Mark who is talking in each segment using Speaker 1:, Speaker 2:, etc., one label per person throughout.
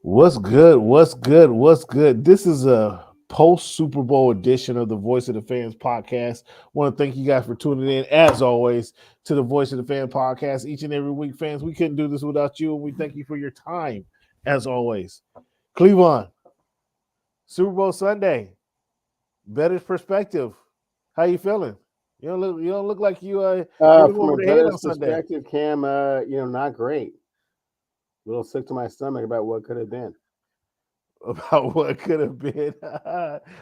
Speaker 1: What's good? What's good? What's good? This is a post Super Bowl edition of the Voice of the Fans podcast. Want to thank you guys for tuning in, as always, to the Voice of the Fan podcast each and every week, fans. We couldn't do this without you, and we thank you for your time, as always. Cleveland, Super Bowl Sunday, better perspective. How you feeling? You don't look like you hit him
Speaker 2: From
Speaker 1: over
Speaker 2: a
Speaker 1: the head
Speaker 2: bettor's
Speaker 1: on Sunday.
Speaker 2: perspective, Cam, not great. A little sick to my stomach about what could have been.
Speaker 1: About what could have been.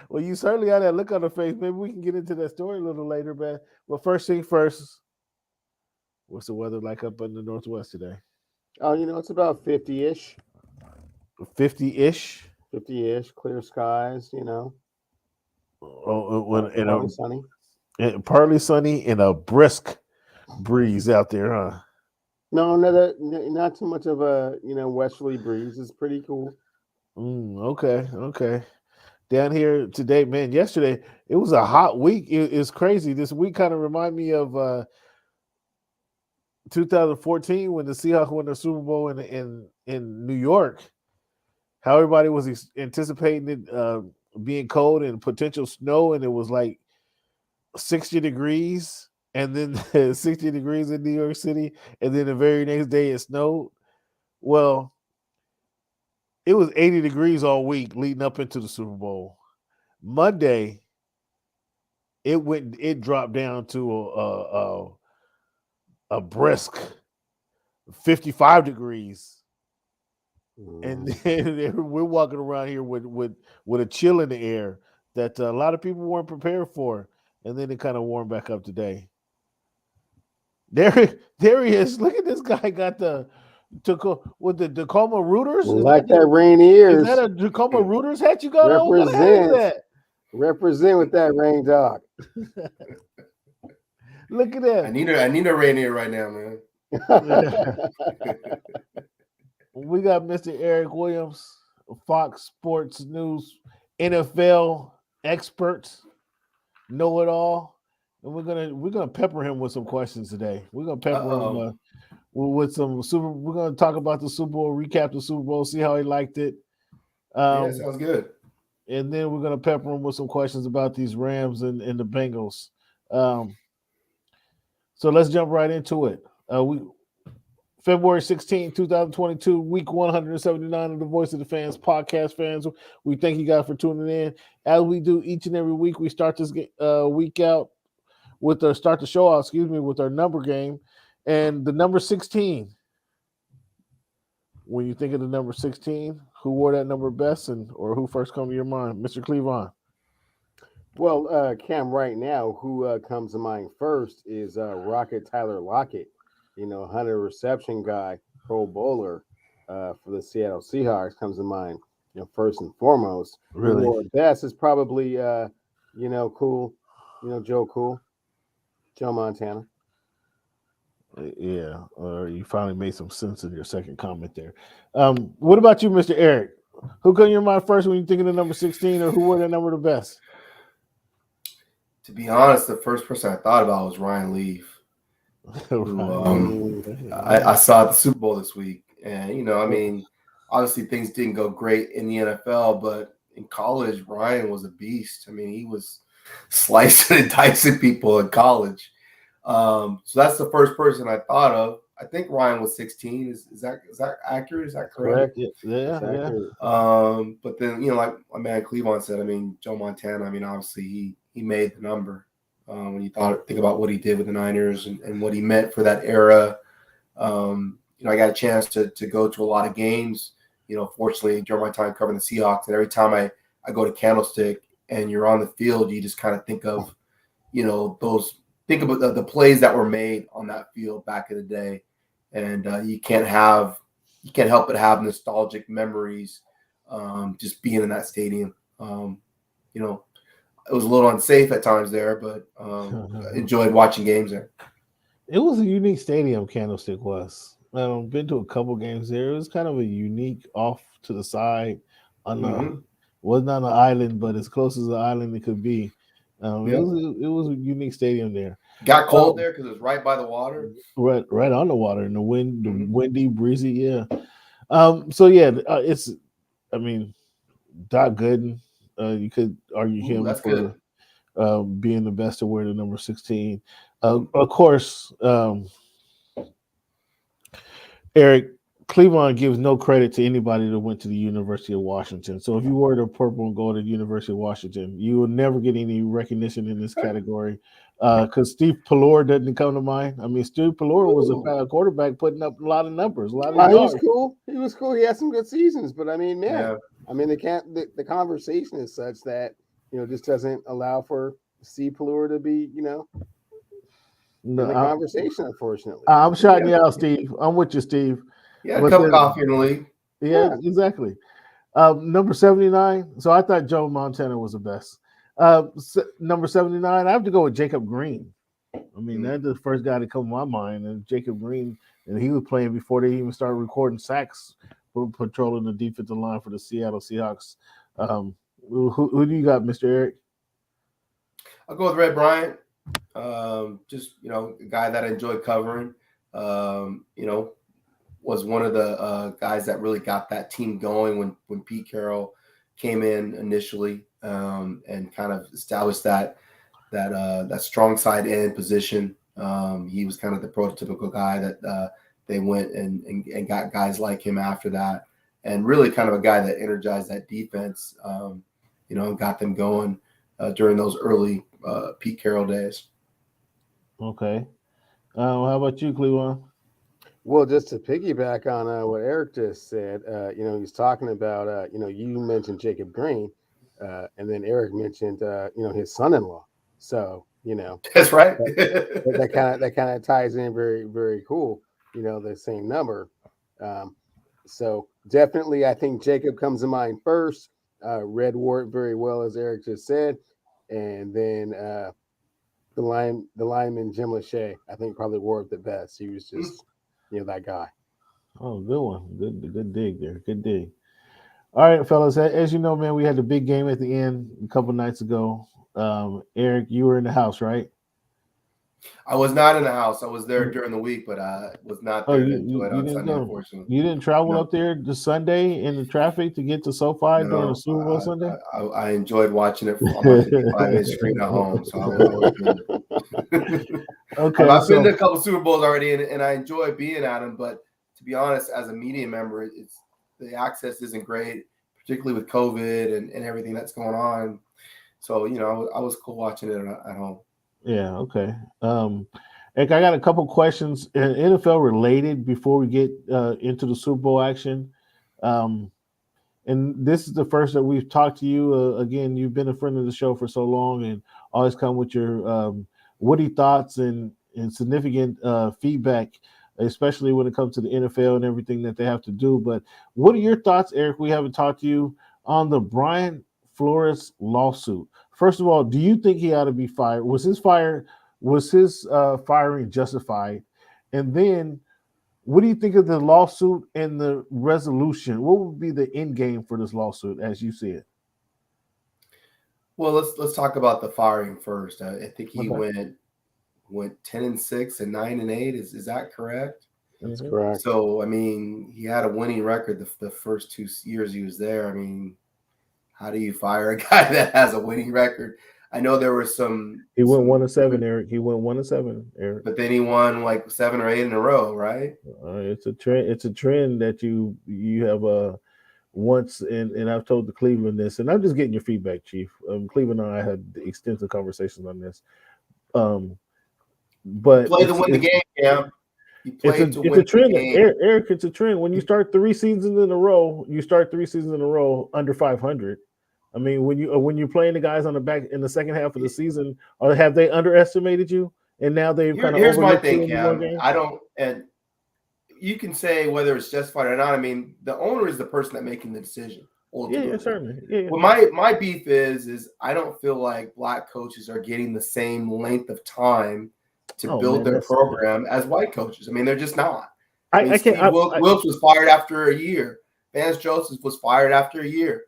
Speaker 1: Well, you certainly had that look on the face. Maybe we can get into that story a little later, man. But first thing first, what's the weather like up in the Northwest today?
Speaker 2: Oh, it's about 50-ish,
Speaker 1: 50-ish.
Speaker 2: 50-ish, clear skies,
Speaker 1: And
Speaker 2: partly sunny.
Speaker 1: partly sunny and a brisk breeze out there, huh?
Speaker 2: No, not too much of a, westerly breeze. It's pretty cool.
Speaker 1: Okay. Down here today, man. Yesterday it was a hot week. It's crazy. This week kind of remind me of 2014 when the Seahawks won the Super Bowl in New York. How everybody was anticipating it being cold and potential snow, and it was like 60 degrees, and then 60 degrees in New York City, and then the very next day it snowed. Well, it was 80 degrees all week leading up into the Super Bowl. Monday, it dropped down to a brisk 55 degrees, and then we're walking around here with a chill in the air that a lot of people weren't prepared for, and then it kind of warmed back up today. There he is. Look at this guy. Got with the Tacoma Rooters.
Speaker 2: Like that
Speaker 1: Is that
Speaker 2: Rainiers.
Speaker 1: a Tacoma Rooters hat you got on? What the hell is
Speaker 2: Represent. Represent with that rain dog.
Speaker 1: that? Look at that.
Speaker 3: I need a Rainier right now, man.
Speaker 1: We got Mr. Eric Williams, Fox Sports News, NFL expert, know it all, and we're gonna pepper him with some questions today. We're gonna pepper him with some super. We're gonna talk about the Super Bowl, recap the Super Bowl, see how he liked it.
Speaker 3: Yeah, sounds good.
Speaker 1: And then we're gonna pepper him with some questions about these Rams and the Bengals. So let's jump right into it. February 16, 2022, week 179 of the Voice of the Fans podcast, fans. We thank you guys for tuning in. As we do each and every week, we start this week out with start the show out, with our number game. And the number 16. When you think of the number 16, who wore that number best or who first come to your mind? Mr. Cleveland.
Speaker 2: Well, Cam, right now, who comes to mind first is Rocket Tyler Lockett, 100 reception guy, Pro Bowler for the Seattle Seahawks comes to mind, first and foremost.
Speaker 1: Really?
Speaker 2: Or best is probably, Cool, Joe Montana.
Speaker 1: Yeah, you finally made some sense in your second comment there. What about you, Mr. Eric? Who comes to your mind first when you think of the number 16, or who wore that number the best?
Speaker 3: To be honest, the first person I thought about was Ryan Leaf. I saw at the Super Bowl this week, and obviously things didn't go great in the NFL, but in college, Ryan was a beast. I mean, he was slicing and dicing people in college. So that's the first person I thought of. I think Ryan was 16. Is that accurate? Is that correct?
Speaker 1: Yeah.
Speaker 3: But then like my man Cleveland said, Joe Montana. Obviously he made the number. When you think about what he did with the Niners and what he meant for that era. I got a chance to go to a lot of games. Fortunately during my time covering the Seahawks, and every time I go to Candlestick and you're on the field, you just kind of think of think about the plays that were made on that field back in the day, and you can't help but have nostalgic memories just being in that stadium. It was a little unsafe at times there, but enjoyed watching games there.
Speaker 1: It was a unique stadium, Candlestick was. I've been to a couple games there. It was kind of a unique off to the side. Wasn't on an island, but as close as an island it could be. It was a unique stadium there.
Speaker 3: Got cold there because it was right by the water.
Speaker 1: Right on the water, and the wind, the windy, breezy, yeah. It's I mean, Doc Gooden, you could argue
Speaker 3: Ooh,
Speaker 1: him
Speaker 3: that's good.
Speaker 1: for being the best to wear the number 16. Of course, Eric, Cleveland gives no credit to anybody that went to the University of Washington. So if you wore the purple and gold at the University of Washington, you will never get any recognition in this category. Because Steve Pelor doesn't come to mind. I mean, Steve Pelor was
Speaker 2: Ooh.
Speaker 1: a quarterback putting up a lot of numbers, a lot of
Speaker 2: He was
Speaker 1: yards.
Speaker 2: cool. He was cool. He had some good seasons, but I mean, man,
Speaker 3: Yeah.
Speaker 2: I mean, the conversation is such that just doesn't allow for Steve Pelluer to be
Speaker 1: No,
Speaker 2: in the conversation. Unfortunately,
Speaker 1: I'm shouting
Speaker 3: Yeah.
Speaker 1: you out, Steve. I'm with you, Steve.
Speaker 3: Yeah, a
Speaker 1: But
Speaker 3: cup of
Speaker 1: then,
Speaker 3: coffee in the league.
Speaker 1: yeah,
Speaker 2: Yeah.
Speaker 1: exactly. Number 79. So I thought Joe Montana was the best. Number 79, I have to go with Jacob Green. I mean, that's the first guy to come to my mind, and Jacob Green, and he was playing before they even started recording sacks for patrolling the defensive line for the Seattle Seahawks. Who do you got, Mr. Eric?
Speaker 3: I'll go with Red Bryant. Just a guy that I enjoyed covering. Was one of the guys that really got that team going when Pete Carroll came in initially, and kind of established that strong side end position. He was kind of the prototypical guy that they went and got guys like him after that, and really kind of a guy that energized that defense, and got them going during those early Pete Carroll days.
Speaker 1: Okay. How about you, Cleveland?
Speaker 2: Well, just to piggyback on what Eric just said, he's talking about, you mentioned Jacob Green, and then Eric mentioned, his son-in-law. So,
Speaker 3: That's right.
Speaker 2: that kind of ties in very, very cool. The same number. So definitely, I think Jacob comes to mind first. Red Wart very well, as Eric just said, and then the lineman Jim Lachey, I think probably Ward the best. He was just that guy.
Speaker 1: Oh, good one. Good dig there. Good dig. All right, fellas. As you know, man, we had the big game at the end a couple nights ago. Eric, you were in the house, right?
Speaker 3: I was not in the house. I was there during the week, but I was not
Speaker 1: Oh,
Speaker 3: there to enjoy it
Speaker 1: you
Speaker 3: on
Speaker 1: didn't
Speaker 3: Sunday,
Speaker 1: go.
Speaker 3: unfortunately.
Speaker 1: You didn't travel
Speaker 3: No,
Speaker 1: up there this Sunday in the traffic to get to SoFi during the
Speaker 3: no.
Speaker 1: Super Bowl Sunday.
Speaker 3: I enjoyed watching it on my 55-inch screen at home, so I was good.
Speaker 1: Okay,
Speaker 3: I've been
Speaker 1: so
Speaker 3: to a couple Super Bowls already, and I enjoy being at them. But to be honest, as a media member, it's the access isn't great, particularly with COVID and everything that's going on. So I was cool watching it at home.
Speaker 1: yeah, okay. Eric, I got a couple questions NFL related before we get into the Super Bowl action. Um, and this is the first that we've talked to you. Again, you've been a friend of the show for so long, and always come with your witty thoughts and significant feedback, especially when it comes to the NFL and everything that they have to do. But what are your thoughts, Eric? We haven't talked to you on the Brian Flores lawsuit. First of all, do you think he ought to be fired? Was his firing justified? And then, what do you think of the lawsuit and the resolution? What would be the end game for this lawsuit, as you see it?
Speaker 3: Well, let's talk about the firing first. I think he
Speaker 1: Okay.
Speaker 3: went 10-6 and 9-8. Is that correct?
Speaker 2: That's correct.
Speaker 3: So I mean, he had a winning record the first 2 years he was there. I mean, how do you fire a guy that has a winning record? I know there were some.
Speaker 1: He went 1-7, Eric. He went 1-7, Eric.
Speaker 3: But then he won like 7 or 8 in a row, right?
Speaker 1: It's a trend. It's a trend that you have once, and I've told the Cleveland this, and I'm just getting your feedback, Chief. Cleveland and I had extensive conversations on this. But
Speaker 3: Play to win the game, Cam. You played to
Speaker 1: it's
Speaker 3: win
Speaker 1: a trend.
Speaker 3: the game.
Speaker 1: Eric, it's a trend. When you start 3 seasons in a row, under 500. I mean, when you're playing the guys on the back in the second half of the season, or have they underestimated you? And now they've kind of
Speaker 3: Here's my
Speaker 1: overlooked you
Speaker 3: thing,
Speaker 1: in the one
Speaker 3: Cam.
Speaker 1: game.
Speaker 3: I don't, and you can say whether it's justified or not. I mean, the owner is the person that's making the decision. Ultimately.
Speaker 1: Yeah, certainly. Yeah.
Speaker 3: Well, my beef is I don't feel like black coaches are getting the same length of time to build their program as white coaches. I mean, they're just not. Wilkes was fired after a year. Vance Joseph was fired after a year.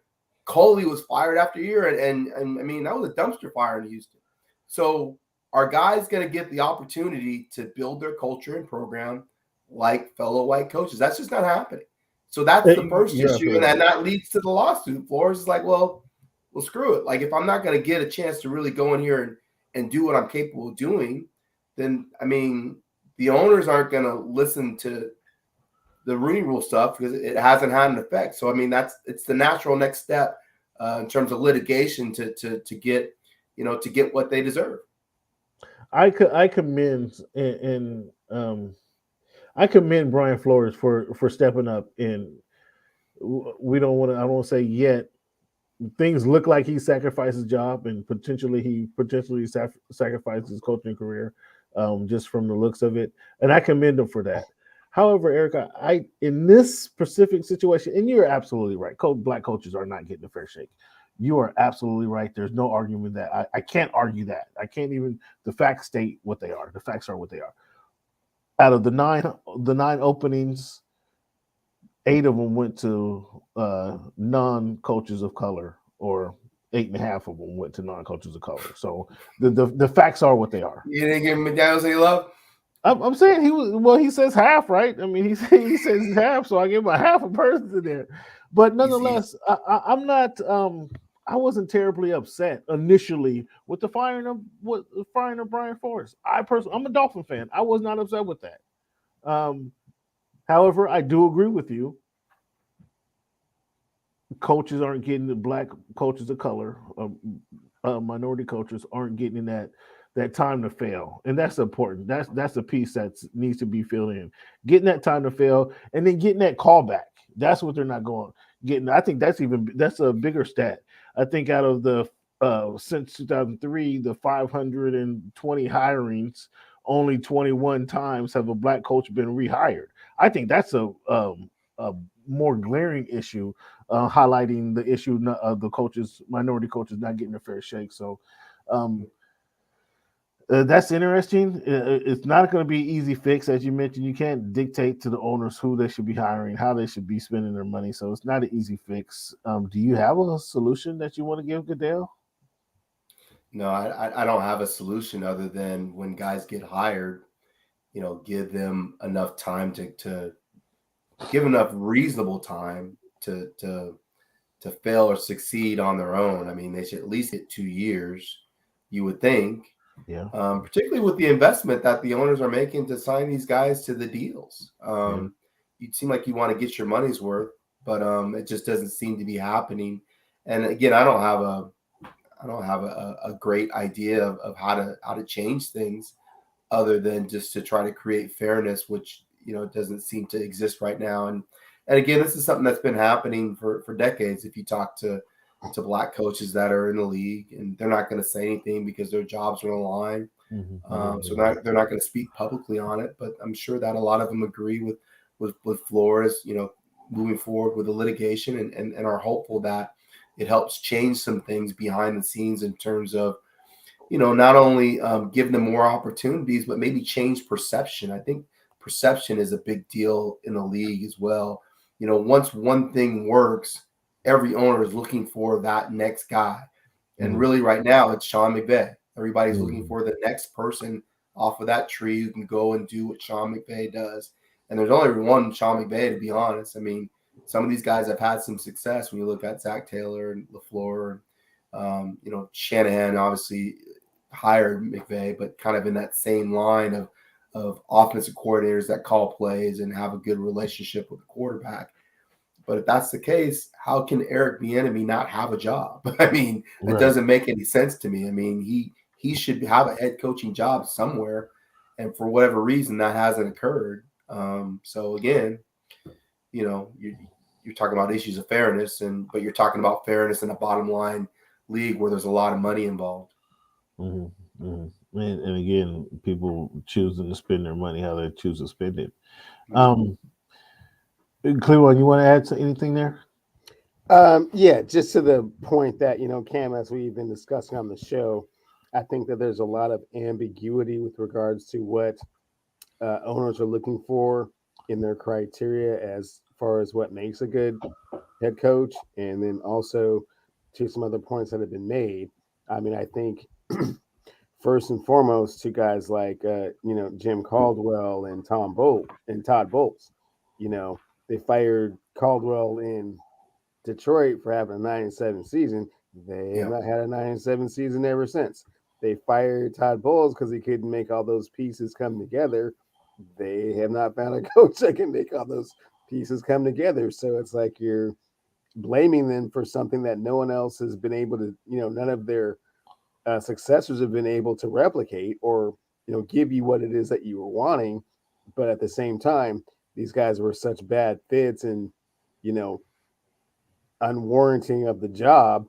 Speaker 3: Coley was fired after a year, and I mean, that was a dumpster fire in Houston. So are guys going to get the opportunity to build their culture and program like fellow white coaches? That's just not happening. So that's the first
Speaker 1: You're
Speaker 3: issue,
Speaker 1: absolutely
Speaker 3: and
Speaker 1: right.
Speaker 3: that leads to the lawsuit. Flores is like, well, screw it. Like, if I'm not going to get a chance to really go in here and do what I'm capable of doing, then, I mean, the owners aren't going to listen to the Rooney Rule stuff because it hasn't had an effect. So, I mean, it's the natural next step in terms of litigation to get, to get what they deserve.
Speaker 1: I commend I commend Brian Flores for stepping up, and we don't want to. I won't say yet. Things look like he sacrificed his job, and he potentially sacrificed his coaching career, just from the looks of it. And I commend him for that. However, Erica, I in this specific situation, and you're absolutely right. Black coaches are not getting a fair shake. You are absolutely right. There's no argument that I can't argue that. I can't even. The facts state what they are. The facts are what they are. Out of the nine openings, 8 of them went to non-coaches of color, or 8.5 of them went to non-coaches of color. So the facts are what they are.
Speaker 3: You didn't give McDaniels any love?
Speaker 1: I'm saying he was, well. He says half, right? I mean, he says half, so I give him a half a person in there. But
Speaker 3: Easy.
Speaker 1: nonetheless, I'm not. I wasn't terribly upset initially with the firing of Brian Flores. I'm a Dolphin fan. I was not upset with that. Um, However, I do agree with you. Coaches aren't getting the black coaches of color, minority coaches aren't getting that time to fail, and that's important. That's a piece that needs to be filled in. Getting that time to fail, and then getting that callback. That's what they're not going getting. I think that's a bigger stat. I think out of the since 2003, the 520 hirings, only 21 times have a black coach been rehired. I think that's a more glaring issue, highlighting the issue of the minority coaches not getting a fair shake. So um, that's interesting. It's not going to be an easy fix, as you mentioned. You can't dictate to the owners who they should be hiring, how they should be spending their money. So it's not an easy fix. Do you have a solution that you want to give Goodell?
Speaker 3: No, I don't have a solution other than when guys get hired, give them enough time to give enough reasonable time to fail or succeed on their own. I mean, they should at least get 2 years, you would think,
Speaker 1: Yeah.
Speaker 3: particularly with the investment that the owners are making to sign these guys to the deals.
Speaker 1: Yeah.
Speaker 3: You seem like you want to get your money's worth, but it just doesn't seem to be happening. And again, I don't have a great idea of how to change things other than just to try to create fairness, which doesn't seem to exist right now. And again, this is something that's been happening for decades. If you talk to black coaches that are in the league, and they're not going to say anything because their jobs are on the line, so they're not going to speak publicly on it. But I'm sure that a lot of them agree with Flores, moving forward with the litigation, and are hopeful that it helps change some things behind the scenes in terms of not only giving them more opportunities, but maybe change perception. I think perception is a big deal in the league as well. Once one thing works, every owner is looking for that next guy. And really right now it's Sean McVay. Everybody's looking for the next person off of that tree who can go and do what Sean McVay does. And there's only one Sean McVay, to be honest. I mean, some of these guys have had some success when you look at Zach Taylor and LaFleur. Shanahan obviously hired McVay, but kind of in that same line of offensive coordinators that call plays and have a good relationship with the quarterback. But if that's the case, how can Eric Bieniemy not have a job? I mean, it doesn't make any sense to me. I mean, he should have a head coaching job somewhere, and for whatever reason, that hasn't occurred. So again, you're talking about issues of fairness, but you're talking about fairness in a bottom line league where there's a lot of money involved.
Speaker 1: And again, people choosing to spend their money how they choose to spend it. Cleveland, you want to add anything there?
Speaker 2: Yeah, just to the point that, Cam, as we've been discussing on the show, I think that there's a lot of ambiguity with regards to what owners are looking for in their criteria as far as what makes a good head coach. And then also to some other points that have been made. I mean, I think first and foremost to guys like, Jim Caldwell and Todd Bowles, They fired Caldwell in Detroit for having a 9-7 season. They have not had a 9-7 season ever since. They fired Todd Bowles because he couldn't make all those pieces come together. They have not found a coach that can make all those pieces come together. So it's like you're blaming them for something that no one else has been able to, none of their successors have been able to replicate or, give you what it is that you were wanting. But at the same time, these guys were such bad fits and, unwarranting of the job,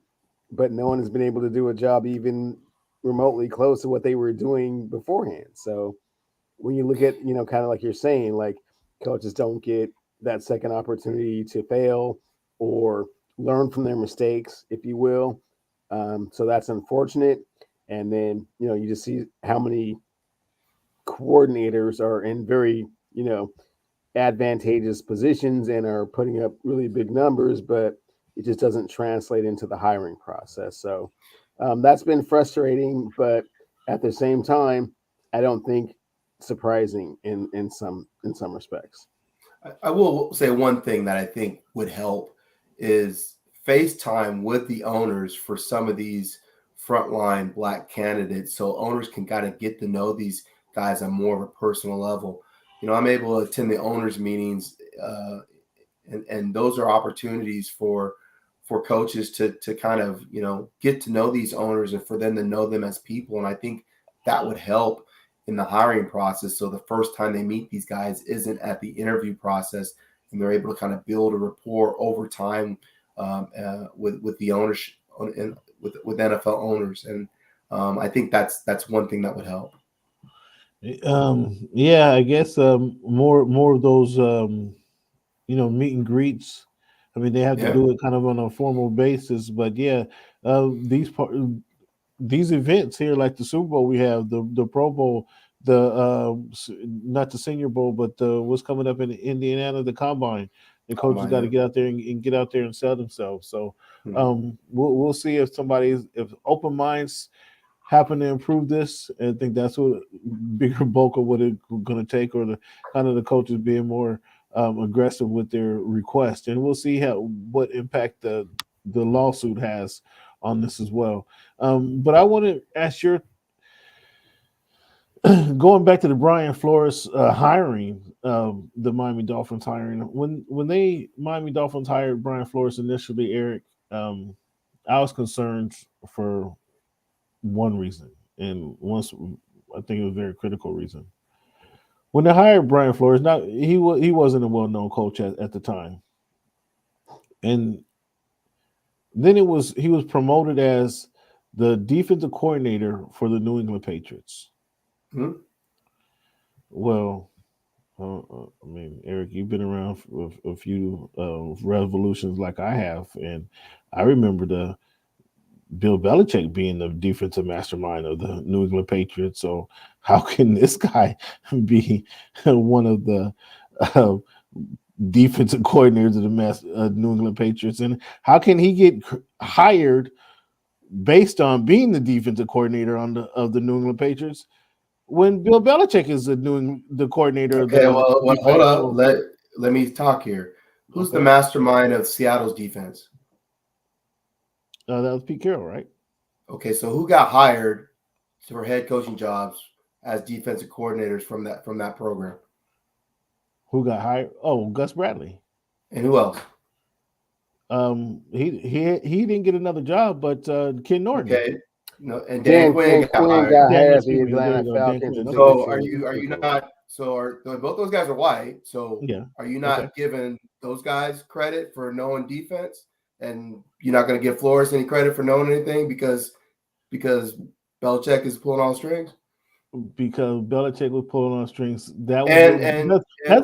Speaker 2: but no one has been able to do a job even remotely close to what they were doing beforehand. So when you look at, kind of like you're saying, like coaches don't get that second opportunity to fail or learn from their mistakes, if you will. So that's unfortunate. And then, you just see how many coordinators are in very, advantageous positions and are putting up really big numbers, but it just doesn't translate into the hiring process. So that's been frustrating, but at the same time, I don't think surprising in some respects.
Speaker 3: I will say one thing that I think would help is FaceTime with the owners for some of these frontline Black candidates, so owners can kind of get to know these guys on more of a personal level. I'm able to attend the owners meetings, and those are opportunities for coaches to kind of get to know these owners and for them to know them as people. And I think that would help in the hiring process. So the first time they meet these guys isn't at the interview process, and they're able to kind of build a rapport over time with the owners and with NFL owners. And I think that's one thing that would help.
Speaker 1: Yeah, I guess more of those meet and greets. I mean, they have to do it kind of on a formal basis, but yeah, these events here, like the Super Bowl, we have the Pro Bowl, not the Senior Bowl, but what's coming up in Indiana, the Combine. The coaches got to get out there and get out there and sell themselves. So we'll see if if open minds happen to improve this. I think that's what bigger bulk of what it's going to take, or the coaches being more aggressive with their request, and we'll see what impact the lawsuit has on this as well. But I want to ask going back to the Brian Flores hiring, the Miami Dolphins hiring. When Miami Dolphins hired Brian Flores initially, Eric, I was concerned for one reason, and once I think it was a very critical reason. When they hired Brian Flores, he wasn't a well-known coach at the time, and then he was promoted as the defensive coordinator for the New England Patriots.
Speaker 3: Mm-hmm.
Speaker 1: Well, I mean, Eric, you've been around for a few revolutions like I have, and I remember Bill Belichick being the defensive mastermind of the New England Patriots. So how can this guy be one of the defensive coordinators of the New England Patriots? And how can he get hired based on being the defensive coordinator of the New England Patriots when Bill Belichick is the coordinator?
Speaker 3: Okay, hold up. Let me talk here. Who's the mastermind of Seattle's defense?
Speaker 1: That was Pete Carroll, right?
Speaker 3: Okay, so who got hired for head coaching jobs as defensive coordinators from that program?
Speaker 1: Who got hired? Oh, Gus Bradley.
Speaker 3: And who else?
Speaker 1: He didn't get another job, but Ken Norton.
Speaker 3: Okay, no, and Dan Quinn got hired.
Speaker 2: As the Atlanta Falcons.
Speaker 3: So are you not? So both those guys are white. So
Speaker 1: yeah,
Speaker 3: are you not giving those guys credit for knowing defense? And you're not going to give Flores any credit for knowing anything because Belichick is pulling all strings?
Speaker 1: Because Belichick was pulling on strings. That's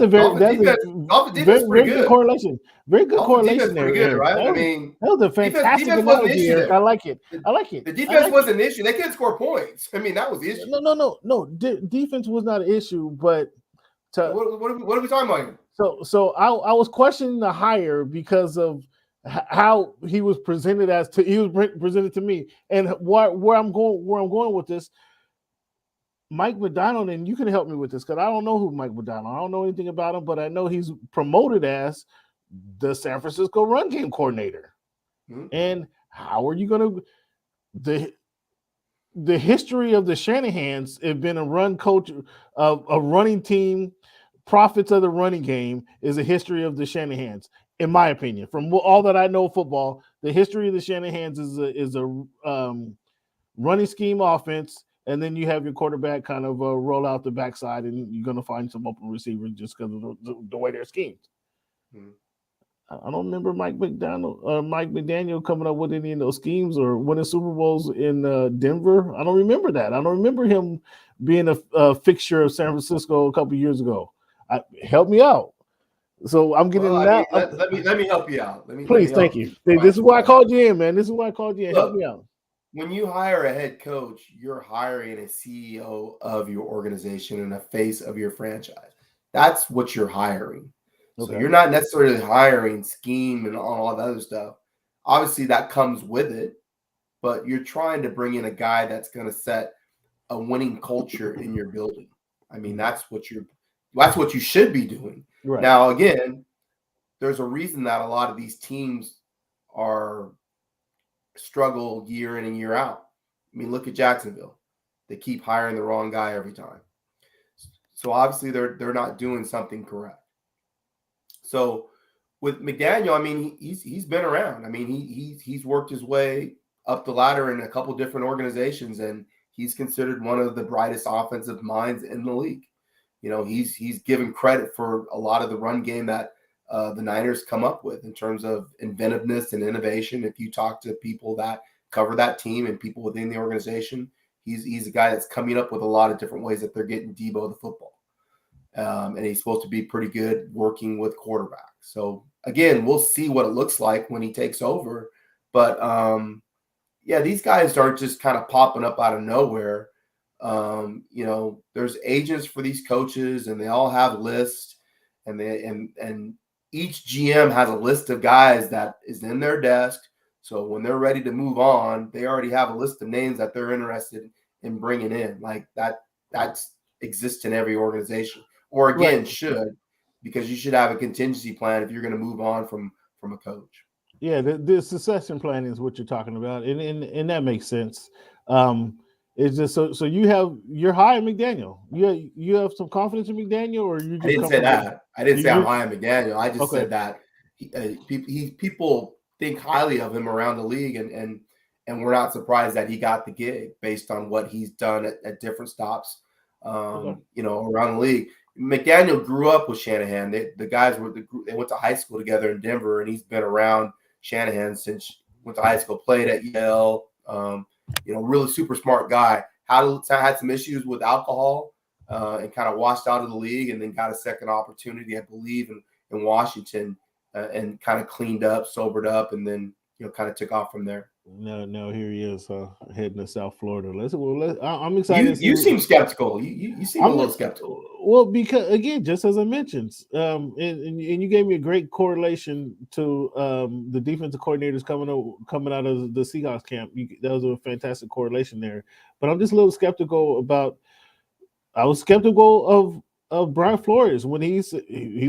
Speaker 1: a very good correlation. Very good correlation there.
Speaker 3: Good, right?
Speaker 1: That was a fantastic analogy, Eric. I like it.
Speaker 3: The defense wasn't an issue. They couldn't score points. I mean, that was the issue.
Speaker 1: No. Defense was not an issue, but
Speaker 3: what are we talking about?
Speaker 1: So I was questioning the hire because of how he was presented presented to me, and where I'm going with this. Mike McDonald, and you can help me with this because I don't know who Mike McDonald. I don't know anything about him, but I know he's promoted as the San Francisco run game coordinator.
Speaker 3: Mhm.
Speaker 1: And how are you going to the history of the Shanahans have been a run coach of a running team. Profits of the running game is a history of the Shanahans, in my opinion. From all that I know of football, the history of the Shanahans is a running scheme offense, and then you have your quarterback kind of roll out the backside, and you're going to find some open receivers just because of the way they're schemed.
Speaker 3: Mhm.
Speaker 1: I don't remember Mike McDaniel coming up with any of those schemes or winning Super Bowls in Denver. I don't remember that. I don't remember him being a fixture of San Francisco a couple of years ago. Help me out. So I'm
Speaker 3: Well,
Speaker 1: getting
Speaker 3: I mean,
Speaker 1: now.
Speaker 3: let me help you out. Let me
Speaker 1: Please, thank
Speaker 3: help
Speaker 1: you.
Speaker 3: you
Speaker 1: This
Speaker 3: provide
Speaker 1: is
Speaker 3: some
Speaker 1: why I
Speaker 3: clarity.
Speaker 1: called you in, man. This is why I called you in. Help
Speaker 3: Look,
Speaker 1: me out.
Speaker 3: when you hire a head coach, you're hiring a CEO of your organization and a face of your franchise. That's what you're hiring. So
Speaker 1: Okay.
Speaker 3: you're not necessarily hiring scheme and all that other stuff. Obviously, that comes with it, but you're trying to bring in a guy that's going to set a winning culture in your building. I mean, that's what you should be doing.
Speaker 1: Right.
Speaker 3: Now, again, there's a reason that a lot of these teams are struggle year in and year out. I mean, look at Jacksonville. They keep hiring the wrong guy every time. So obviously they're not doing something correct. So with McDaniel, I mean, he's been around. I mean, he's worked his way up the ladder in a couple different organizations, and he's considered one of the brightest offensive minds in the league. You know, he's given credit for a lot of the run game that the Niners come up with in terms of inventiveness and innovation. If you talk to people that cover that team and people within the organization, he's a guy that's coming up with a lot of different ways that they're getting Debo the football. And he's supposed to be pretty good working with quarterbacks. So again, we'll see what it looks like when he takes over. But yeah, these guys aren't just kind of popping up out of nowhere. You know, there's agents for these coaches, and they all have lists, and each GM has a list of guys that is in their desk. So when they're ready to move on, they already have a list of names that they're interested in bringing in. Like that exists in every organization, or again
Speaker 1: Right.
Speaker 3: should, because you should have a contingency plan if you're going to move on from a coach.
Speaker 1: Yeah, the succession planning is what you're talking about, and that makes sense. Um, it's just so you're high on McDaniel. You have some confidence in McDaniel, or you
Speaker 3: I
Speaker 1: just
Speaker 3: didn't say
Speaker 1: comfortable?
Speaker 3: that. I didn't say I'm
Speaker 1: You
Speaker 3: high on McDaniel. I just
Speaker 1: okay?
Speaker 3: said that people think highly of him around the league, and we're not surprised that he got the gig based on what he's done at different stops,
Speaker 1: Okay.
Speaker 3: you know, around the league. McDaniel grew up with Shanahan. The guys they went to high school together in Denver, and he's been around Shanahan since went to high school, played at Yale. You know, really super smart guy. Had some issues with alcohol and kind of washed out of the league, and then got a second opportunity, I believe, in Washington, and kind of cleaned up, sobered up, and then kind of took off from there.
Speaker 1: No, here he is heading to South Florida. I'm excited
Speaker 3: You
Speaker 1: to see.
Speaker 3: you seem skeptical. You seem a
Speaker 1: I'm
Speaker 3: little skeptical.
Speaker 1: well because again, just as I mentioned, and you gave me a great correlation to the defensive coordinators coming out of the Seahawks camp. That was a fantastic correlation there. But I'm just a little skeptical about. I was skeptical of Brian Flores when he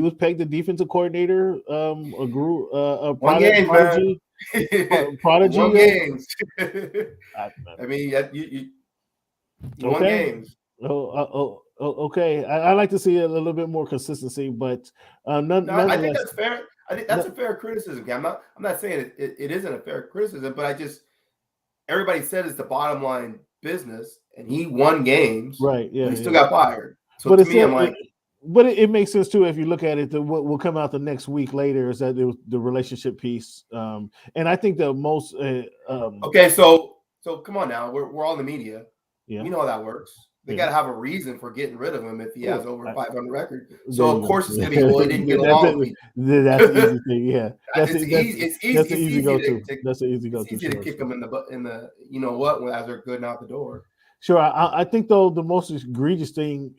Speaker 1: was pegged the defensive coordinator, a
Speaker 3: One games, man.
Speaker 1: prodigy,
Speaker 3: One
Speaker 1: prodigy.
Speaker 3: games.
Speaker 1: I,
Speaker 3: I mean, you won
Speaker 1: okay.
Speaker 3: games.
Speaker 1: Okay. I like to see a little bit more consistency, but
Speaker 3: No, I think
Speaker 1: nonetheless,
Speaker 3: that's fair. I think that's a fair criticism. Cam. I'm not saying it isn't a fair criticism, but everybody said it's the bottom line business, and he won games,
Speaker 1: right?
Speaker 3: but
Speaker 1: Yeah,
Speaker 3: he still
Speaker 1: yeah.
Speaker 3: got fired. So
Speaker 1: But
Speaker 3: to
Speaker 1: it's
Speaker 3: me, I'm
Speaker 1: still,
Speaker 3: like,
Speaker 1: it makes sense too if you look at it. What will come out the next week later is that it was the relationship piece, and I think the most,
Speaker 3: okay, so come on now, we're all in the media.
Speaker 1: yeah,
Speaker 3: We know how that works. They got
Speaker 1: yeah.
Speaker 3: to have a reason for getting rid of him if he has
Speaker 1: Well,
Speaker 3: over 500 record.
Speaker 1: there
Speaker 3: So of
Speaker 1: you
Speaker 3: course it's
Speaker 1: go.
Speaker 3: gonna be, well, he didn't get
Speaker 1: that's
Speaker 3: along with
Speaker 1: it.
Speaker 3: me.
Speaker 1: That's the easy thing. Yeah,
Speaker 3: It's easy.
Speaker 1: that's the easy go to.
Speaker 3: To
Speaker 1: That's the easy go
Speaker 3: it's
Speaker 1: to.
Speaker 3: easy to
Speaker 1: Sure.
Speaker 3: kick them in the you know what, as they're good and out the door.
Speaker 1: Sure. I think though the most egregious thing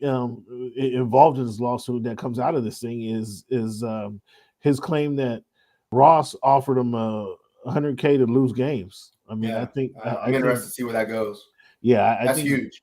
Speaker 1: involved in this lawsuit that comes out of this thing is his claim that Ross offered him 100K to lose games. I mean,
Speaker 3: Yeah,
Speaker 1: I
Speaker 3: I'm
Speaker 1: think
Speaker 3: interested to see where that goes.
Speaker 1: yeah, I
Speaker 3: That's
Speaker 1: think
Speaker 3: huge.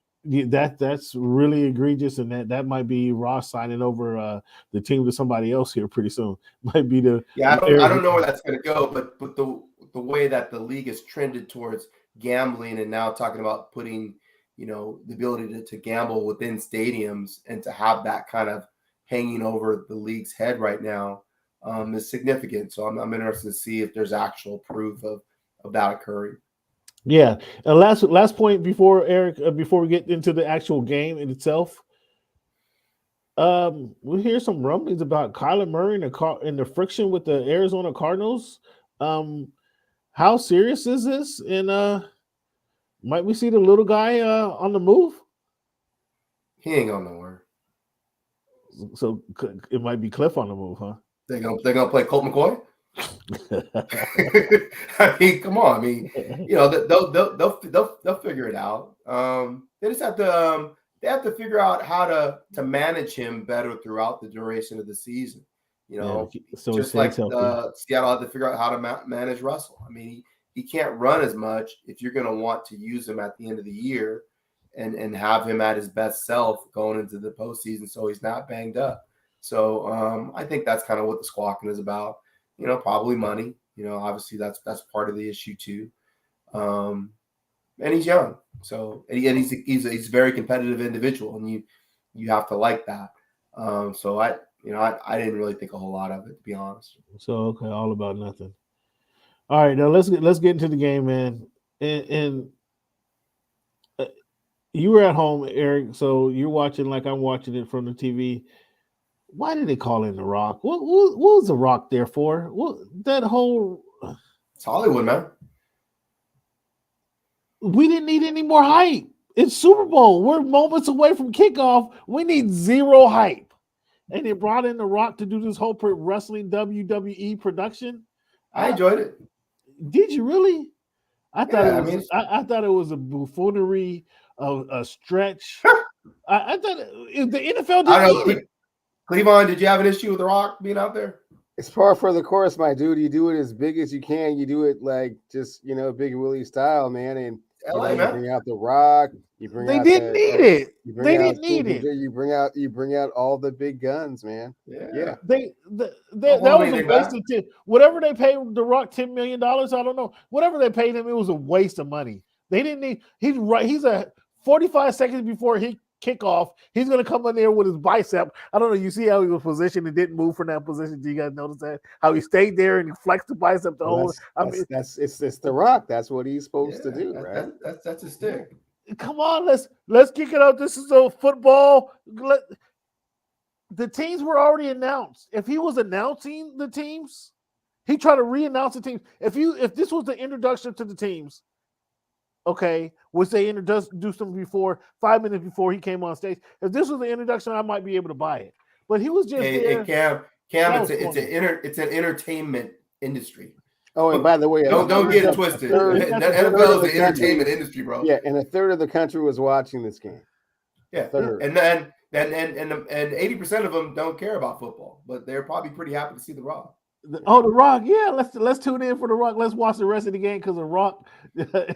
Speaker 1: that's really egregious, and that might be Ross signing over the team to somebody else here pretty soon. Might be the
Speaker 3: I don't know where that's going to go, but the way that the league has trended towards gambling and now talking about putting, the ability to gamble within stadiums and to have that kind of hanging over the league's head right now is significant. So I'm interested to see if there's actual proof of that occurring.
Speaker 1: Yeah. And last point before Eric, before we get into the actual game in itself, we hear some rumblings about Kyler Murray and the friction with the Arizona Cardinals. How serious is this? And might we see the little guy on the move?
Speaker 3: He ain't going nowhere.
Speaker 1: So it might be Cliff on the move, huh?
Speaker 3: They're gonna play Colt McCoy. I mean, come on. I mean, they'll figure it out. They just have to figure out how to manage him better throughout the duration of the season. So just like Seattle had to figure out how to manage Russell. I mean, he can't run as much if you're going to want to use him at the end of the year and have him at his best self going into the postseason, so he's not banged up. So I think that's kind of what the squawking is about. Probably money. Obviously that's part of the issue too. And he's young, so and he's a very competitive individual, and you have to like that. So I didn't really think a whole lot of it, to be honest.
Speaker 1: So okay, all about nothing. All right, now let's get into the game, man. And you were at home, Eric, so you're watching like I'm watching it from the TV. Why did they call in The Rock? What was The Rock there for? That whole
Speaker 3: it's Hollywood, man.
Speaker 1: We didn't need any more hype. It's Super Bowl. We're moments away from kickoff. We need zero hype. And they brought in The Rock to do this whole wrestling WWE production.
Speaker 3: I enjoyed it.
Speaker 1: Did you really? I thought it was a buffoonery, a stretch. I thought the NFL didn't need it.
Speaker 3: Cleveland, did you have an issue with The Rock being out there?
Speaker 2: It's par for the course, my dude. You do it as big as you can. You do it like just Big Willie style, man. And
Speaker 3: LA,
Speaker 2: you
Speaker 3: man.
Speaker 2: bring out The Rock. You bring
Speaker 1: they
Speaker 2: out
Speaker 1: didn't need it. They didn't need it.
Speaker 2: You bring out all the big guns, man. Yeah.
Speaker 1: That was a waste of time. Whatever they paid The Rock $10 million, I don't know. Whatever they paid him, it was a waste of money. They didn't need. He's right. He's a 45 seconds before he kickoff. He's gonna come in there with his bicep. I don't know. You see how he was positioned and didn't move from that position. Do you guys notice that? How he stayed there and he flexed the bicep the whole.
Speaker 2: It's The Rock. That's what he's supposed to do, right?
Speaker 3: That's his stick.
Speaker 1: Come on, let's kick it out. This is a football. The teams were already announced. If he was announcing the teams, he tried to re-announce the teams. If this was the introduction to the teams, okay, which they introduced them before 5 minutes before he came on stage. If this was the introduction, I might be able to buy it. But he was just there.
Speaker 3: Cam, it's an entertainment industry.
Speaker 2: Oh, and by the way,
Speaker 3: don't get it twisted. NFL is the entertainment industry, bro.
Speaker 2: Yeah, and a third of the country was watching this game.
Speaker 3: Yeah, and 80% of them don't care about football, but they're probably pretty happy to see The Rock.
Speaker 1: The Rock, yeah. Let's tune in for The Rock. Let's watch the rest of the game because The Rock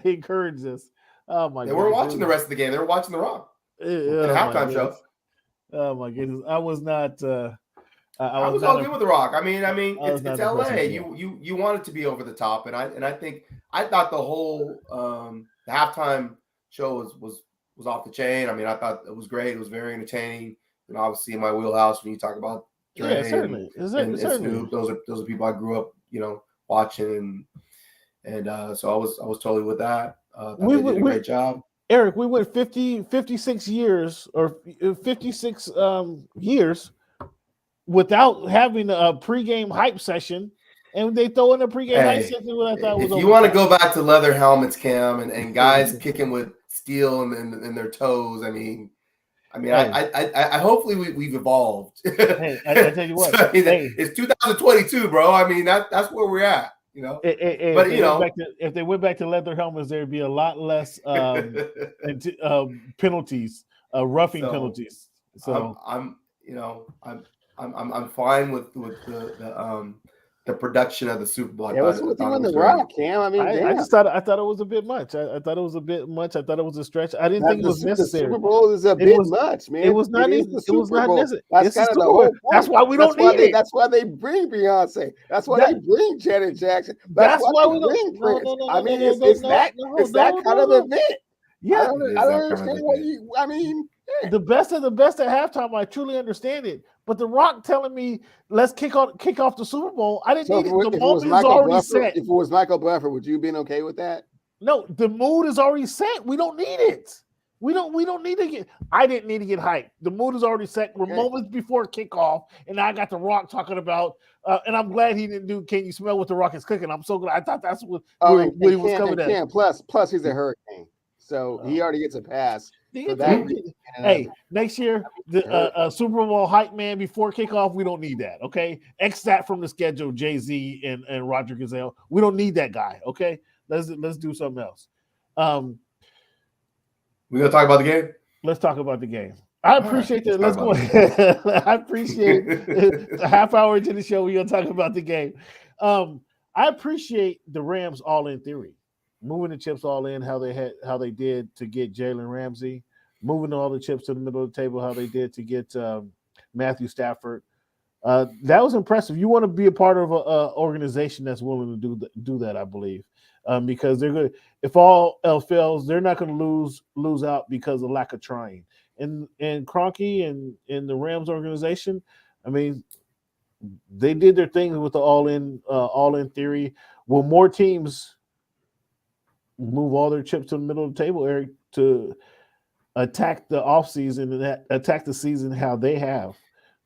Speaker 1: encourages us. Oh my god,
Speaker 3: they weren't watching the rest of the game. They were watching The Rock in a halftime show.
Speaker 1: Oh my goodness, I was not.
Speaker 3: I was all good with The Rock. I mean, it's LA. You want it to be over the top, and I thought the whole the halftime show was off the chain. I mean, I thought it was great. It was very entertaining, and obviously in my wheelhouse when you talk about Durant
Speaker 1: certainly.
Speaker 3: And Snoop. Those are people I grew up, watching, and so I was totally with that. They did a great job.
Speaker 1: Eric, we went 56 years or 56 years without having a pregame hype session, and they throw in a pregame hype session. What I thought was
Speaker 3: if you want to go back to leather helmets, Cam, and guys kicking with steel in their toes, I hopefully we've evolved.
Speaker 1: Hey, I tell you what,
Speaker 3: so, it's 2022, bro. I mean that's where we're at, But
Speaker 1: if they went back to leather helmets, there'd be a lot less penalties, roughing penalties. So
Speaker 3: I'm fine with the production of the Super Bowl.
Speaker 2: Yeah, what's with you and the Rock, Cam? I mean,
Speaker 1: I just thought it was a bit much. I thought it was a bit much. I thought it was a stretch. I didn't think it was necessary.
Speaker 2: The Super Bowl is a bit much, man.
Speaker 1: It was not
Speaker 2: even.
Speaker 1: It was not necessary.
Speaker 2: That's kind of the whole point.
Speaker 1: That's why we don't need it.
Speaker 2: That's why they bring Beyonce. That's why they bring Janet Jackson.
Speaker 1: That's why we
Speaker 2: bring Prince.
Speaker 1: I
Speaker 2: mean, it's that kind of event.
Speaker 1: Yeah,
Speaker 2: I don't understand what you. I mean,
Speaker 1: the best of the best at halftime. I truly understand it. But The Rock telling me let's kick off the Super Bowl. I didn't need it. The moment is already set.
Speaker 2: If it was Michael Buffer, would you been okay with that?
Speaker 1: No, the mood is already set. We don't need it. We don't need to get. I didn't need to get hyped. The mood is already set. We're moments before kickoff, and I got The Rock talking about. And I'm glad he didn't do. Can you smell what The Rock is cooking? I'm so glad. I thought that's what he was coming at.
Speaker 2: Plus, he's a hurricane, so he already gets a pass. For that reason.
Speaker 1: Hey, next year the Super Bowl hype man before kickoff. We don't need that. Okay, X that from the schedule. Jay-Z and Roger Goodell. We don't need that guy. Okay, let's do something else.
Speaker 3: We gonna talk about the game.
Speaker 1: Let's talk about the game. I appreciate that. Let's go ahead. I appreciate a half hour into the show. We're gonna talk about the game. I appreciate the Rams all-in theory, moving the chips all in. How they did to get Jalen Ramsey, moving all the chips to the middle of the table. How they did to get Matthew Stafford. That was impressive. You want to be a part of an organization that's willing to do that, I believe, because they're good. If all else fails, they're not going to lose out because of lack of trying. And Kroenke and the Rams organization, I mean, they did their thing with the all-in theory. Will more teams move all their chips to the middle of the table, Eric, to attack the offseason and attack the season how the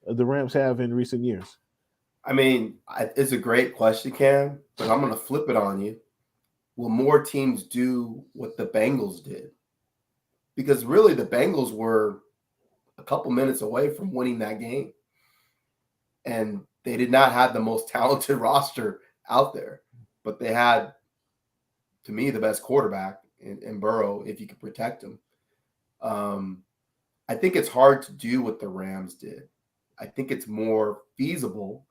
Speaker 1: Rams have in recent years?
Speaker 3: I mean, it's a great question, Cam, but I'm going to flip it on you. Will more teams do what the Bengals did? Because really the Bengals were a couple minutes away from winning that game. And they did not have the most talented roster out there, but they had, to me, the best quarterback in Burrow if you could protect him. I think it's hard to do what the Rams did. I think it's more feasible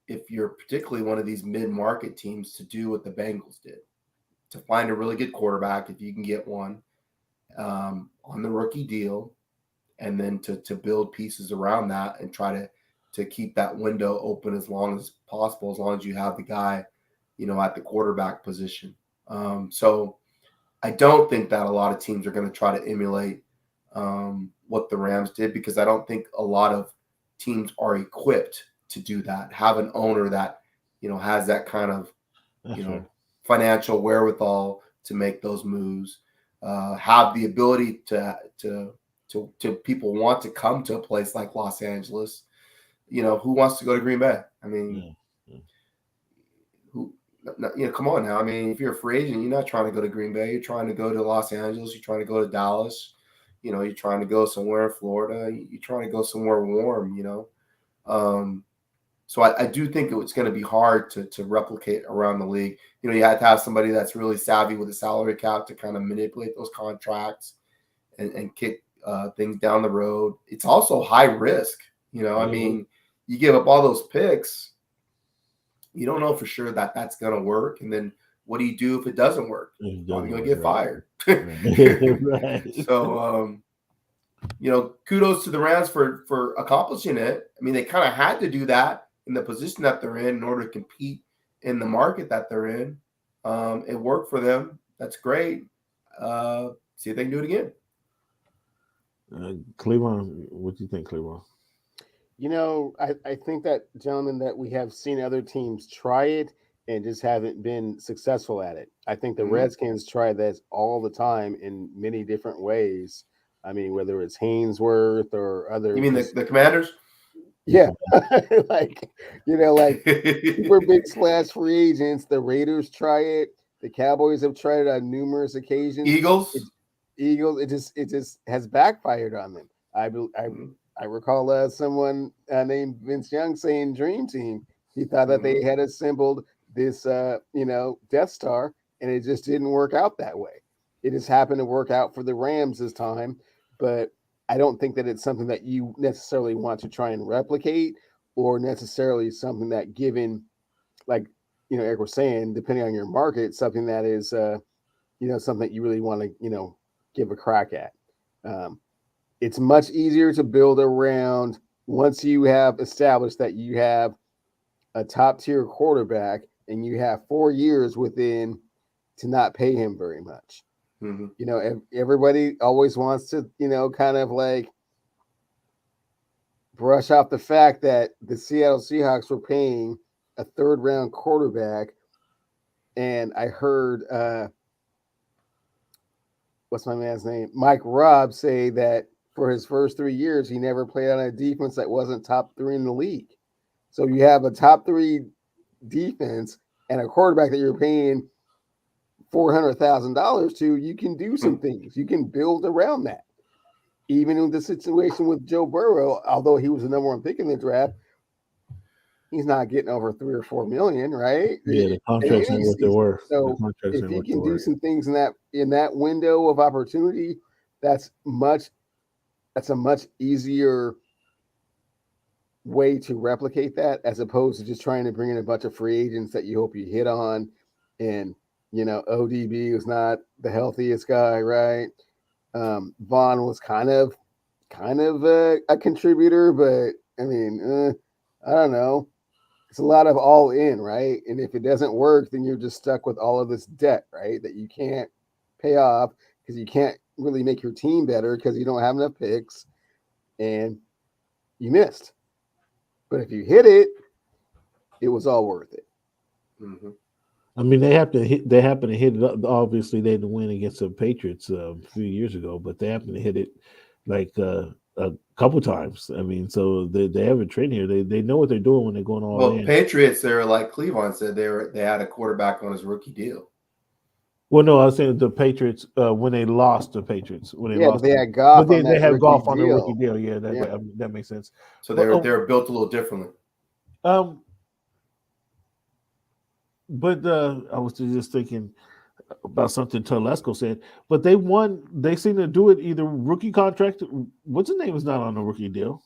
Speaker 3: if you're particularly one of these mid-market teams to do what the Bengals did, to find a really good quarterback if you can get one on the rookie deal, and then to build pieces around that and try to keep that window open as long as possible, as long as you have the guy, at the quarterback position. So I don't think that a lot of teams are going to try to emulate what the Rams did, because I don't think a lot of teams are equipped to do that, have an owner that, has that kind of, financial wherewithal to make those moves, have the ability to people want to come to a place like Los Angeles. Who wants to go to Green Bay? I mean, come on now. I mean, if you're a free agent, you're not trying to go to Green Bay. You're trying to go to Los Angeles. You're trying to go to Dallas. You're trying to go somewhere in Florida. You're trying to go somewhere warm, So I do think it's going to be hard to replicate around the league. You have to have somebody that's really savvy with the salary cap to kind of manipulate those contracts and kick things down the road. It's also high risk. I mean, you give up all those picks, you don't know for sure that that's going to work. And then what do you do if it doesn't work? You're going to get fired.
Speaker 1: Right.
Speaker 3: So, kudos to the Rams for accomplishing it. I mean, they kind of had to do that in the position that they're in order to compete in the market that they're in. It worked for them. That's great. See if they can do it again.
Speaker 1: Cleveland, what do you think, Cleveland?
Speaker 2: I think that, gentlemen, that we have seen other teams try it and just haven't been successful at it. I think the Redskins try this all the time in many different ways. I mean, whether it's Hainsworth or other.
Speaker 3: You mean the Commanders?
Speaker 2: Yeah, like super big splash free agents. The Raiders try it. The Cowboys have tried it on numerous occasions.
Speaker 3: Eagles.
Speaker 2: It just has backfired on them. I recall someone named Vince Young saying Dream Team. He thought that they had assembled this, Death Star, and it just didn't work out that way. It just happened to work out for the Rams this time, but I don't think that it's something that you necessarily want to try and replicate, or necessarily something that, given like Eric was saying, depending on your market, something that is something that you really want to give a crack at. It's much easier to build around once you have established that you have a top tier quarterback and you have 4 years within to not pay him very much.
Speaker 3: Mm-hmm.
Speaker 2: Everybody always wants to, kind of like brush off the fact that the Seattle Seahawks were paying a 3rd round quarterback. And I heard, what's my man's name? Mike Robb say that for his first 3 years, he never played on a defense that wasn't top 3 in the league. So you have a top 3 defense and a quarterback that you're paying $400,000 to, you can do some things. You can build around that. Even in the situation with Joe Burrow, although he was the number 1 pick in the draft, he's not getting over 3 or 4 million, right?
Speaker 1: Yeah, the contracts ain't what they were.
Speaker 2: So if you can do some things in that window of opportunity, that's a much easier way to replicate that as opposed to just trying to bring in a bunch of free agents that you hope you hit on. And ODB was not the healthiest guy, right? Vaughn was kind of a contributor, but I mean, I don't know. It's a lot of all in, right? And if it doesn't work, then you're just stuck with all of this debt, right? That you can't pay off because you can't really make your team better because you don't have enough picks and you missed. But if you hit it, it was all worth it.
Speaker 3: Mm-hmm.
Speaker 1: I mean, they happen to hit it up. Obviously, they didn't win against the Patriots a few years ago, but they happen to hit it like a couple times. I mean, so they have a trend here. They know what they're doing when they're going all in.
Speaker 3: Patriots, they're like Cleveland said, they had a quarterback on his rookie deal.
Speaker 1: Well, no, I was saying the Patriots when they lost the Patriots when they lost.
Speaker 2: They had Goff.
Speaker 1: But they have Goff on the rookie deal. Yeah, that makes sense.
Speaker 3: So they're built a little differently.
Speaker 1: But I was just thinking about something Telesco said. But they won. They seem to do it either rookie contract. What's his name is not on a rookie deal.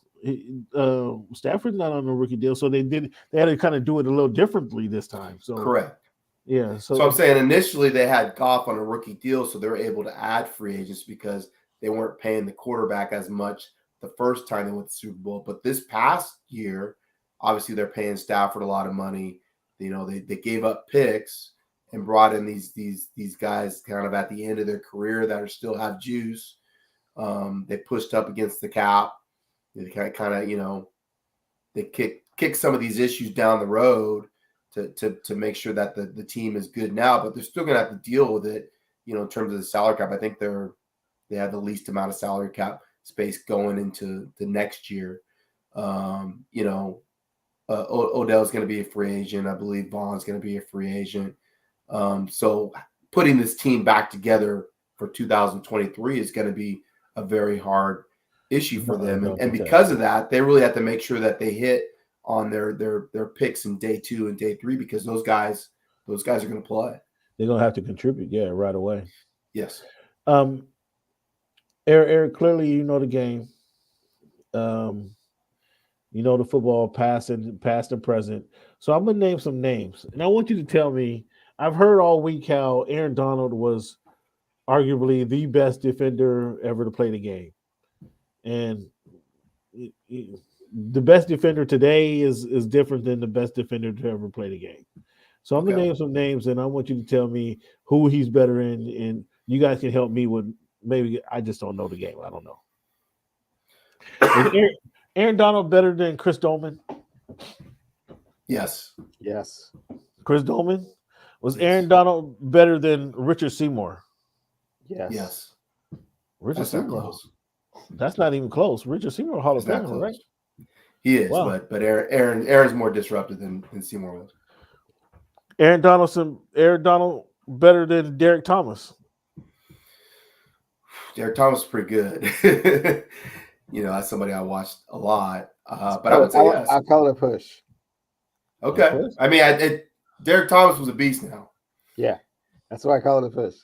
Speaker 1: Stafford's not on a rookie deal. So they had to kind of do it a little differently this time. So
Speaker 3: correct.
Speaker 1: Yeah.
Speaker 3: So I'm saying initially they had Goff on a rookie deal, so they were able to add free agents because they weren't paying the quarterback as much the first time they went to the Super Bowl. But this past year, obviously they're paying Stafford a lot of money. They gave up picks and brought in these guys kind of at the end of their career that are still have juice. They pushed up against the cap. They kind of they kick some of these issues down the road to make sure that the team is good now, but they're still going to have to deal with it. In terms of the salary cap, I think they have the least amount of salary cap space going into the next year. Odell's going to be a free agent. I believe Vaughn's going to be a free agent. So putting this team back together for 2023 is going to be a very hard issue for them. And because of that, they really have to make sure that they hit on their picks in day 2 and day 3, because those guys are going to play.
Speaker 1: They're going to have to contribute. Yeah, right away.
Speaker 3: Yes.
Speaker 1: Eric, clearly you know the game. You know the football past and present. So I'm going to name some names. And I want you to tell me, I've heard all week how Aaron Donald was arguably the best defender ever to play the game. And the best defender today is different than the best defender to ever play the game. So I'm going to name some names, and I want you to tell me who he's better in. And you guys can help me with maybe I just don't know the game. I don't know. Is Aaron Donald better than Chris Dolman?
Speaker 3: Yes.
Speaker 1: Chris Dolman? Was Aaron Donald better than Richard Seymour?
Speaker 2: Yes.
Speaker 1: Richard
Speaker 3: That's
Speaker 1: Seymour.
Speaker 3: not close.
Speaker 1: That's not even close. Richard Seymour, Hall of Famer, right?
Speaker 3: He is, wow. but Aaron's more disruptive than Seymour was.
Speaker 1: Aaron Donald better than Derek Thomas.
Speaker 3: Derek Thomas is pretty good. That's somebody I watched a lot. But I would say yes.
Speaker 2: I call it a push.
Speaker 3: Okay. Push? I mean, Derek Thomas was a beast now.
Speaker 2: Yeah. That's why I call it a push.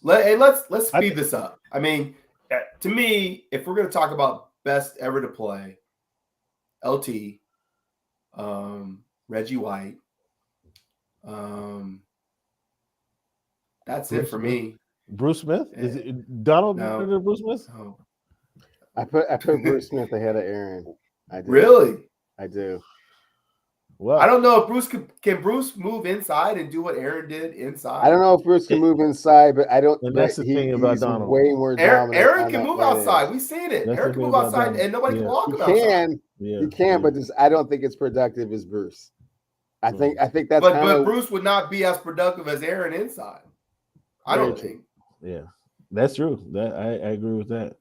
Speaker 3: Let's speed this up. I mean, to me, if we're going to talk about best ever to play, LT, Reggie White, That's
Speaker 1: Bruce
Speaker 3: it for
Speaker 1: Smith?
Speaker 3: me.
Speaker 1: Bruce Smith? Is
Speaker 3: Eh,
Speaker 1: it Donald better
Speaker 3: No,
Speaker 1: than Bruce Smith?
Speaker 3: no.
Speaker 2: I put Bruce Smith ahead of Aaron. I do.
Speaker 3: Really?
Speaker 2: I do.
Speaker 3: I
Speaker 1: Well,
Speaker 3: don't know if Bruce can Bruce move inside and do what Aaron did inside.
Speaker 2: I don't know if Bruce can
Speaker 1: It-
Speaker 2: move inside, but I don't.
Speaker 1: and
Speaker 2: But
Speaker 1: that's the thing about
Speaker 2: he's
Speaker 1: Donald.
Speaker 2: way more
Speaker 3: Aaron,
Speaker 2: dominant
Speaker 3: Aaron
Speaker 2: on
Speaker 3: can
Speaker 2: that
Speaker 3: move
Speaker 2: that
Speaker 3: outside.
Speaker 2: end.
Speaker 3: We've seen it.
Speaker 1: That's
Speaker 3: Aaron
Speaker 1: the
Speaker 3: can
Speaker 1: thing
Speaker 3: move
Speaker 1: about
Speaker 3: outside,
Speaker 1: Donald.
Speaker 3: and nobody
Speaker 1: Yeah.
Speaker 3: can walk
Speaker 2: He
Speaker 3: him outside.
Speaker 2: can,
Speaker 1: Yeah,
Speaker 2: he can,
Speaker 1: yeah.
Speaker 2: but just I don't think it's productive as Bruce. I think that's
Speaker 3: But
Speaker 2: kind of
Speaker 3: Bruce would not be as productive as Aaron inside. I
Speaker 1: Very
Speaker 3: don't
Speaker 1: true.
Speaker 3: think.
Speaker 1: Yeah, that's true. That I agree with that.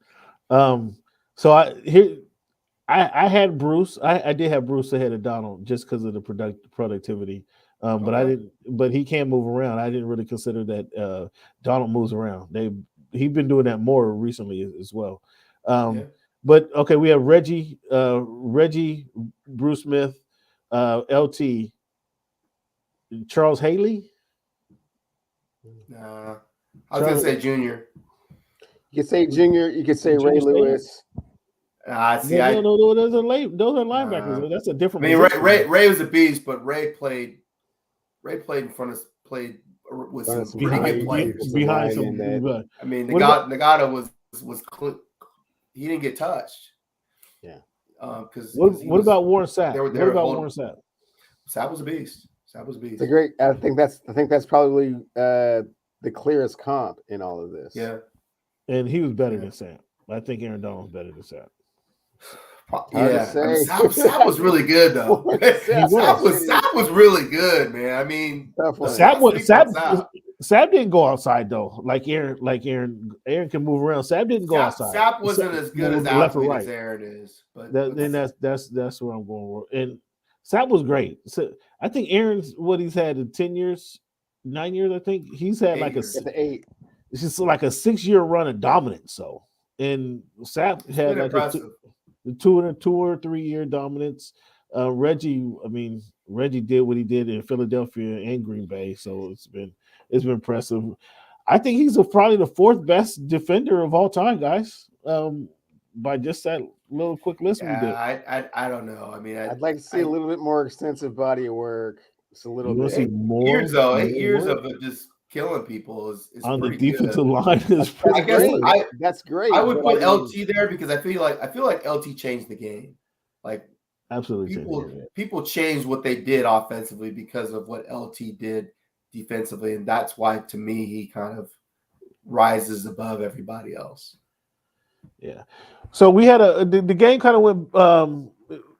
Speaker 1: So I had Bruce. I did have Bruce ahead of Donald just because of the productivity. But I
Speaker 3: Okay.
Speaker 1: didn't. But he can move around. I didn't really consider that Donald moves around. He's been doing that more recently as well.
Speaker 3: Yeah.
Speaker 1: But okay, we have Reggie, Bruce Smith, LT, Charles Haley.
Speaker 3: Nah. I was gonna say Junior.
Speaker 2: you could say Junior, you could say Ray
Speaker 1: Junior Seau?
Speaker 2: Lewis.
Speaker 3: See,
Speaker 1: No. Those are linebackers.
Speaker 3: Nah.
Speaker 1: That's a
Speaker 3: I
Speaker 1: different.
Speaker 3: mean,
Speaker 1: position.
Speaker 3: Ray was a beast, but Ray played in front of with
Speaker 2: Front
Speaker 3: some
Speaker 2: of
Speaker 3: pretty
Speaker 2: some
Speaker 3: good
Speaker 2: high
Speaker 3: players.
Speaker 2: defensive
Speaker 1: behind some.
Speaker 2: linemen that-
Speaker 3: I mean,
Speaker 1: What about-
Speaker 3: Nagata was he didn't get touched.
Speaker 2: Yeah.
Speaker 3: Because
Speaker 1: what about Warren Sapp?
Speaker 3: they were
Speaker 1: What about
Speaker 3: holding-
Speaker 1: Warren Sapp?
Speaker 3: Sapp was a beast.
Speaker 2: It's a great. I think that's probably the clearest comp in all of this.
Speaker 3: Yeah.
Speaker 1: And he was better
Speaker 3: Yeah.
Speaker 1: than Sapp. I think Aaron Donald was better than Sapp.
Speaker 3: Yeah,
Speaker 2: say.
Speaker 3: I mean, Sapp was really good though. Sapp was really good, man. I mean,
Speaker 2: Tough one.
Speaker 1: Sapp didn't go outside though. Like Aaron can move around. Sapp didn't go outside.
Speaker 3: Sapp wasn't as good as
Speaker 1: left or
Speaker 3: athlete
Speaker 1: right.
Speaker 3: as Aaron is, but
Speaker 1: Then that's where I'm going with. And Sapp was great. So I think Aaron's what he's had in 10 years, 9 years. I think he's had
Speaker 3: 8
Speaker 1: like
Speaker 3: years.
Speaker 2: At the 8.
Speaker 1: it's just like a 6-year run of dominance. So and Sapp
Speaker 3: it's
Speaker 1: had
Speaker 3: been
Speaker 1: like
Speaker 3: impressive.
Speaker 1: the 2 or 3 year dominance. Reggie did what he did in Philadelphia and Green Bay, so it's been impressive. I think he's probably the 4th best defender of all time, guys. By just that little quick list we did.
Speaker 3: I don't know. I mean,
Speaker 2: I'd like to see a little bit more extensive body of work. Just a little
Speaker 1: You want to
Speaker 2: bit.
Speaker 1: see more?
Speaker 3: 8 years of it just killing people is
Speaker 1: on the
Speaker 3: pretty
Speaker 1: defensive
Speaker 3: good.
Speaker 1: line is pretty
Speaker 3: I guess
Speaker 1: good.
Speaker 2: That's great.
Speaker 3: I would
Speaker 2: but
Speaker 3: put LT there because I feel like LT changed the game. Like
Speaker 1: Absolutely.
Speaker 3: people changed what they did offensively because of what LT did defensively, and that's why to me he kind of rises above everybody else.
Speaker 1: Yeah. So we had the game kind of went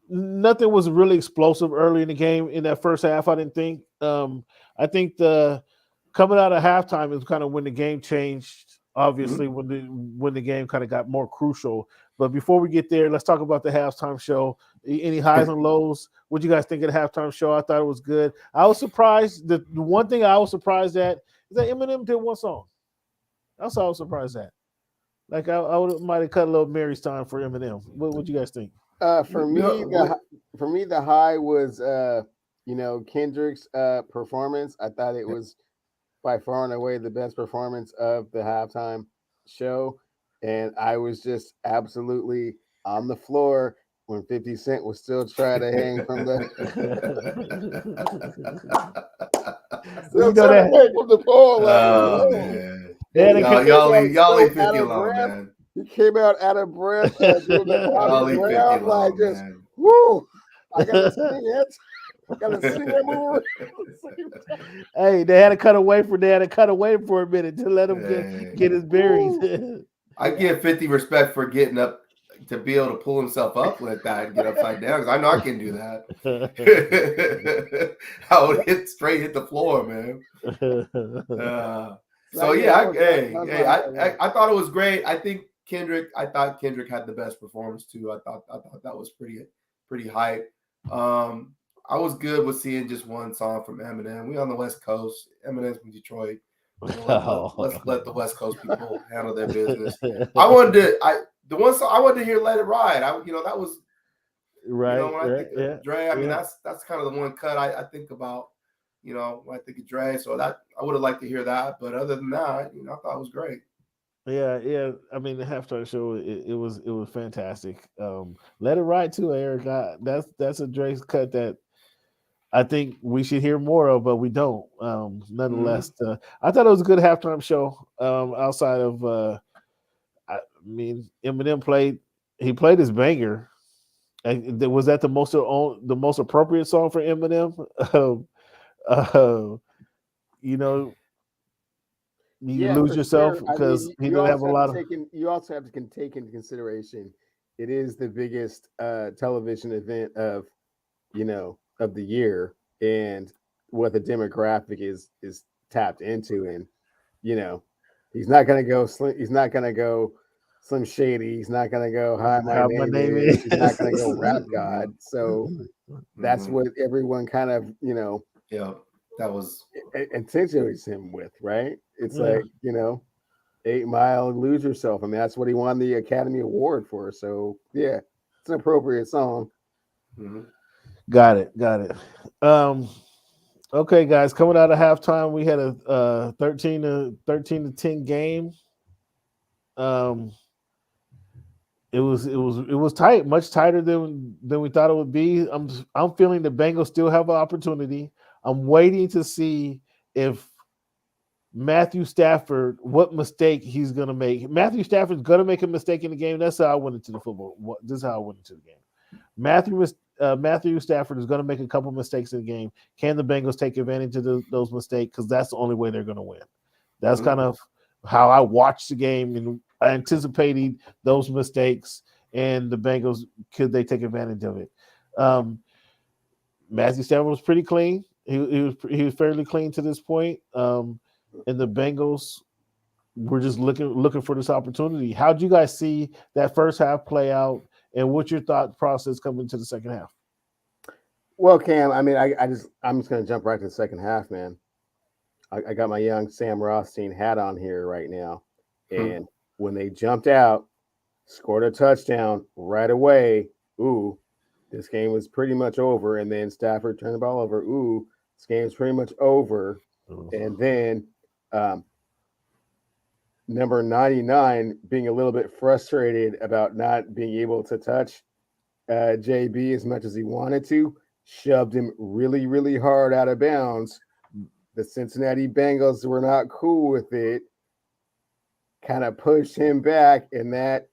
Speaker 1: nothing was really explosive early in the game in that first half, I didn't think. I think the coming out of halftime is kind of when the game changed, obviously, when the game kind of got more crucial. But before we get there, let's talk about the halftime show. Any highs and lows? What do you guys think of the halftime show? I thought it was good. I was surprised. The one thing I was surprised at is that Eminem did one song. That's all I was surprised at. Like I might have cut a little Mary's time for Eminem. What do you guys think?
Speaker 2: For me, the high was Kendrick's performance. I thought it was by far and away the best performance of the halftime show, and I was just absolutely on the floor when 50 Cent was still trying to hang from the pole.
Speaker 3: Oh man,
Speaker 1: Yeah,
Speaker 3: y'all leave 50 alone, man.
Speaker 2: He came out out of breath, doing the
Speaker 3: Y'all leave 50
Speaker 2: ground, like
Speaker 3: alone,
Speaker 2: just
Speaker 3: man.
Speaker 2: woo! I gotta sing it. I gotta sing that move.
Speaker 1: Hey, they had to cut away for a minute to let him get his bearings.
Speaker 3: I give 50 respect for getting up to be able to pull himself up like that and get upside down because I know I can do that. I would hit the floor, man. So yeah, I thought it was great. I thought Kendrick had the best performance too. I thought that was pretty hype. I was good with seeing just one song from Eminem. We on the West Coast. Eminem's from Detroit. Let's let the West Coast people handle their business. The one song I wanted to hear "Let It Ride." That was
Speaker 1: right.
Speaker 3: When I think of Dre, I mean that's kind of the one cut I think about. When I think of Dre, so that I would have liked to hear that. But other than that, I thought it was great.
Speaker 1: Yeah. I mean, the halftime show it was fantastic. Let It Ride too, Eric. That's a Dre's cut that I think we should hear more of, but we don't. Nonetheless,
Speaker 3: Mm-hmm.
Speaker 1: I thought it was a good halftime show. Outside of, I mean, Eminem played. He played his banger. Was that the most appropriate song for Eminem? Uh, you know, you
Speaker 2: Yeah,
Speaker 1: lose
Speaker 2: for
Speaker 1: yourself
Speaker 2: sure. I
Speaker 1: because
Speaker 2: mean,
Speaker 1: he didn't have a lot of.
Speaker 2: you also have to take into consideration it is the biggest television event of of the year, and what the demographic is tapped into, and you know he's not gonna go he's not gonna go Slim Shady, he's not gonna go Hi My
Speaker 1: How my
Speaker 2: Name
Speaker 1: name
Speaker 2: Is, he's not
Speaker 1: is.
Speaker 2: gonna go Rap God. So that's
Speaker 3: Mm-hmm.
Speaker 2: what everyone kind of
Speaker 3: Yeah, that was
Speaker 2: intentions him with, right? It's
Speaker 1: Yeah.
Speaker 2: like 8 Mile, Lose Yourself. I mean, that's what he won the Academy Award for. So yeah, it's an appropriate song.
Speaker 3: mm-hmm.
Speaker 1: Got it. Got it. Um, okay, guys, coming out of halftime, we had a 13 to 10 game. Um, it was tight, much tighter than we thought it would be. I'm feeling the Bengals still have an opportunity. I'm waiting to see if Matthew Stafford, what mistake he's gonna make. Matthew Stafford's gonna make a mistake in the game. That's how I went into the football. This is how I went into the game. Matthew Stafford is going to make a couple mistakes in the game. Can the Bengals take advantage of those mistakes? Because that's the only way they're going to win. That's kind of how I watched the game and anticipating those mistakes. And the Bengals, could they take advantage of it? Matthew Stafford was pretty clean. He was fairly clean to this point. And the Bengals were just looking for this opportunity. How'd you guys see that first half play out? And what's your thought process coming to the second half?
Speaker 2: Well, Cam, I mean, I'm just gonna jump right to the second half, man. I got my young Sam Rothstein hat on here right now, and when they jumped out, scored a touchdown right away. Ooh, this game was pretty much over. And then Stafford turned the ball over. Ooh, this game's pretty much over. And then number 99 being a little bit frustrated about not being able to touch JB as much as he wanted to, shoved him really, really hard out of bounds. The Cincinnati Bengals were not cool with it, kind of pushed him back, and that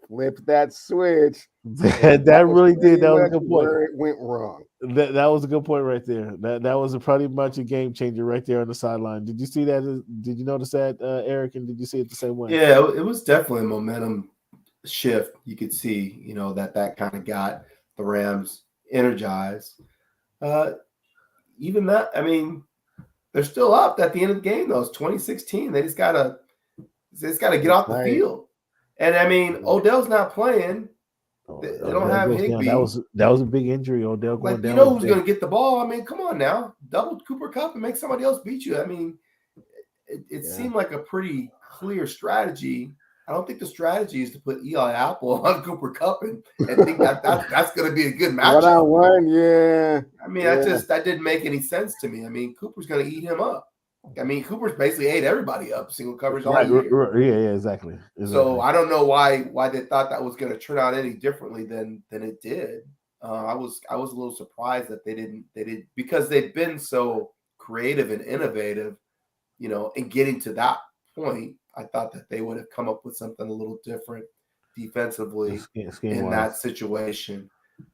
Speaker 2: flipped that switch.
Speaker 1: That really did. That was a good point.
Speaker 2: Where it went wrong.
Speaker 1: That was a good point right there. That was pretty much a game changer right there on the sideline. Did you see that? Did you notice that, Eric? And did you see it the same way?
Speaker 3: Yeah, it was definitely a momentum shift. You could see, that kind of got the Rams energized. Even that, I mean, they're still up at the end of the game, though. It's 2016. They just gotta get off the field. And I mean, Odell's not playing. They don't have Higbee.
Speaker 1: That was a big injury. Odell going down.
Speaker 3: You know who's going to get the ball? I mean, come on now, double Cooper Kupp and make somebody else beat you. I mean, it seemed like a pretty clear strategy. I don't think the strategy is to put Eli Apple on Cooper Kupp and think that's going to be a good matchup.
Speaker 2: 1-on-1, yeah.
Speaker 3: I mean, that didn't make any sense to me. I mean, Cooper's going to eat him up. I mean, Cooper's basically ate everybody up, single coverage all year.
Speaker 1: Yeah, exactly.
Speaker 3: So I don't know why they thought that was going to turn out any differently than it did. I was a little surprised that they didn't because they've been so creative and innovative, in getting to that point. I thought that they would have come up with something a little different defensively in that situation,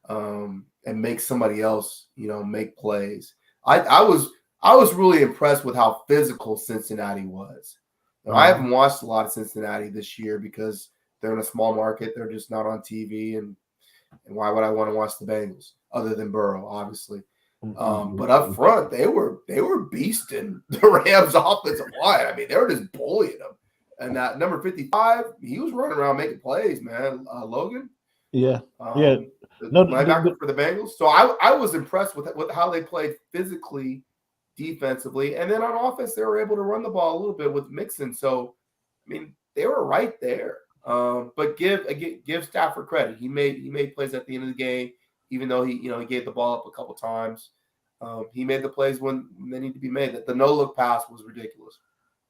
Speaker 3: and make somebody else, make plays. I was really impressed with how physical Cincinnati was. I haven't watched a lot of Cincinnati this year because they're in a small market. They're just not on TV. And why would I want to watch the Bengals other than Burrow, obviously? But up front, they were beasting the Rams' offensive line. I mean, they were just bullying them. And that number 55, he was running around making plays, man. Logan.
Speaker 1: Yeah.
Speaker 3: The linebacker for the Bengals. So I was impressed with how they played physically, defensively, and then on offense they were able to run the ball a little bit with Mixon. So I mean, they were right there. But give Stafford credit. He made plays at the end of the game, even though he gave the ball up a couple times. He made the plays when they need to be made. The no look pass was ridiculous.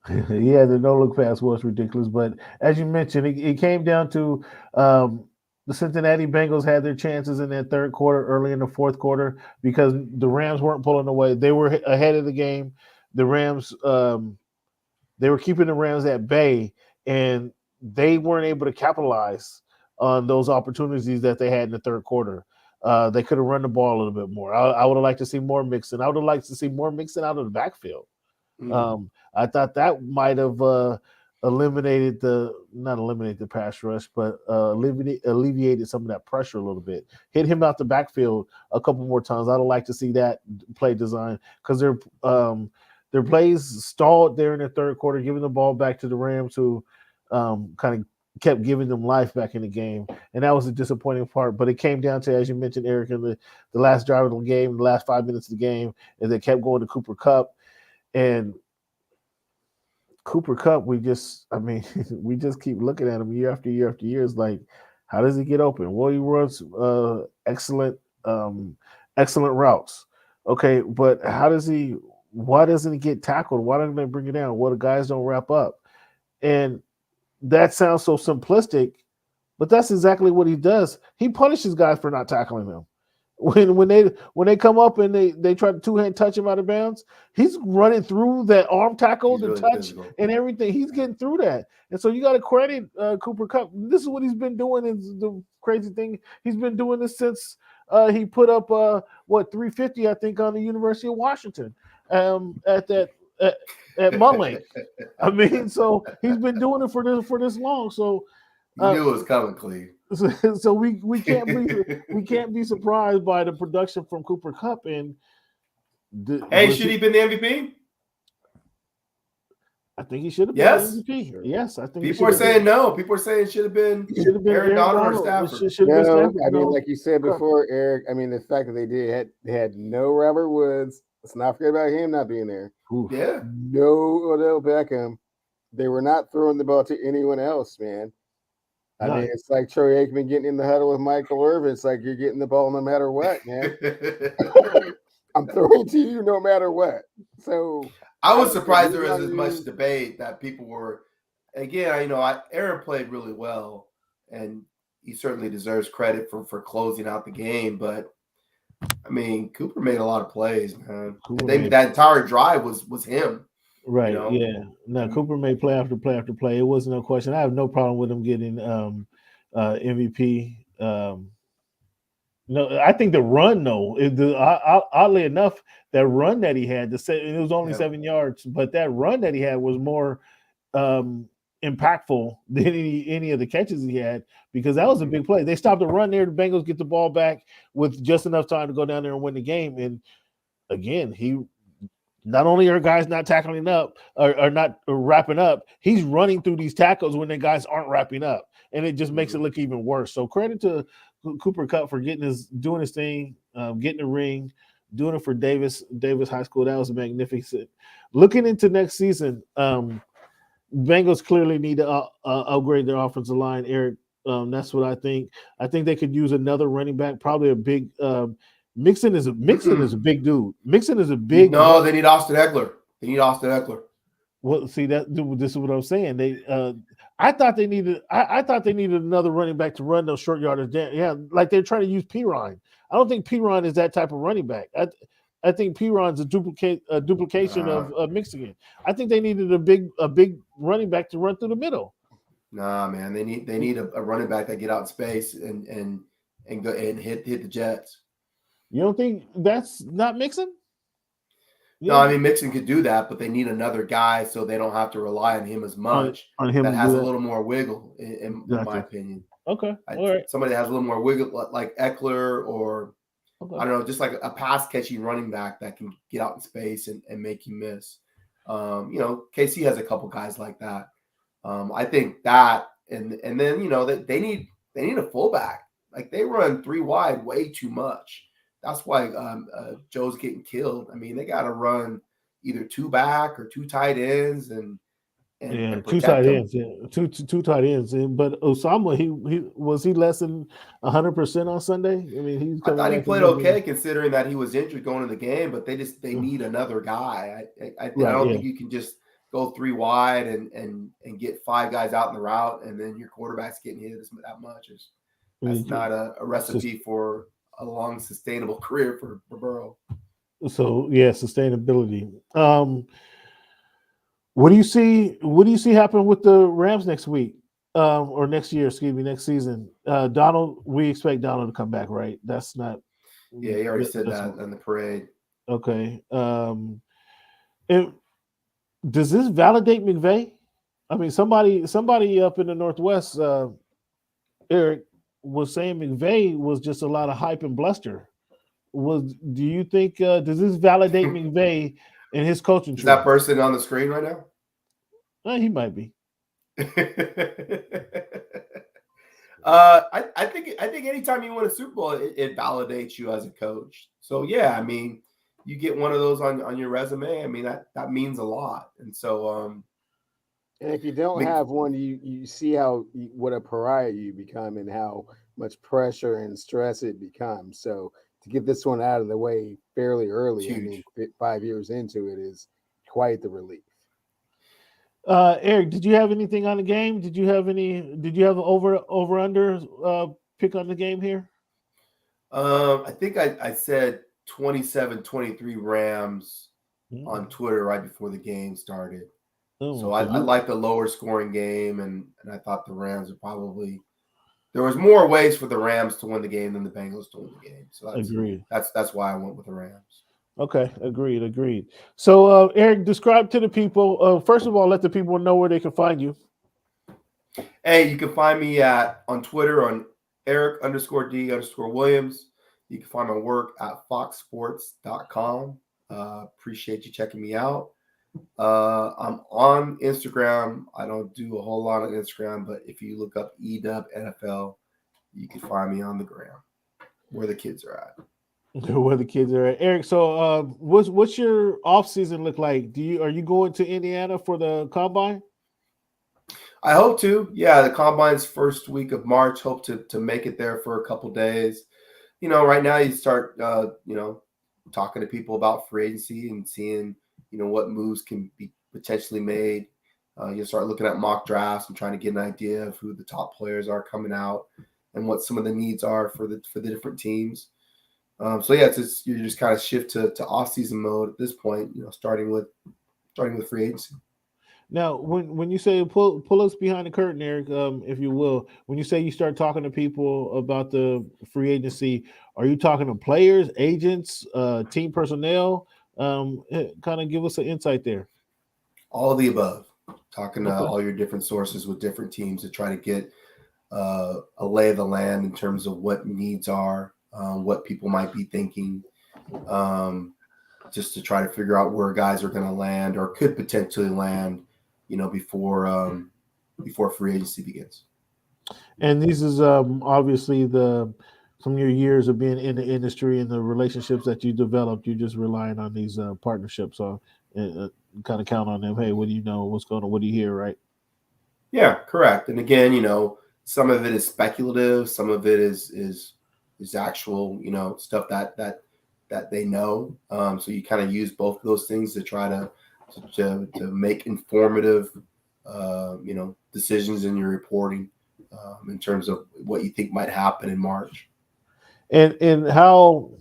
Speaker 1: Yeah, the no look pass was ridiculous. But as you mentioned, it came down to the Cincinnati Bengals had their chances in that third quarter, early in the fourth quarter, because the Rams weren't pulling away. They were ahead of the game. The Rams, they were keeping the Rams at bay, and they weren't able to capitalize on those opportunities that they had in the third quarter. They could have run the ball a little bit more. I would have liked to see more mixing. I would have liked to see more mixing out of the backfield. I thought that might have not eliminated the pass rush, but alleviated some of that pressure a little bit. Hit him out the backfield a couple more times. I'd like to see that play design, because their plays stalled there in the third quarter, giving the ball back to the Rams, who kind of kept giving them life back in the game. And that was a disappointing part. But it came down to, as you mentioned, Eric, in the last drive of the game, the last 5 minutes of the game, and they kept going to Cooper Kupp. And Cooper Kupp, we just keep looking at him year after year after year. It's like, how does he get open? Well, he runs excellent routes. Okay, but why doesn't he get tackled? Why don't they bring it down? Well, the guys don't wrap up. And that sounds so simplistic, but that's exactly what he does. He punishes guys for not tackling them. When they come up and they try to two-hand touch him out of bounds, he's running through that arm tackle, the really touch, physical, and everything. He's getting through that. And so you got to credit Cooper Kupp. This is what he's been doing. Is the crazy thing. He's been doing this since he put up 350, I think, on the University of Washington at Mud Lake. I mean, so he's been doing it for this long. So
Speaker 3: you knew it was coming, Cleve.
Speaker 1: So we can't be surprised by the production from Cooper Kupp. And
Speaker 3: should he been the MVP?
Speaker 1: I think he should have been the MVP.
Speaker 3: Sure.
Speaker 1: Yes, I think
Speaker 3: people are saying no. People are saying it should have been Aaron Donald or Stafford.
Speaker 2: I mean, like you said before, Eric. I mean, the fact that they had no Robert Woods. Let's not forget about him not being there.
Speaker 1: Oof.
Speaker 3: Yeah.
Speaker 2: No Odell Beckham. They were not throwing the ball to anyone else, man. I mean, it's like Troy Aikman getting in the huddle with Michael Irvin. It's like you're getting the ball no matter what, man. I'm throwing to you no matter what. So
Speaker 3: I was surprised there was as much debate that people were. Again, Aaron played really well, and he certainly deserves credit for closing out the game. But I mean, Cooper made a lot of plays, man. That entire drive was him.
Speaker 1: Right. Yeah. No, Cooper made play after play after play. It wasn't no question. I have no problem with him getting MVP. No, I think the run, though, oddly enough, that run that he had, it was only 7 yards, but that run that he had was more impactful than any of the catches he had, because that was a big play. They stopped the run there. The Bengals get the ball back with just enough time to go down there and win the game. And again, not only are guys not tackling up or not wrapping up, he's running through these tackles when the guys aren't wrapping up, and it just makes it look even worse. So credit to Cooper Kupp for doing his thing, getting the ring, doing it for Davis High School. That was magnificent. Looking into next season, Bengals clearly need to upgrade their offensive line, Eric. That's what I think. I think they could use another running back, probably a big Mixon is a big dude. Mixon is a big.
Speaker 3: No, they need Austin Eckler.
Speaker 1: Well, see this is what I'm saying. I thought they needed another running back to run those short yardage down. Yeah, like they're trying to use Perine. I don't think Perine is that type of running back. I think Perine's a duplication of Mixon. I think they needed a big running back to run through the middle.
Speaker 3: Nah, man, they need a running back that get out in space and go and hit the Jets.
Speaker 1: You don't think that's not Mixon?
Speaker 3: Yeah. No, I mean Mixon could do that, but they need another guy so they don't have to rely on him as much.
Speaker 1: On him
Speaker 3: that has a little more wiggle, in my opinion.
Speaker 1: Okay, all right.
Speaker 3: Somebody that has a little more wiggle, like Eckler, or I don't know, just like a pass catching running back that can get out in space and make you miss. KC has a couple guys like that. I think that, and then they need a fullback. Like they run three wide way too much. That's why Joe's getting killed. I mean, they got to run either two back or two tight ends and
Speaker 1: two tight ends. Yeah, two tight ends. But Osama, he less than 100% on Sunday. I mean,
Speaker 3: I thought he played okay considering that he was injured going into the game. But they need another guy. I don't think you can just go three wide and get five guys out in the route and then your quarterback's getting hit that much. that's not a recipe for a long, sustainable career for Burrow.
Speaker 1: So yeah, sustainability. What do you see? What do you see happen with the Rams next week, or next year? Excuse me, next season. Donald, we expect Donald to come back, right? That's not.
Speaker 3: Yeah, he already said
Speaker 1: that's
Speaker 3: that in the parade.
Speaker 1: okay. And does this validate McVay? I mean, somebody up in the Northwest, Eric, was saying McVay was just a lot of hype and bluster. Do you think does this validate McVay and his coaching
Speaker 3: Is
Speaker 1: tree?
Speaker 3: that person on the screen right now?
Speaker 1: He might be.
Speaker 3: I think anytime you win a Super Bowl, it validates you as a coach. So yeah, I mean, you get one of those on your resume. I mean, that means a lot. And so
Speaker 2: and if you don't have one, you see what a pariah you become and how much pressure and stress it becomes. So to get this one out of the way fairly early, I mean, 5 years into it is quite the relief.
Speaker 1: Eric, did you have anything on the game? Did you have an over under pick on the game here?
Speaker 3: I think I said 27-23 Rams on Twitter right before the game started. So I like the lower scoring game, and I thought the Rams would probably. There was more ways for the Rams to win the game than the Bengals to win the game. So that's why I went with the Rams.
Speaker 1: Okay, agreed. So Eric, describe to the people. First of all, let the people know where they can find you.
Speaker 3: Hey, you can find me on Twitter on Eric_D_Williams. You can find my work at foxsports.com. Appreciate you checking me out. I'm on Instagram. I don't do a whole lot on Instagram, but if you look up EW NFL, you can find me on the gram where the kids are at.
Speaker 1: Where the kids are at. Eric, so what's your offseason look like? Are you going to Indiana for the combine?
Speaker 3: I hope to. Yeah, the combine's first week of March. Hope to make it there for a couple days. Right now you start talking to people about free agency and seeing what moves can be potentially made. You start looking at mock drafts and trying to get an idea of who the top players are coming out and what some of the needs are for the different teams. So yeah, you just kind of shift to off-season mode at this point. Starting with free agency.
Speaker 1: Now, when you say pull us behind the curtain, Eric, if you will, when you say you start talking to people about the free agency, are you talking to players, agents, team personnel? Kind of give us an insight there.
Speaker 3: All of the above. Talking to all your different sources with different teams to try to get a lay of the land in terms of what needs are, what people might be thinking, just to try to figure out where guys are going to land or could potentially land, before free agency begins.
Speaker 1: And this is obviously from your years of being in the industry and the relationships that you developed. You're just relying on these partnerships, so kind of count on them. Hey, what do you know? What's going on? What do you hear? Right?
Speaker 3: Yeah, correct. And again, some of it is speculative. Some of it is actual, stuff that they know. So you kind of use both of those things to try to make informative, decisions in your reporting in terms of what you think might happen in March.
Speaker 1: And how,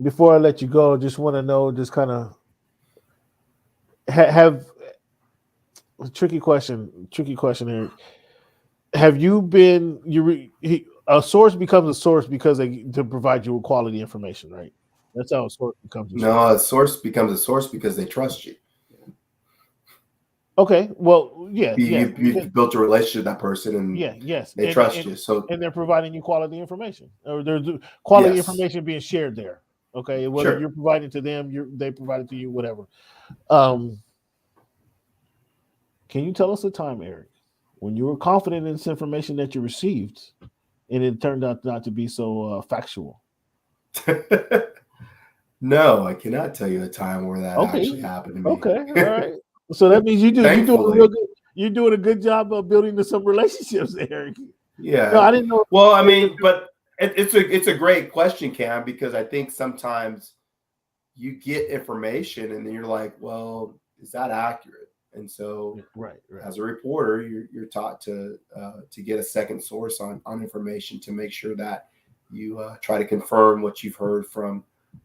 Speaker 1: before I let you go, just want to know, just kind of have a tricky question, Eric. Have you been a source becomes a source because to provide you with quality information, right? That's how a source becomes a source.
Speaker 3: No, a source becomes a source because they trust you.
Speaker 1: Okay, well, yeah.
Speaker 3: You've built a relationship with that person, and they trust you. So,
Speaker 1: and they're providing you quality information, or there's quality information being shared there. Okay, whether you're providing to them, they provide it to you, whatever. Can you tell us a time, Eric, when you were confident in this information that you received, and it turned out not to be so factual?
Speaker 3: No, I cannot tell you a time where that actually happened to me.
Speaker 1: Okay, all right. So that means you're doing a good job of building some relationships, Eric.
Speaker 3: Yeah.
Speaker 1: No, I didn't know.
Speaker 3: Well, I mean, but it's a great question, Cam, because I think sometimes you get information and then you're like, well, is that accurate? And so,
Speaker 1: right.
Speaker 3: as a reporter, you're taught to get a second source on information to make sure that you try to confirm what you've heard from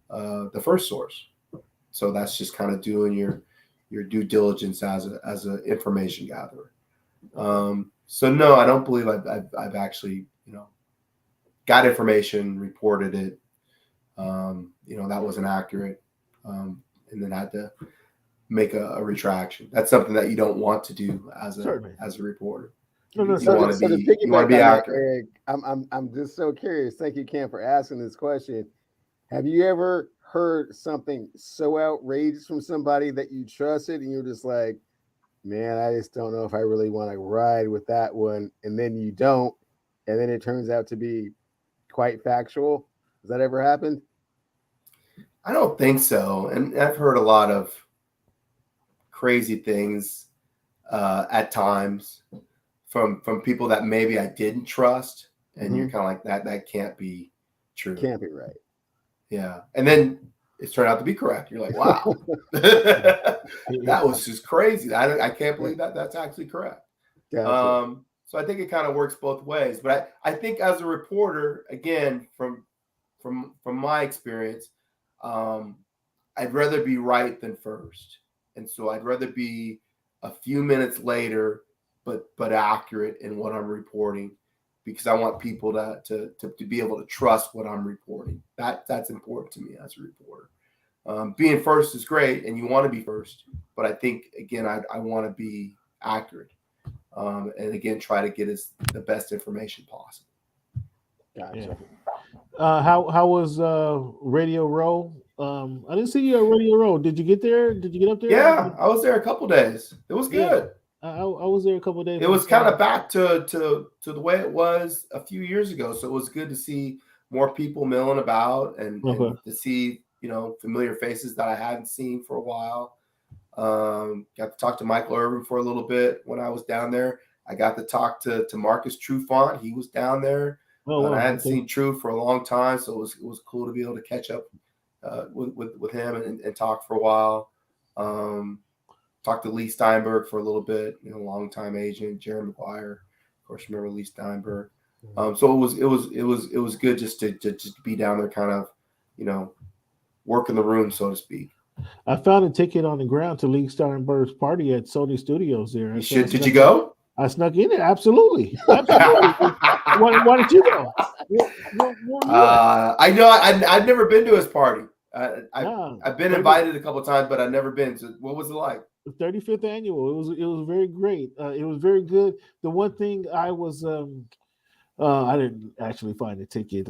Speaker 3: the first source. So that's just kind of doing your due diligence as a information gatherer. So no, I don't believe I've actually got information, reported it, that wasn't accurate, and then had to make a retraction. That's something that you don't want to do as a reporter. You want to be accurate.
Speaker 2: Eric, I'm just so curious. Thank you, Cam, for asking this question. Have you ever heard something so outrageous from somebody that you trusted and you're just like, man, I just don't know if I really want to ride with that one, and then you don't, and then it turns out to be quite factual? Has that ever happened?
Speaker 3: I don't think so. And I've heard a lot of crazy things at times from people that maybe I didn't trust, and you're kind of like, that can't be true.
Speaker 2: Can't be right.
Speaker 3: Yeah. And then it's turned out to be correct. You're like, wow, that was just crazy. I can't believe that's actually correct.
Speaker 2: Gotcha.
Speaker 3: So I think it kind of works both ways. But I think as a reporter, again, from my experience, I'd rather be right than first. And so I'd rather be a few minutes later, but accurate in what I'm reporting, because I want people to be able to trust what I'm reporting. That's important to me as a reporter. Being first is great, and you want to be first, but I think, again, I want to be accurate, and again, try to get the best information possible.
Speaker 2: Gotcha.
Speaker 1: Yeah. How was Radio Row? I didn't see you at Radio Row. Did you get there? Did you get up there?
Speaker 3: Yeah, I was there a couple days. It was good.
Speaker 1: I was there a couple of days.
Speaker 3: It was kind of back to the way it was a few years ago. So it was good to see more people milling about and to see, familiar faces that I hadn't seen for a while. Got to talk to Michael Irvin for a little bit when I was down there. I got to talk to Marcus Trufant. He was down there. I hadn't seen True for a long time, so it was cool to be able to catch up with him and talk for a while. Talked to Lee Steinberg for a little bit, longtime agent. Jerry McGuire, of course, remember Lee Steinberg. So it was good just to be down there, kind of, work in the room, so to speak.
Speaker 1: I found a ticket on the ground to Lee Steinberg's party at Sony Studios there.
Speaker 3: Did you go?
Speaker 1: I snuck in there. Absolutely. Why did you go?
Speaker 3: I know I've never been to his party. I've been invited a couple of times, but I've never been. So what was it like?
Speaker 1: The 35th annual. It was very great. It was very good. The one thing I was I didn't actually find a ticket.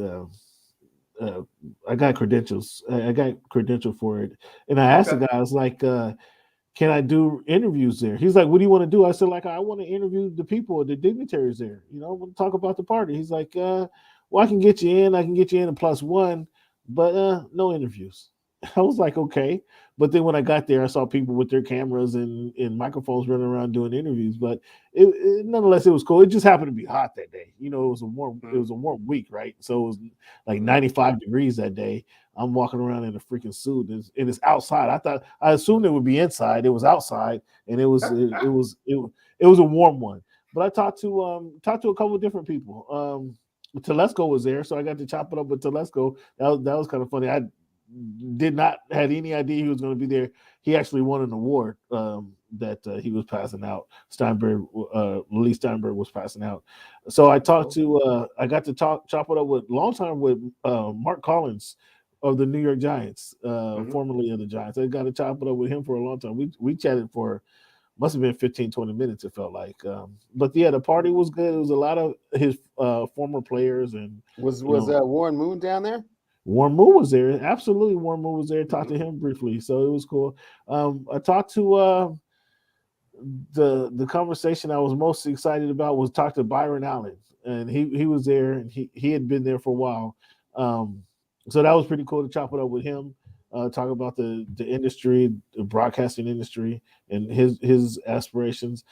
Speaker 1: I got credentials. I got credential for it, and I asked the guy. I was like, "Can I do interviews there?" He's like, "What do you want to do?" I said, "I want to interview the people, the dignitaries there. I want to talk about the party." He's like, "Well, I can get you in. I can get you in a +1, but no interviews." I was like, "Okay." But then when I got there, I saw people with their cameras and microphones running around doing interviews. But nonetheless, it was cool. It just happened to be hot that day. It was a warm week, right? So it was like 95 degrees that day. I'm walking around in a freaking suit, and it's outside. I assumed it would be inside. It was outside, and it was a warm one. But I talked to a couple of different people. Telesco was there, so I got to chop it up with Telesco. That was kind of funny. I did not had any idea he was going to be there. He actually won an award that he was passing out. Lee Steinberg was passing out. So I got to chop it up with Mark Collins of the New York Giants, formerly of the Giants. I got to chop it up with him for a long time. We chatted for must have been 15, 20 minutes, it felt like. But yeah, the party was good. It was a lot of his former players. And
Speaker 2: was Warren Moon down there?
Speaker 1: Warren Moon was there. Absolutely, Warren Moon was there. Talked to him briefly, so it was cool. I talked to the conversation I was most excited about was talk to Byron Allen, and he was there, and he had been there for a while. So that was pretty cool to chop it up with him. Talk about the industry, the broadcasting industry, and his aspirations.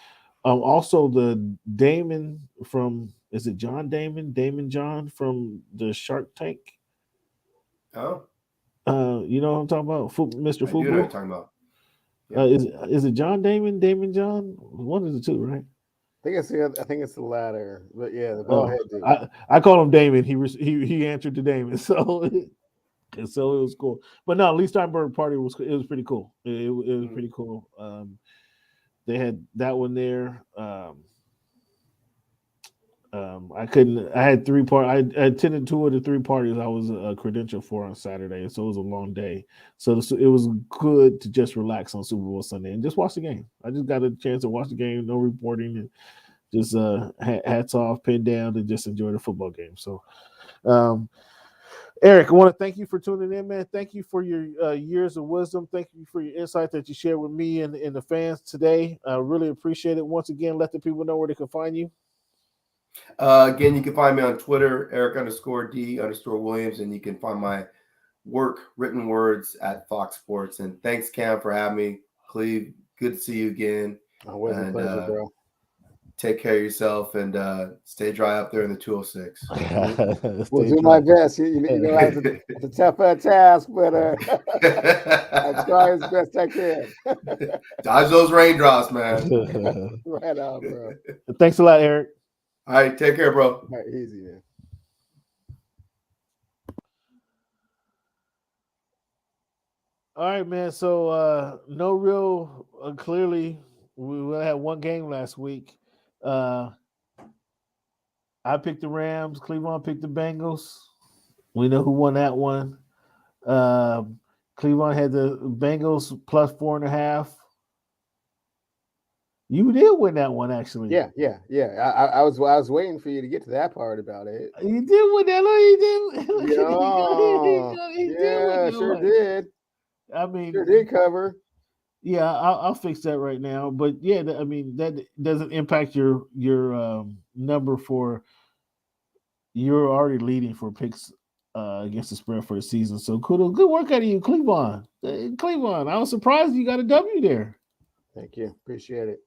Speaker 1: Also, the Damon from, is it John Damon? Damon John from the Shark Tank.
Speaker 3: Oh.
Speaker 1: You know what I'm talking about? Mr.
Speaker 3: I do know what you're talking about. Yeah.
Speaker 1: Is it John Damon? Damon John? One of the two, right?
Speaker 2: I think it's the latter. But yeah, the ball
Speaker 1: Oh,
Speaker 2: head dude.
Speaker 1: I call him Damon. He answered to Damon, so and so it was cool. But no, Lee Steinberg party was pretty cool. It was pretty cool. They had that one there. I had three part. I attended two of the three parties I was credentialed for on Saturday, so it was a long day. So it was good to just relax on Super Bowl Sunday and just watch the game. I just got a chance to watch the game, no reporting, and just hats off, pinned down, and just enjoy the football game. So, Eric, I want to thank you for tuning in, man. Thank you for your years of wisdom. Thank you for your insight that you shared with me and the fans today. I really appreciate it. Once again, let the people know where they can find you.
Speaker 3: Again, you can find me on Twitter, Eric_D_Williams, and you can find my work, written words at Fox Sports. And thanks, Cam, for having me. Cleve, good to see you again.
Speaker 2: Always a pleasure, bro.
Speaker 3: Take care of yourself and stay dry up there in the 206.
Speaker 2: We'll do my best. You know, it's a tough task, but I'll try as best I can.
Speaker 3: Dodge those raindrops, man.
Speaker 2: Right on, bro.
Speaker 1: Thanks a lot, Eric.
Speaker 3: All right, take care, bro.
Speaker 2: All right, easy, man.
Speaker 1: All right, man. So no real clearly we had one game last week. I picked the Rams. Cleveland picked the Bengals. We know who won that one. Cleveland had the Bengals plus 4.5. You did win that one, actually.
Speaker 2: Yeah. I was waiting for you to get to that part about it.
Speaker 1: You did win that. No, you did.
Speaker 2: Yeah, sure did.
Speaker 1: I mean,
Speaker 2: sure did cover.
Speaker 1: Yeah, I'll fix that right now. But yeah, I mean that doesn't impact your number for. You're already leading for picks against the spread for the season. So kudos, good work out of you, Cleveland. Cleveland, I was surprised you got a W there.
Speaker 2: Thank you, appreciate it.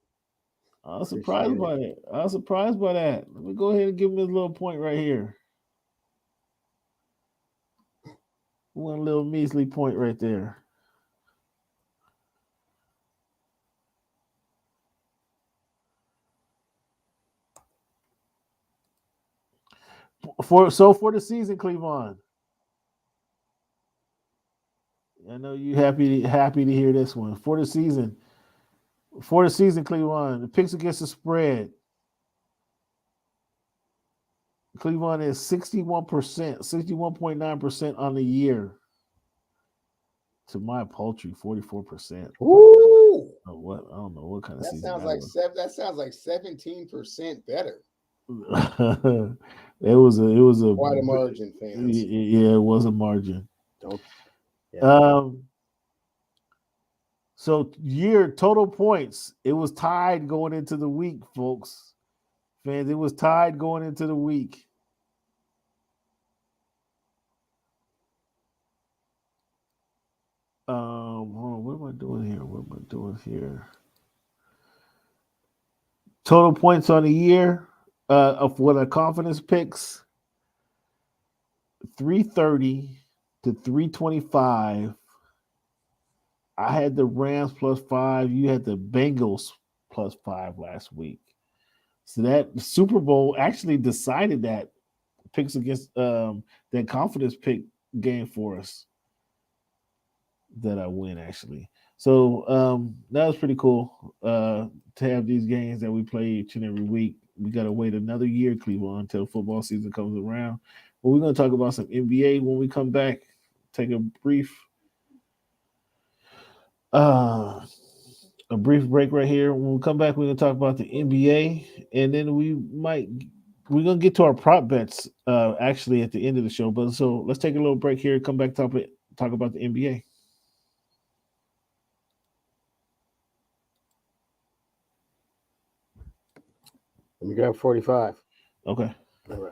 Speaker 1: I was surprised by that. I was surprised by that. Let me go ahead and give him this little point right here. One little measly point right there. For the season, Cleveland. I know you happy to hear this one. For the season, Cleveland, the picks against the spread. Cleveland is 61%, 61.9% on the year. To my paltry 44%.
Speaker 2: Ooh.
Speaker 1: What? I don't know what kind of
Speaker 2: that
Speaker 1: season
Speaker 2: sounds
Speaker 1: that
Speaker 2: like
Speaker 1: was.
Speaker 2: that sounds like 17% better.
Speaker 1: It was a
Speaker 2: quite a margin, fans.
Speaker 1: Yeah, it was a margin.
Speaker 2: Yeah.
Speaker 1: So year total points, it was tied going into the week, folks. Fans, it was tied going into the week. Hold on, what am I doing here? Total points on the year for the confidence picks, 330 to 325. I had the Rams plus 5. You had the Bengals plus 5 last week. So that Super Bowl actually decided that picks against that confidence pick game for us that I win, actually. So that was pretty cool to have these games that we play each and every week. We got to wait another year, Cleveland, until football season comes around. But we're going to talk about some NBA when we come back. Take a brief break right here. When we come back, we're going to talk about the NBA, and then we're going to get to our prop bets actually at the end of the show. But so let's take a little break here, come back, talk about the NBA.
Speaker 2: Let me grab 45.
Speaker 1: Okay.
Speaker 2: All right.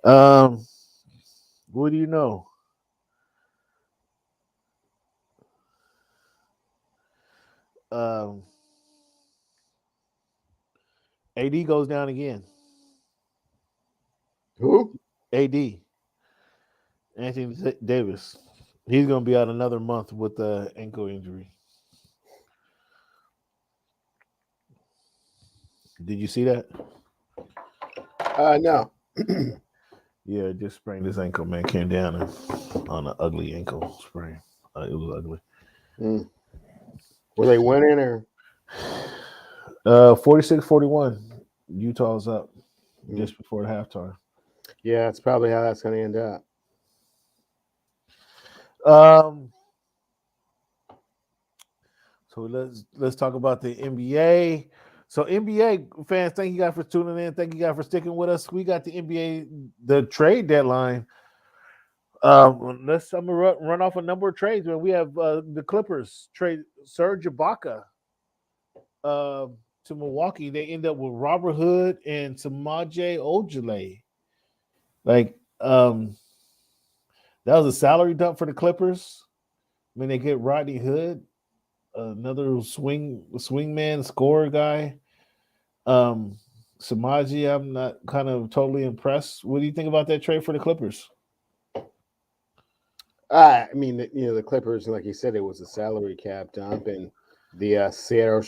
Speaker 1: Um, what do you know? Um, AD goes down again.
Speaker 2: Who?
Speaker 1: AD, Anthony Davis. He's going to be out another month with the ankle injury. Did you see that?
Speaker 2: No.
Speaker 1: Yeah, just sprained his ankle, man. Came down on an ugly ankle sprain. It was ugly.
Speaker 2: Mm. Were they winning or?
Speaker 1: 46-41. Utah's up just before the halftime.
Speaker 2: Yeah, that's probably how that's going to end up.
Speaker 1: So let's talk about the NBA. So NBA fans, thank you guys for tuning in. Thank you guys for sticking with us. We got the NBA, the trade deadline. I'm gonna run off a number of trades. Man, we have the Clippers trade Serge Ibaka to Milwaukee. They end up with Robert Hood and Samaje Ojale. Like that was a salary dump for the Clippers. I mean, they get Rodney Hood, another swingman scorer guy. Samaji, I'm not kind of totally impressed. What do you think about that trade for the Clippers?
Speaker 2: I mean, the Clippers, like you said, it was a salary cap dump, and the Seattle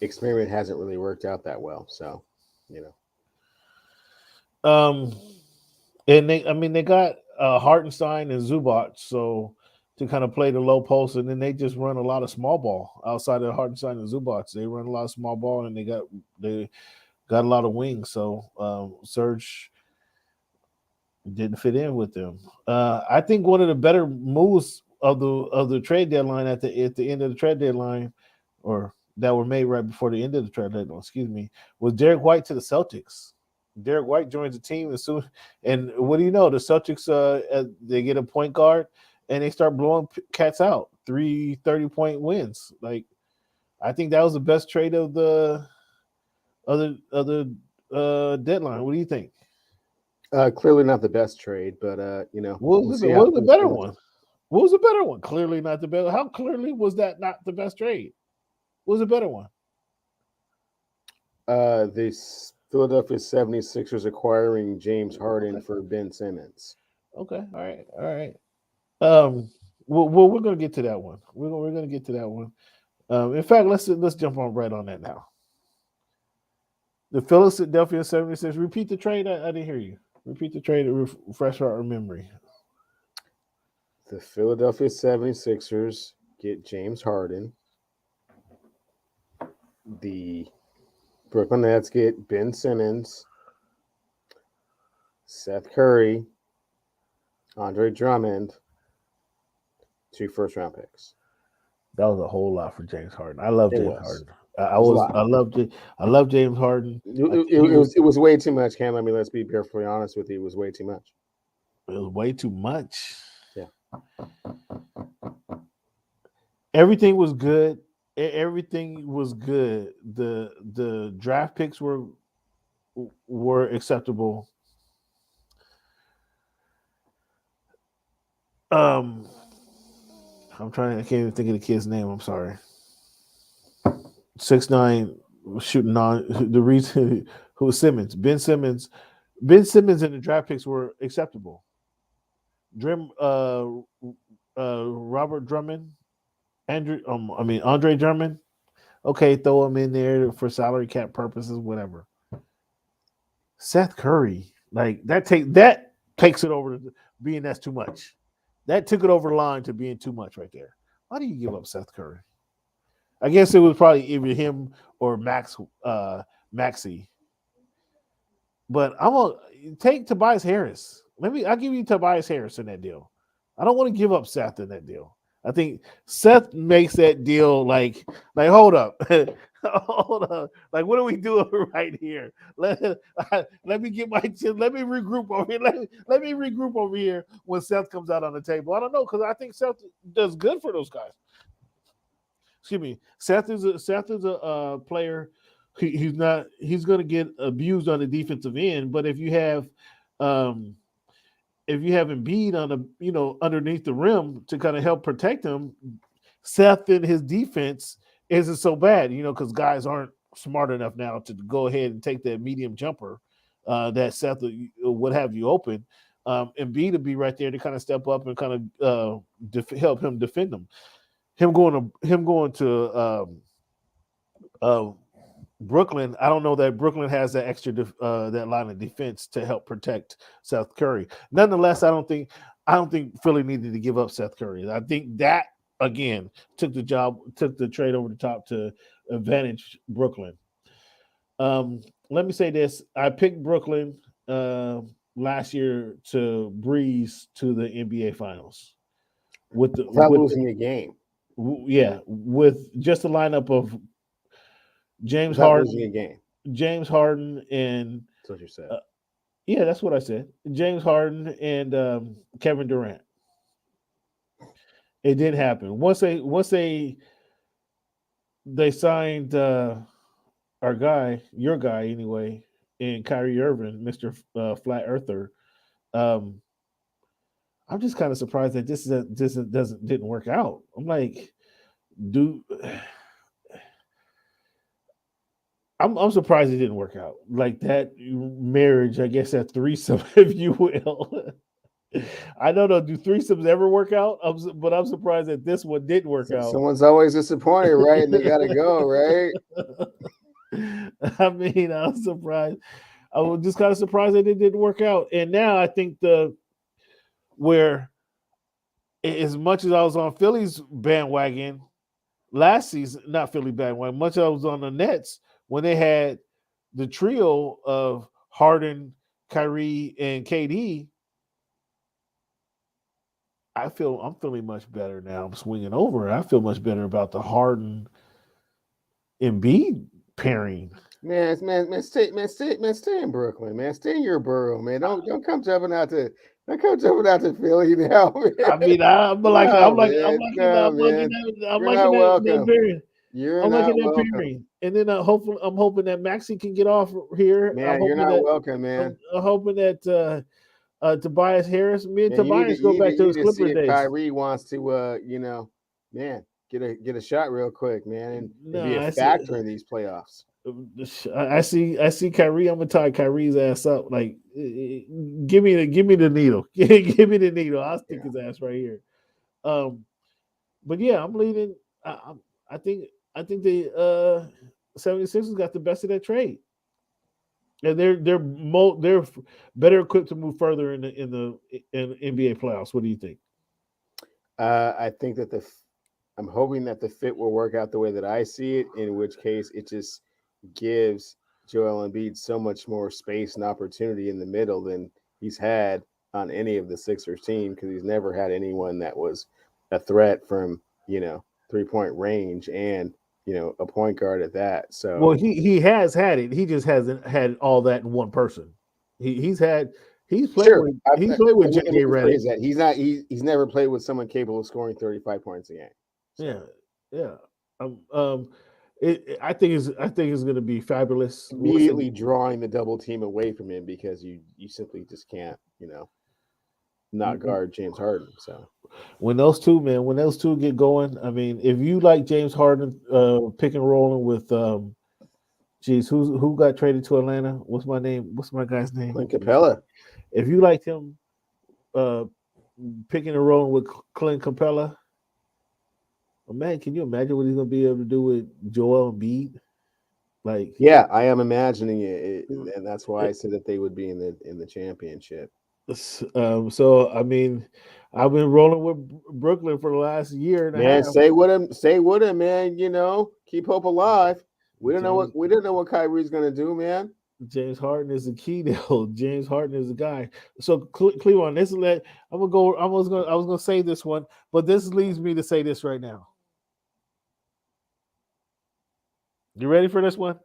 Speaker 2: experiment hasn't really worked out that well. So,
Speaker 1: And they got Hartenstein and Zubac, so to kind of play the low post, and then they just run a lot of small ball outside of Hartenstein and Zubac. They run a lot of small ball, and they got a lot of wings. So Serge didn't fit in with them. I think one of the better moves of the trade deadline at the end of the trade deadline, or that were made right before the end of the trade deadline, was Derek White to the Celtics. Derek White joins the team as soon, and what do you know? The Celtics they get a point guard and they start blowing cats out. 3 30-point wins. Like, I think that was the best trade of the deadline. What do you think?
Speaker 2: clearly not the best trade, but
Speaker 1: What was the better one? What was the better one? Clearly not the better. How clearly was that not the best trade? What was the better one?
Speaker 2: The Philadelphia 76ers acquiring James Harden for Ben Simmons.
Speaker 1: Okay, all right. Well, we're gonna get to that one. We're gonna get to that one. In fact, let's jump on right on that now. The Philadelphia 76ers. Repeat the trade. I didn't hear you. Repeat the trade to refresh our memory.
Speaker 2: The Philadelphia 76ers get James Harden. The Brooklyn Nets get Ben Simmons, Seth Curry, Andre Drummond, 2 first-round picks.
Speaker 1: That was a whole lot for James Harden. I love James Harden. I love James Harden.
Speaker 2: It was way too much, Cam. I mean, let's be perfectly honest with you. It was way too much.
Speaker 1: It was way too much.
Speaker 2: Yeah.
Speaker 1: Everything was good. Everything was good. The draft picks were acceptable. I can't even think of the kid's name. I'm sorry. 6'9", shooting on the reason who was Simmons. Ben Simmons and the draft picks were acceptable. Robert Drummond, Andre Drummond. Okay, throw him in there for salary cap purposes, whatever. Seth Curry, like that takes it over to being that's too much. That took it over the line to being too much right there. Why do you give up Seth Curry? I guess it was probably either him or Maxey. But I'm gonna take Tobias Harris. I'll give you Tobias Harris in that deal. I don't want to give up Seth in that deal. I think Seth makes that deal like hold up. Hold up. Like, what are we doing right here? Let me get my let me regroup over here. Let me regroup over here when Seth comes out on the table. I don't know, because I think Seth does good for those guys. Excuse me. Seth is a player he's not. He's going to get abused on the defensive end. But um, if you have Embiid on the underneath the rim to kind of help protect him, Seth and his defense isn't so bad. Because guys aren't smart enough now to go ahead and take that medium jumper that Seth would have you open. Embiid to be right there to kind of step up and kind of help him defend them. Him going to Brooklyn. I don't know that Brooklyn has that extra that line of defense to help protect Seth Curry. Nonetheless, I don't think Philly needed to give up Seth Curry. I think that again took the trade over the top to advantage Brooklyn. Let me say this: I picked Brooklyn last year to breeze to the NBA Finals
Speaker 2: without losing a game.
Speaker 1: With just a lineup of James Harden, and
Speaker 2: that's what you said.
Speaker 1: Yeah, that's what I said. James Harden and Kevin Durant. It didn't happen. Once they signed your guy anyway, and Kyrie Irving, Mr. Flat Earther. I'm just kind of surprised that this didn't work out. I'm like, dude. I'm surprised it didn't work out. Like that marriage, I guess that threesome, if you will. I don't know. Do threesomes ever work out? But I'm surprised that this one didn't work out.
Speaker 2: Someone's always disappointed, right? And they got to go, right?
Speaker 1: I mean, I was surprised. I was just kind of surprised that it didn't work out. And now I think where as much as I was on Philly's bandwagon last season, not Philly bandwagon, much as I was on the Nets when they had the trio of Harden, Kyrie, and KD, I'm feeling much better now. I'm swinging over. I feel much better about the Harden Embiid pairing.
Speaker 2: Man, stay in Brooklyn, man. Stay in your borough, man. Don't come jumping out to Philly now, man.
Speaker 1: I mean, I'm liking that pairing.
Speaker 2: You're not welcome.
Speaker 1: And then hopefully, I'm hoping that Maxey can get off here.
Speaker 2: Man, you're not welcome, man.
Speaker 1: I'm hoping that Tobias Harris, Tobias go back to his Clipper days.
Speaker 2: Kyrie wants to, man, get a shot real quick, man, and be a factor in these playoffs.
Speaker 1: I see Kyrie. I'm gonna tie Kyrie's ass up. Like, give me the needle. Give me the needle. I'll stick his ass right here. But yeah, I'm leading. I think the 76ers got the best of that trade, and they're better equipped to move further in the NBA playoffs. What do you think?
Speaker 2: I think that I'm hoping that the fit will work out the way that I see it. In which case, it just gives Joel Embiid so much more space and opportunity in the middle than he's had on any of the Sixers team, because he's never had anyone that was a threat from 3-point range and a point guard at that. So
Speaker 1: well, he has had it. He just hasn't had all that in one person. He's played with JJ Redick.
Speaker 2: He's never played with someone capable of scoring 35 points a game.
Speaker 1: So. Yeah. I think it's going to be fabulous.
Speaker 2: Immediately drawing the double team away from him because you simply just can't not guard James Harden. So
Speaker 1: when those two get going, I mean, if you like James Harden pick and rolling with who got traded to Atlanta? What's my guy's name?
Speaker 2: Clint Capella.
Speaker 1: If you liked him picking and rolling with Clint Capella, man, can you imagine what he's gonna be able to do with Joel Embiid? Like,
Speaker 2: yeah, I am imagining it, and that's why I said that they would be in the championship.
Speaker 1: So I mean, I've been rolling with Brooklyn for the last year and a half.
Speaker 2: Stay with him, man. Keep hope alive. We don't know what Kyrie's gonna do, man.
Speaker 1: James Harden is the key, though. James Harden is the guy. So Cleveland, I was gonna say this one, but this leads me to say this right now. You ready for this one?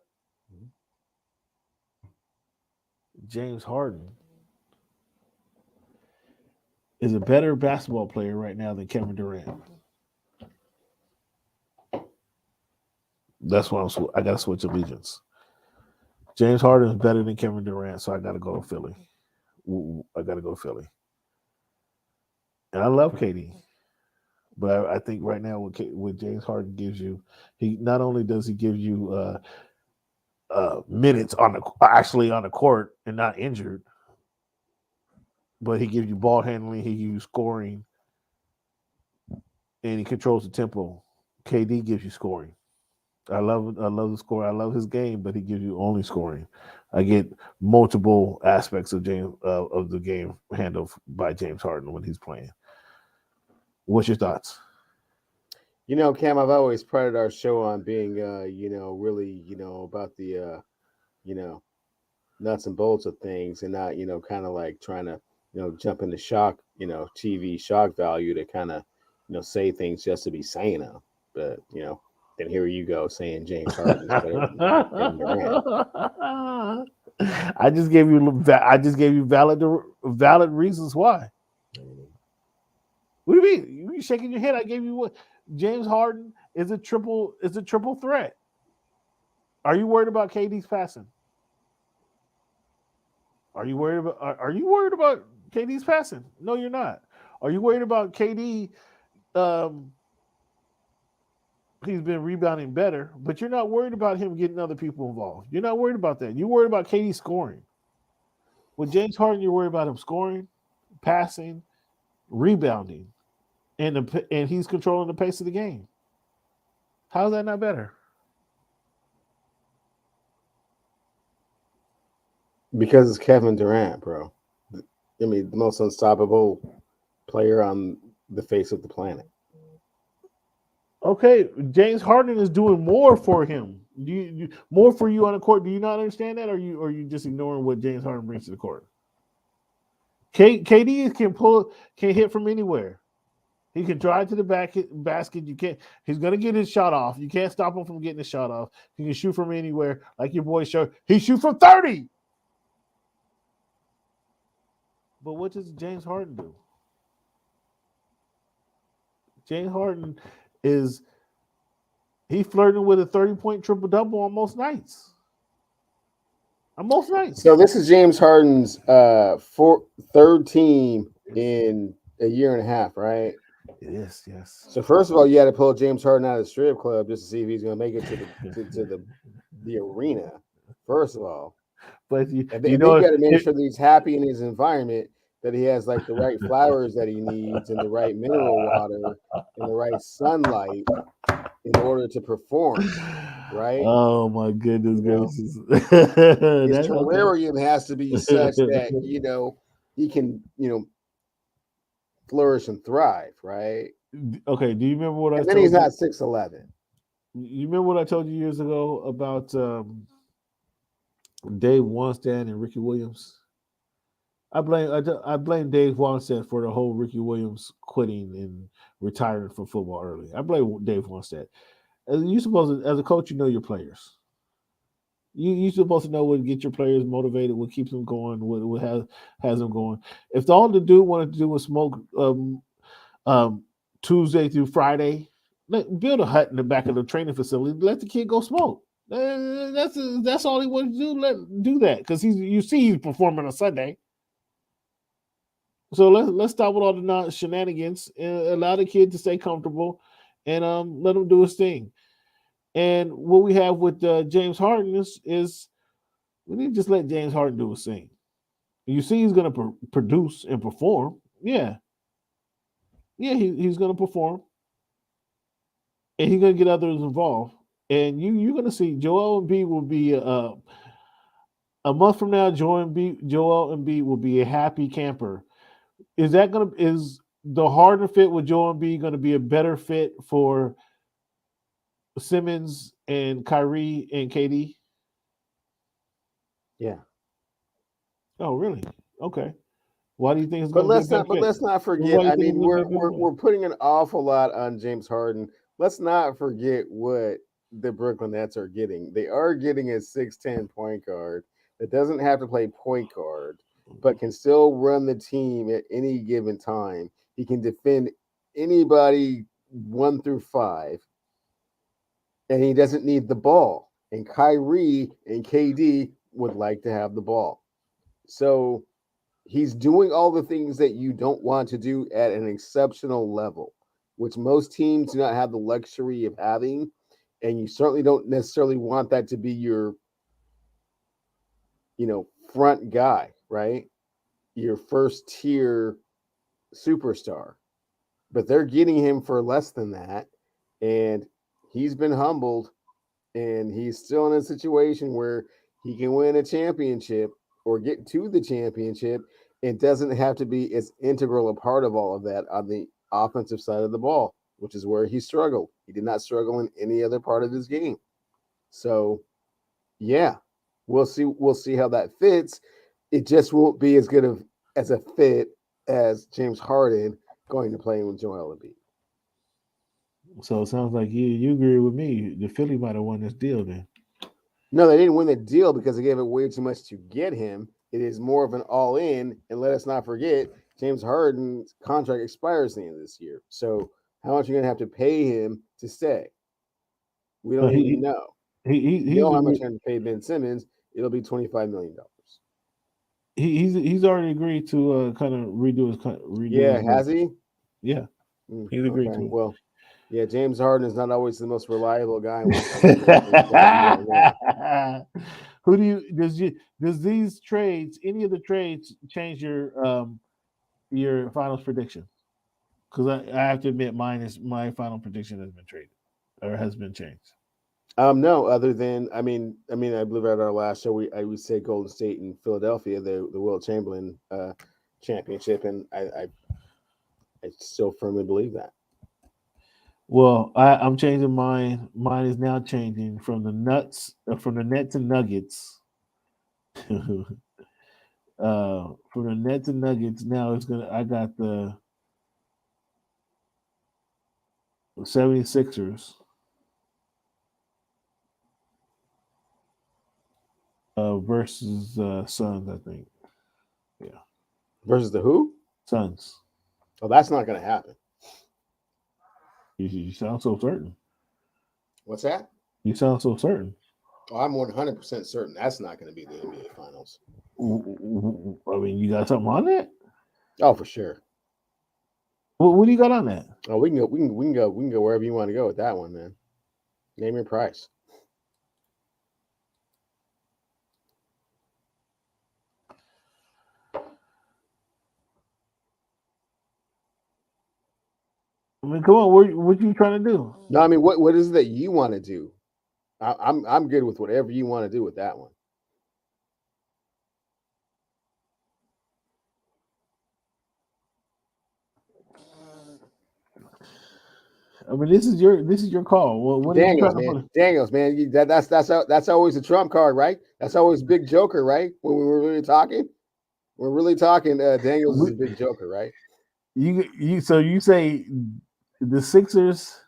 Speaker 1: James Harden is a better basketball player right now than Kevin Durant. That's why I got to switch allegiance. James Harden is better than Kevin Durant, so I got to go to Philly. I got to go to Philly. And I love KD. But I think right now what James Harden gives you, he not only does he give you minutes on the court and not injured, but he gives you ball handling, he gives you scoring, and he controls the tempo. KD gives you scoring. I love the score. I love his game, but he gives you only scoring. I get multiple aspects of the game handled by James Harden when he's playing. What's your thoughts?
Speaker 2: Cam, I've always prided our show on being, really, about the, nuts and bolts of things and not, kind of like trying to, jump into shock, TV shock value to kind of, say things just to be saying them. But, then here you go saying James Harden is better than Kevin Durant.
Speaker 1: I just gave you valid reasons why. What do you mean? You shaking your head? I gave you what? James Harden is a triple threat. Are you worried about KD's passing? Are you worried about KD's passing? No, you're not. Are you worried about KD? He's been rebounding better, but you're not worried about him getting other people involved. You're not worried about that. You're worried about KD scoring. With James Harden, you're worried about him scoring, passing, rebounding, and he's controlling the pace of the game. How is that not better?
Speaker 2: Because it's Kevin Durant, bro. I mean, the most unstoppable player on the face of the planet.
Speaker 1: Okay, James Harden is doing more for him. More for you on the court. Do you not understand that, or are you just ignoring what James Harden brings to the court? KD can hit from anywhere. He can drive to the basket. He's gonna get his shot off. You can't stop him from getting his shot off. He can shoot from anywhere, like your boy showed. He shoot from 30. But what does James Harden do? James Harden he flirting with a 30-point triple-double on most nights.
Speaker 2: So this is James Harden's third team in a year and a half, right?
Speaker 1: Yes.
Speaker 2: So first of all, you had to pull James Harden out of the strip club just to see if he's going to make it to the arena. First of all,
Speaker 1: but you
Speaker 2: got to make sure that he's happy in his environment, that he has like the right flowers that he needs and the right mineral water and the right sunlight in order to perform, right?
Speaker 1: Oh my goodness gracious!
Speaker 2: His terrarium has to be such that he can flourish and thrive, right?
Speaker 1: Okay. Do you remember what I told you?
Speaker 2: And then he's not 6'11".
Speaker 1: You remember what I told you years ago about Dave Wannstedt and Ricky Williams? I blame Dave Wannstedt for the whole Ricky Williams quitting and retiring from football early. I blame Dave Wannstedt. As a coach, you know your players. You're supposed to know what gets your players motivated, what keeps them going, what has them going. If all the dude wanted to do was smoke Tuesday through Friday, build a hut in the back of the training facility, let the kid go smoke. That's all he wanted to do. Do that because he's performing on Sunday. So let's stop with all the shenanigans and allow the kid to stay comfortable and let him do his thing. And what we have with James Harden is we need to just let James Harden do his thing. You see he's going to produce and perform. Yeah, he's going to perform. And he's going to get others involved. And you're going to see Joel Embiid will be a month from now, Joel Embiid will be a happy camper. Is the Harden fit with Joel Embiid going to be a better fit for Simmons and Kyrie and KD?
Speaker 2: Yeah.
Speaker 1: Oh, really? Okay. Why do you think it's
Speaker 2: going
Speaker 1: to be?
Speaker 2: But let's not forget. I mean, we're putting an awful lot on James Harden. Let's not forget what the Brooklyn Nets are getting. They are getting a 6'10" point guard that doesn't have to play point guard, but can still run the team at any given time. He can defend anybody 1 through 5, and he doesn't need the ball. And Kyrie and KD would like to have the ball. So he's doing all the things that you don't want to do at an exceptional level, which most teams do not have the luxury of having. And you certainly don't necessarily want that to be your, front guy, right? Your first tier superstar. But they're getting him for less than that. And he's been humbled, and he's still in a situation where he can win a championship or get to the championship and doesn't have to be as integral a part of all of that on the offensive side of the ball, which is where he struggled. He did not struggle in any other part of his game. So, yeah, we'll see. We'll see how that fits. It just won't be as good of as a fit as James Harden going to play with Joel Embiid.
Speaker 1: So it sounds like you agree with me. The Philly might have won this deal then.
Speaker 2: No, they didn't win the deal because they gave it way too much to get him. It is more of an all-in, and let us not forget, James Harden's contract expires at the end of this year. So how much are you going to have to pay him to stay? We don't even know. You know how much you're going to pay Ben Simmons? It'll be $25 million.
Speaker 1: He's already agreed to kind of redo his.
Speaker 2: Yeah, has he?
Speaker 1: Yeah, he's agreed to.
Speaker 2: Well, yeah, James Harden is not always the most reliable guy.
Speaker 1: Who does these trades, any of the trades, change your finals prediction? Because I have to admit, my final prediction has been traded or has been changed.
Speaker 2: No, other than I believe at our last show we said Golden State and Philadelphia, the Will Chamberlain championship, and I still firmly believe that.
Speaker 1: Well, I'm changing mine. Mine is now changing from the Nets and Nuggets. From the Nets and Nuggets, now I got the 76ers versus Suns, I think. Yeah.
Speaker 2: Versus the who?
Speaker 1: Suns.
Speaker 2: Oh, that's not going to happen.
Speaker 1: You sound so certain.
Speaker 2: What's that?
Speaker 1: You sound so certain.
Speaker 2: Oh, I'm 100% certain that's not going to be the NBA Finals.
Speaker 1: I mean, you got something on that?
Speaker 2: Oh, for sure.
Speaker 1: What do you got on that?
Speaker 2: Oh, we can go wherever you want to go with that one, man. Name your price.
Speaker 1: I mean, come on, what you trying to do?
Speaker 2: No, I mean, what is it that you want to do? I'm good with whatever you want to do with that one.
Speaker 1: I mean, this is your call. Well, what
Speaker 2: Daniels, man. Daniels, man. That's always a trump card, right? That's always big joker, right? When we're really talking, Daniels is a big joker, right?
Speaker 1: So you say the Sixers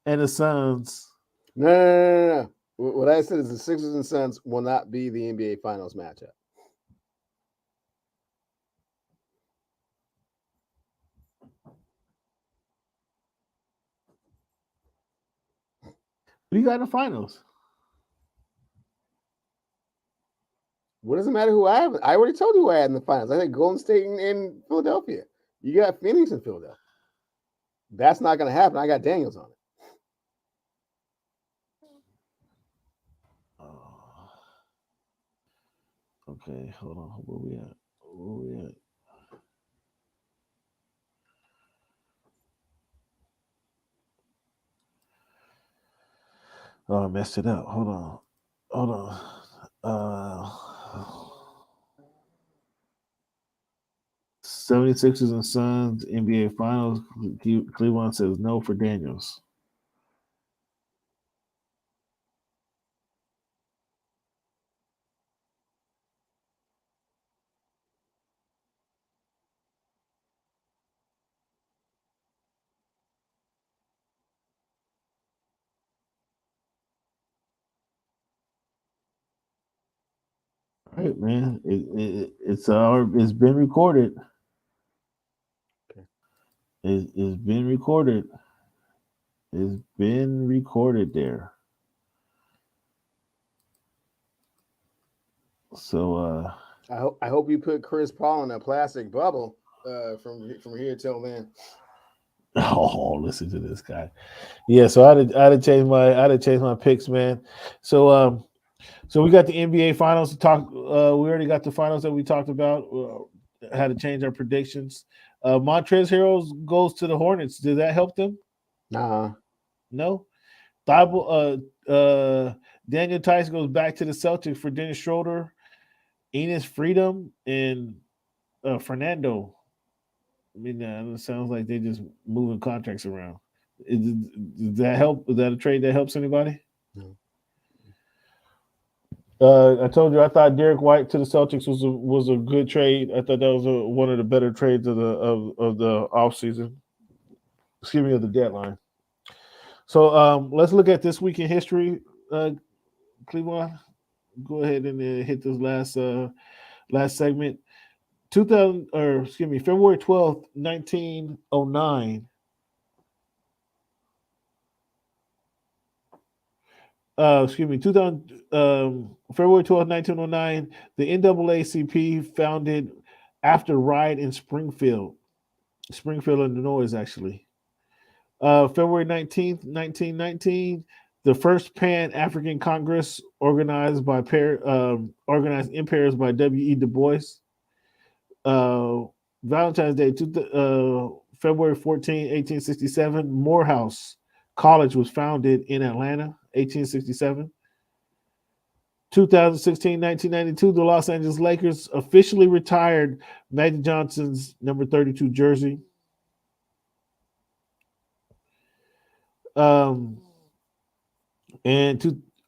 Speaker 1: and the Suns.
Speaker 2: No. What I said is the Sixers and Suns will not be the NBA Finals matchup.
Speaker 1: Who you got in the finals?
Speaker 2: What does it matter who I have? I already told you who I had in the finals. I think Golden State and Philadelphia. You got Phoenix and Philadelphia. That's not going to happen. I got Daniels on it.
Speaker 1: Okay, hold on. Where we at? Oh, I messed it up. Hold on. 76ers and Suns NBA Finals. Cleveland says no for Daniels. All right, man. It's been recorded.
Speaker 2: Okay.
Speaker 1: It's been recorded. It's been recorded there. So
Speaker 2: I hope you put Chris Paul in a plastic bubble from here till then.
Speaker 1: oh, listen to this guy. Yeah, so I'd have changed my picks, man. So we got the NBA finals to talk. We already got the finals that we talked about. Had to change our predictions. Montrezl Harrell goes to the Hornets. Did that help them?
Speaker 2: Nah,
Speaker 1: No. Daniel Tice goes back to the Celtics for Dennis Schroeder, Enes Freedom, and Fernando. I mean, it sounds like they're just moving contracts around. Does that help? Is that a trade that helps anybody?
Speaker 2: no.
Speaker 1: I told you I thought Derek White to the Celtics was a good trade. I thought that was one of the better trades of the offseason. Excuse me, of the deadline. So let's look at this week in history. Cleveland, go ahead and hit this last segment. 2000 or excuse me, February 12th, 1909. Excuse me, 2000 February 12th, 1909. The NAACP founded after riot in Springfield, Illinois, actually. February 19th, 1919, the first Pan African Congress organized organized in Paris by W.E. Du Bois. Uh, Valentine's Day, February 14th, 1867, Morehouse College was founded in Atlanta, 1867. 2016, 1992, the Los Angeles Lakers officially retired Magic Johnson's number 32 jersey. And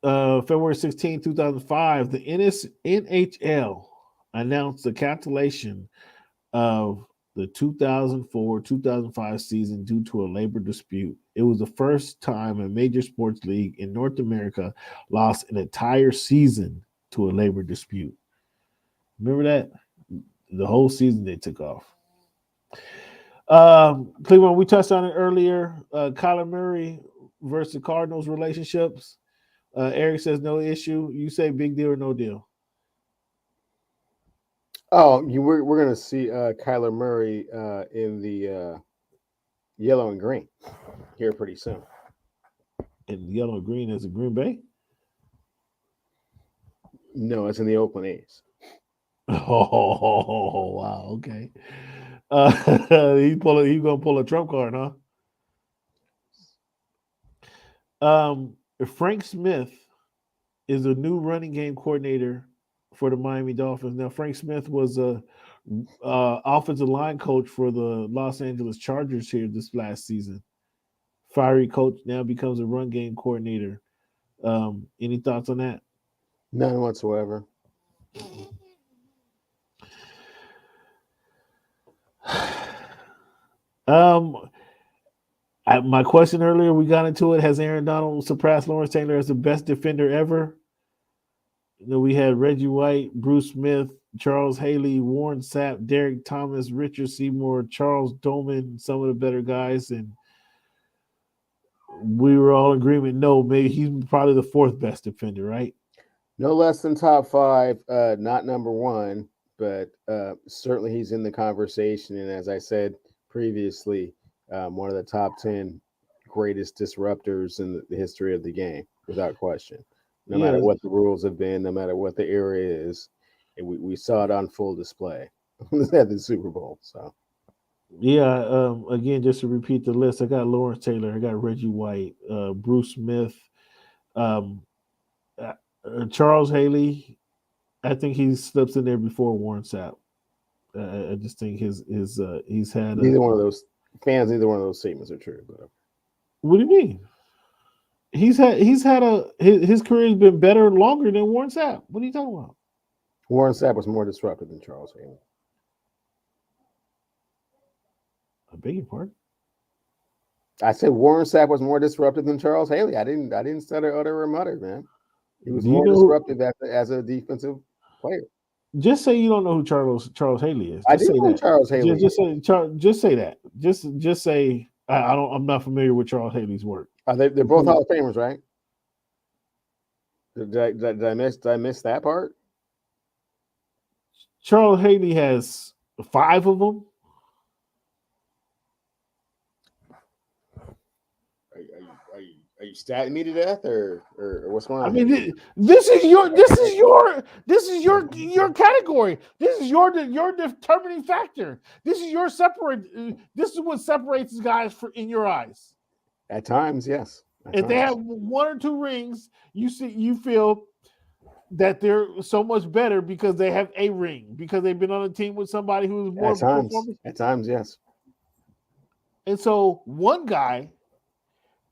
Speaker 1: February 16, 2005, the NHL announced the cancellation of the 2004-2005 season due to a labor dispute. It was the first time a major sports league in North America lost an entire season to a labor dispute. Remember that? The whole season they took off. Cleveland, we touched on it earlier. Kyler Murray versus the Cardinals relationships. Eric says no issue. You say big deal or no deal?
Speaker 2: Oh, we're gonna see Kyler Murray in the yellow and green here pretty soon.
Speaker 1: And yellow and green is a Green Bay?
Speaker 2: No, it's in the Oakland A's.
Speaker 1: Oh, wow. Okay. He's gonna pull a trump card, huh? Frank Smith is a new running game coordinator for the Miami Dolphins. Now, Frank Smith was a offensive line coach for the Los Angeles Chargers here this last season. Fiery coach now becomes a run game coordinator. Any thoughts on that?
Speaker 2: None whatsoever.
Speaker 1: My question earlier, we got into it. Has Aaron Donald surpassed Lawrence Taylor as the best defender ever? We had Reggie White, Bruce Smith, Charles Haley, Warren Sapp, Derek Thomas, Richard Seymour, Charles Doman, some of the better guys, and we were all in agreement. No, maybe he's probably the fourth best defender, right?
Speaker 2: No less than top five, not number one, but certainly he's in the conversation. And as I said previously, one of the top 10 greatest disruptors in the history of the game, without question. No matter what the rules have been, no matter what the area is, and we saw it on full display at the Super Bowl. So,
Speaker 1: yeah. Again, just to repeat the list, I got Lawrence Taylor, I got Reggie White, Bruce Smith, Charles Haley. I think he slips in there before Warren Sapp. I just think he's had
Speaker 2: neither one of those statements are true. But
Speaker 1: what do you mean? His career has been better longer than Warren Sapp. What are you talking about?
Speaker 2: Warren Sapp was more disruptive than Charles Haley.
Speaker 1: I beg your pardon?
Speaker 2: I said Warren Sapp was more disruptive than Charles Haley. I didn't stutter, utter, or mutter, man. He was more disruptive as a defensive player.
Speaker 1: Just say you don't know who Charles Haley is.
Speaker 2: I do know Charles Haley.
Speaker 1: Just say that. Just say I'm not familiar with Charles Haley's work.
Speaker 2: They're both Hall of Famers, right? Did I miss that part?
Speaker 1: Charles Haley has 5 of them.
Speaker 2: Are you statting me to death, or what's going on?
Speaker 1: I mean, this is your category. This is your determining factor. This is your separate. This is what separates guys in your eyes.
Speaker 2: At times, yes.
Speaker 1: If they have 1 or 2 rings, you feel that they're so much better because they have a ring, because they've been on a team with somebody who's more performance.
Speaker 2: At times, yes.
Speaker 1: And so one guy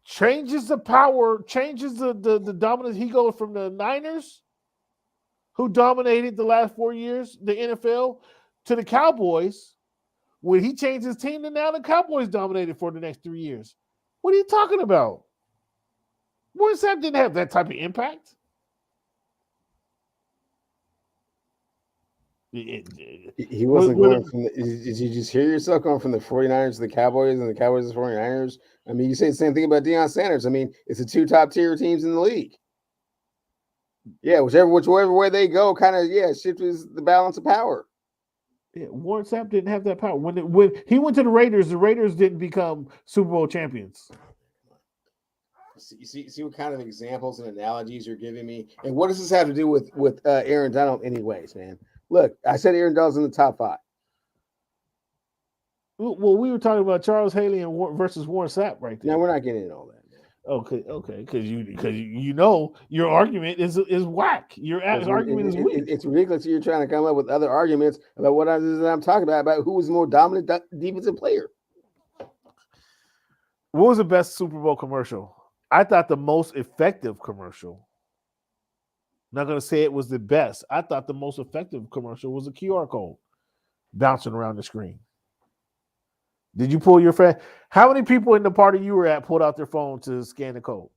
Speaker 1: changes the power, changes the dominance. He goes from the Niners, who dominated the last 4 years, the NFL, to the Cowboys. When he changed his team, and now the Cowboys dominated for the next 3 years. What are you talking about? Warren Sapp didn't have that type of impact.
Speaker 2: He wasn't going from did you just hear yourself going from the 49ers to the Cowboys and the Cowboys to the 49ers? I mean, you say the same thing about Deion Sanders. I mean, it's the 2 top tier teams in the league. Yeah, whichever way they go, kind of, shifts the balance of power.
Speaker 1: Yeah, Warren Sapp didn't have that power. When he went to the Raiders didn't become Super Bowl champions.
Speaker 2: You see what kind of examples and analogies you're giving me? And what does this have to do with Aaron Donald anyways, man? Look, I said Aaron Donald's in the top 5.
Speaker 1: Well, we were talking about Charles Haley versus Warren Sapp right there.
Speaker 2: No, we're not getting into all that.
Speaker 1: Okay, because you know your argument is whack. Your argument is weak.
Speaker 2: It's ridiculous. You're trying to come up with other arguments about what I'm talking about who was the more dominant defensive player.
Speaker 1: What was the best Super Bowl commercial? I thought the most effective commercial. Not going to say it was the best. I thought the most effective commercial was a QR code bouncing around the screen. Did you pull your friend? How many people in the party you were at pulled out their phone to scan the code?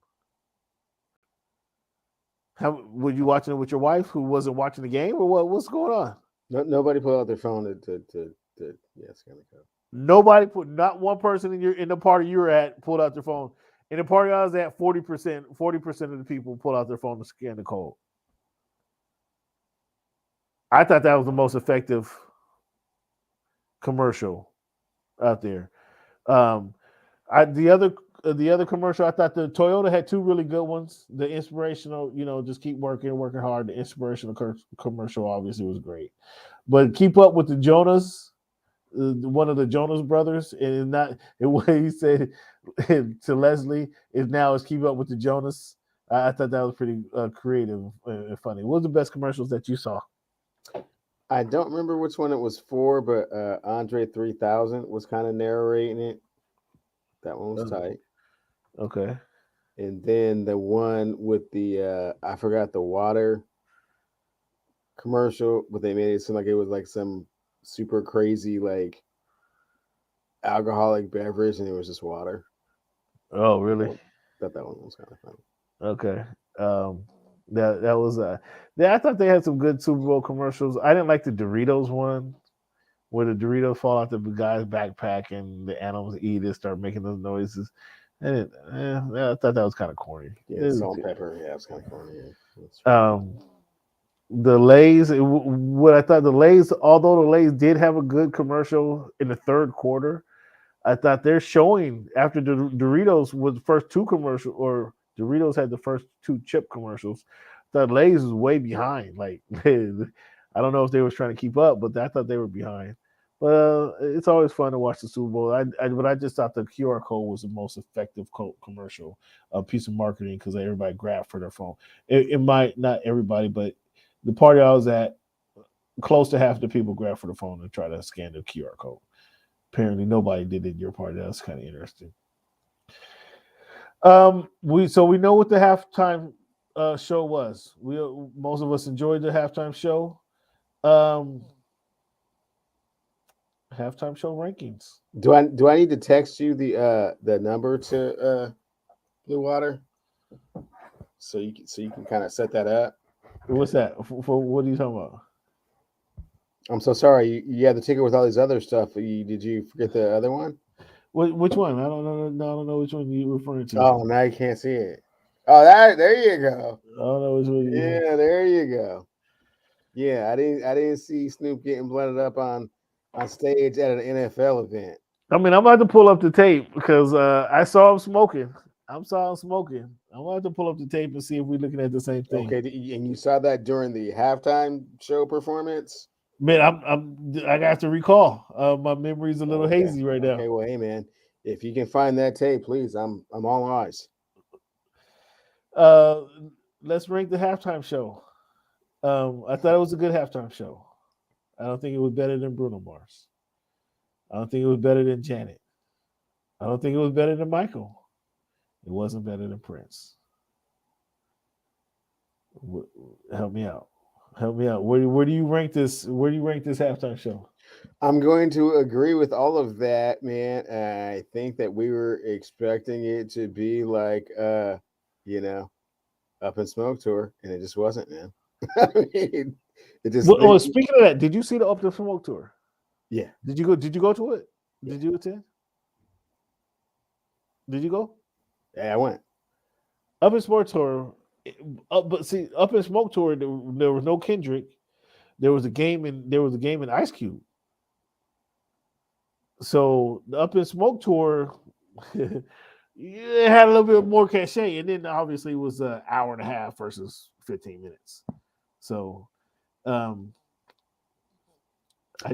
Speaker 1: Were you watching it with your wife who wasn't watching the game, or what? What's going on?
Speaker 2: Nobody pulled out their phone to scan the code.
Speaker 1: Nobody not one person in the party you were at pulled out their phone. In the party I was at, 40% of the people pulled out their phone to scan the code. I thought that was the most effective commercial out there. The other commercial, I thought the Toyota had 2 really good ones. The inspirational, just keep working hard. The inspirational commercial obviously was great, but keep up with the Jonas, one of the Jonas brothers, and not what he said to Leslie is keep up with the Jonas. I thought that was pretty creative and funny. What was the best commercials that you saw?
Speaker 2: I don't remember which one it was for, but Andre 3000 was kind of narrating it. That one was tight.
Speaker 1: Okay.
Speaker 2: And then the one with the I forgot the water commercial, but they made it seem like it was like some super crazy like alcoholic beverage, and it was just water.
Speaker 1: Oh, really?
Speaker 2: I thought that one was kind of funny.
Speaker 1: Okay. That was I thought they had some good Super Bowl commercials. I didn't like the Doritos one where the Doritos fall out the guy's backpack and the animals eat it, start making those noises. I thought that was kind of corny.
Speaker 2: Yeah, salt and pepper. Yeah, it was kind of corny.
Speaker 1: Yeah. The Lay's, what I thought the Lay's, although the Lay's did have a good commercial in the third quarter, I thought they're showing after the Doritos was the first 2 commercials, or Doritos had the first 2 chip commercials. I thought Lay's was way behind. Like, I don't know if they was trying to keep up, but I thought they were behind. But it's always fun to watch the Super Bowl. But I just thought the QR code was the most effective commercial piece of marketing because everybody grabbed for their phone. It might not everybody, but the party I was at, close to half the people grabbed for the phone and try to scan the QR code. Apparently, nobody did it at your party. That's kind of interesting. We know what the halftime show was. Most of us enjoyed the halftime show. Halftime show rankings.
Speaker 2: Do I need to text you the number to Blue Water so you can kind of set that up?
Speaker 1: What's that? For what are you talking about?
Speaker 2: I'm so sorry. You had the ticket with all these other stuff. Did you forget the other one?
Speaker 1: Which one? I don't know which one you're referring to.
Speaker 2: Oh, now you can't see it. Oh, there you go.
Speaker 1: I don't know which one.
Speaker 2: Yeah, there you go. Yeah, I didn't see Snoop getting blended up on stage at an NFL event.
Speaker 1: I mean, I'm about to pull up the tape because I saw him smoking. I saw him smoking. I'm about to pull up the tape and see if we're looking at the same thing.
Speaker 2: Okay, and you saw that during the halftime show performance?
Speaker 1: Man, I got to recall. My memory's a little
Speaker 2: Okay.
Speaker 1: hazy right now.
Speaker 2: Okay, well, hey man, if you can find that tape, please, I'm all eyes.
Speaker 1: Uh, let's rank the halftime show. I thought it was a good halftime show. I don't think it was better than Bruno Mars. I don't think it was better than Janet. I don't think it was better than Michael. It wasn't better than Prince. Help me out. Help me out. Where do you rank this? Where do you rank this halftime show?
Speaker 2: I'm going to agree with all of that, man. I think that we were expecting it to be like, you know, Up in Smoke tour, and it just wasn't, man. I mean, it just,
Speaker 1: Well, speaking of that, did you see the Up the Smoke tour?
Speaker 2: yeah.
Speaker 1: Did you go? Did you go to it?
Speaker 2: Yeah.
Speaker 1: Did you attend? Did you go?
Speaker 2: Yeah, I went.
Speaker 1: Up in Smoke tour, but see, Up in Smoke tour, there was no Kendrick. There was a game in Ice Cube. So the Up in Smoke tour, it had a little bit more cachet, and then obviously it was an hour and a half versus 15 minutes. So, I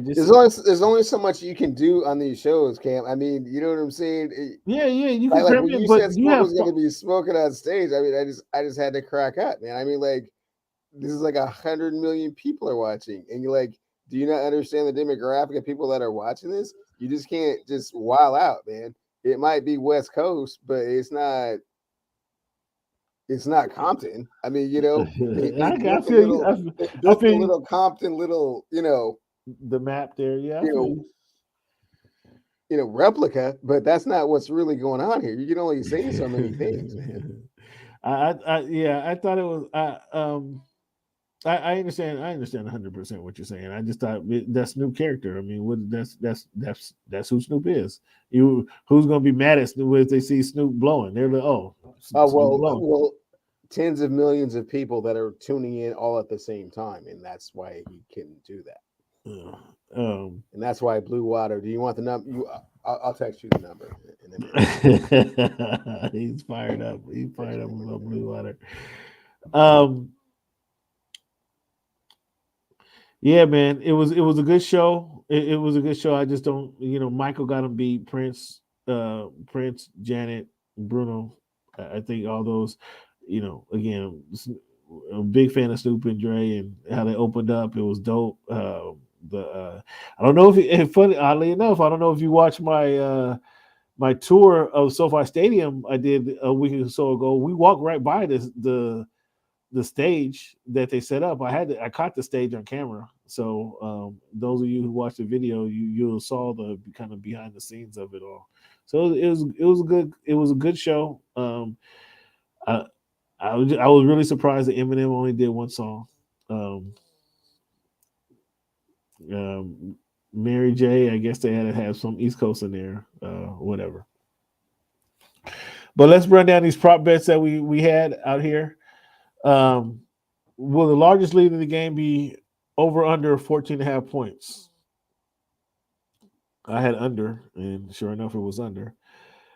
Speaker 1: just
Speaker 2: There's only so much you can do on these shows, Cam. I mean, you know what I'm saying?
Speaker 1: yeah, you can
Speaker 2: Like
Speaker 1: cram
Speaker 2: when
Speaker 1: in,
Speaker 2: you
Speaker 1: but
Speaker 2: said
Speaker 1: you
Speaker 2: Smoke
Speaker 1: have
Speaker 2: was going to be smoking on stage, I mean, I just had to crack up, man. I mean, like this is like 100 million people are watching, and you're like, do you not understand the demographic of people that are watching this? You just can't just wild out, man. It might be West Coast, but it's not. It's not Compton. I mean, you know, they
Speaker 1: I
Speaker 2: built a
Speaker 1: feel you.
Speaker 2: little, they
Speaker 1: I
Speaker 2: built
Speaker 1: feel
Speaker 2: a
Speaker 1: you.
Speaker 2: little Compton, little,
Speaker 1: The map there, yeah, I feel
Speaker 2: replica, but that's not what's really going on here. You can only say so many things, man.
Speaker 1: you. I thought it was. I understand. I understand 100% what you're saying. I just thought that's Snoop character. I mean, that's who Snoop is. Who's gonna be mad at Snoop if they see Snoop blowing? They're like, oh, Snoop blowing.
Speaker 2: Well, tens of millions of people that are tuning in all at the same time, and that's why he couldn't do that. And that's why Blue Water. Do you want the number? I'll text you the number.
Speaker 1: He's fired up. He's fired up about Blue Water. Yeah, man, it was a good show. It was a good show. I just don't, Michael got him beat. Prince, Janet, Bruno. I think all those, again, I'm a big fan of Snoop and Dre and how they opened up. It was dope. I don't know if funny, oddly enough, I don't know if you watched my tour of SoFi Stadium I did a week or so ago. We walked right by the stage that they set up. I caught the stage on camera. So those of you who watched the video, you saw the kind of behind the scenes of it all. So it was a good show. I was really surprised that Eminem only did one song. Mary J, I guess they had to have some East Coast in there, whatever. But let's run down these prop bets that we had out here. Will the largest lead in the game be over under 14.5 points? I had under, and sure enough, it was under.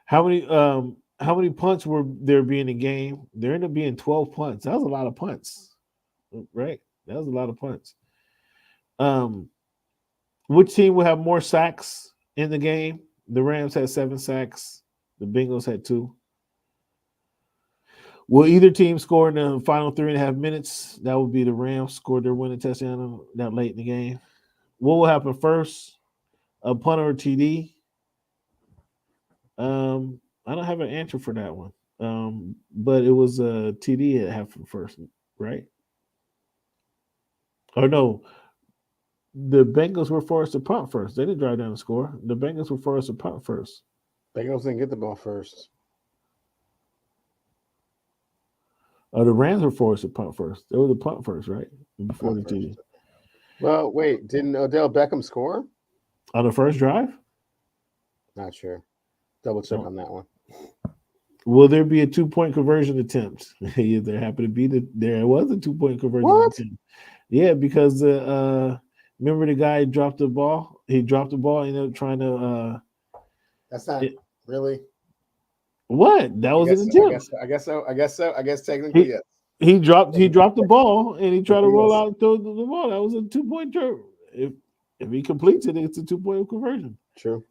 Speaker 1: How many punts were there be in the game? There ended up being 12 punts. That was a lot of punts, right? That was a lot of punts. Which team will have more sacks in the game? The Rams had 7 sacks. The Bengals had 2. Will either team score in the final 3.5 minutes? That would be the Rams scored their winning touchdown that late in the game. What will happen first? A punt or a TD? I don't have an answer for that one. But it was a TD that happened first, right? Or no, the Bengals were forced to punt first. They didn't drive down the score. The Bengals were forced to punt first.
Speaker 2: Bengals didn't get the ball first.
Speaker 1: The Rams were forced to punt first. They were the punt first, right? Before the TD.
Speaker 2: Well, wait, didn't Odell Beckham score
Speaker 1: on the first drive?
Speaker 2: Not sure. Double check on that one.
Speaker 1: Will there be a 2-point conversion attempt? There happened to be there was a 2-point conversion attempt. Yeah, because remember the guy dropped the ball. He dropped the ball. Ended up trying to.
Speaker 2: That's not really.
Speaker 1: What? That was an
Speaker 2: I
Speaker 1: attempt.
Speaker 2: guess so. I guess technically,
Speaker 1: He,
Speaker 2: yes.
Speaker 1: he dropped the ball and he tried to roll
Speaker 2: Yes.
Speaker 1: out the ball. That was a 2-point turn. If he completes it, it's a 2-point conversion.
Speaker 2: True.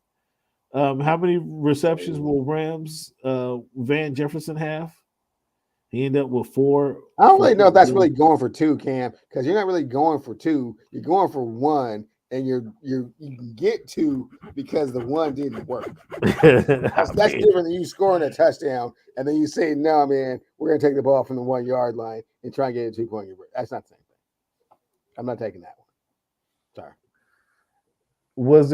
Speaker 1: How many receptions will Rams Van Jefferson have? He ended up with 4.
Speaker 2: I don't really know if that's really going for 2, Cam, because you're not really going for 2. You're going for 1, and you can get 2 because the 1 didn't work. That's different than you scoring a touchdown and then you say, "No, man, we're gonna take the ball from the 1-yard line and try and get a 2-point conversion." That's not the same thing. I'm not taking that one. Sorry.
Speaker 1: Was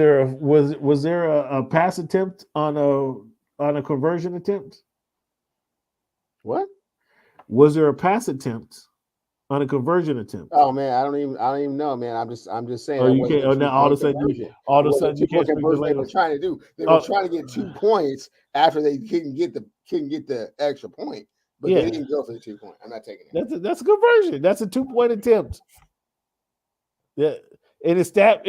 Speaker 1: there a pass attempt on a conversion attempt?
Speaker 2: What?
Speaker 1: Was there a pass attempt on a conversion attempt?
Speaker 2: Oh man, I don't even know, man. I'm just saying.
Speaker 1: Oh, you can't. Oh, now all of a sudden you can't speak the
Speaker 2: They were
Speaker 1: language.
Speaker 2: trying to do. They were trying to get 2 points after they couldn't get the extra point, but they didn't go for the 2 point. I'm not taking it.
Speaker 1: That's a conversion. That's a 2-point attempt. Yeah, in the stat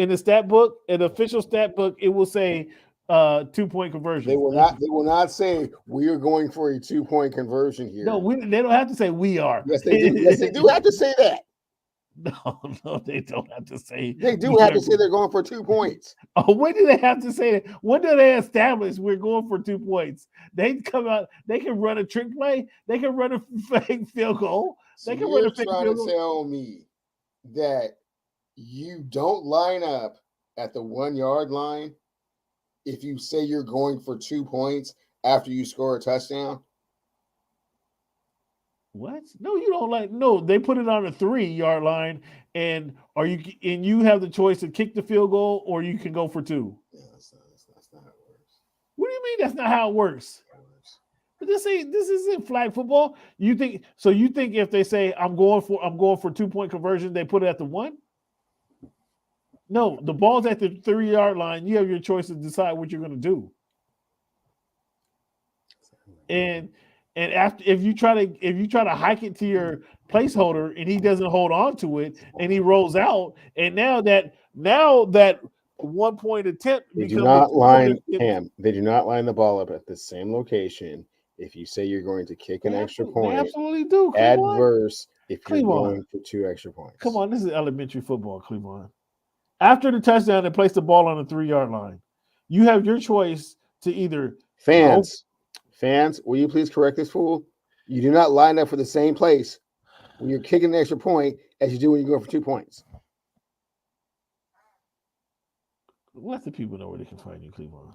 Speaker 1: book, in the official stat book, it will say 2-point conversion.
Speaker 2: They will not say we are going for a 2-point conversion here.
Speaker 1: No, they don't have to say we are.
Speaker 2: Yes, they do. Yes, they do have to say that.
Speaker 1: No, they don't have to say.
Speaker 2: They do have to say they're going for 2 points.
Speaker 1: Oh, when do they have to say that? When do they establish we're going for 2 points? They come out. They can run a trick play. They can run a fake field goal.
Speaker 2: So
Speaker 1: they can run a fake
Speaker 2: trying
Speaker 1: field
Speaker 2: to
Speaker 1: goal.
Speaker 2: tell me that you don't line up at the 1-yard line if you say you're going for 2 points after you score a touchdown?
Speaker 1: What? No, you don't like. No, they put it on a 3-yard line, and you have the choice to kick the field goal or you can go for 2.
Speaker 2: Yeah, that's not how it works.
Speaker 1: What do you mean that's not how it works? But this isn't flag football. You think if they say I'm going for 2-point conversion, they put it at the 1? No, the ball's at the 3-yard line. You have your choice to decide what you're going to do. And after if you try to hike it to your placeholder and he doesn't hold on to it and he rolls out, and now that 1-point attempt
Speaker 2: they do not line the ball up at the same location if you say you're going to kick an extra point.
Speaker 1: They absolutely do.
Speaker 2: Adverse if you're going for 2 extra points.
Speaker 1: Come on, this is elementary football, Cleveland. After the touchdown, they place the ball on the 3-yard line. You have your choice to either
Speaker 2: Fans, will you please correct this fool? You do not line up for the same place when you're kicking an extra point as you do when you're going for 2 points.
Speaker 1: Let the people know where they can find you, Cleveland.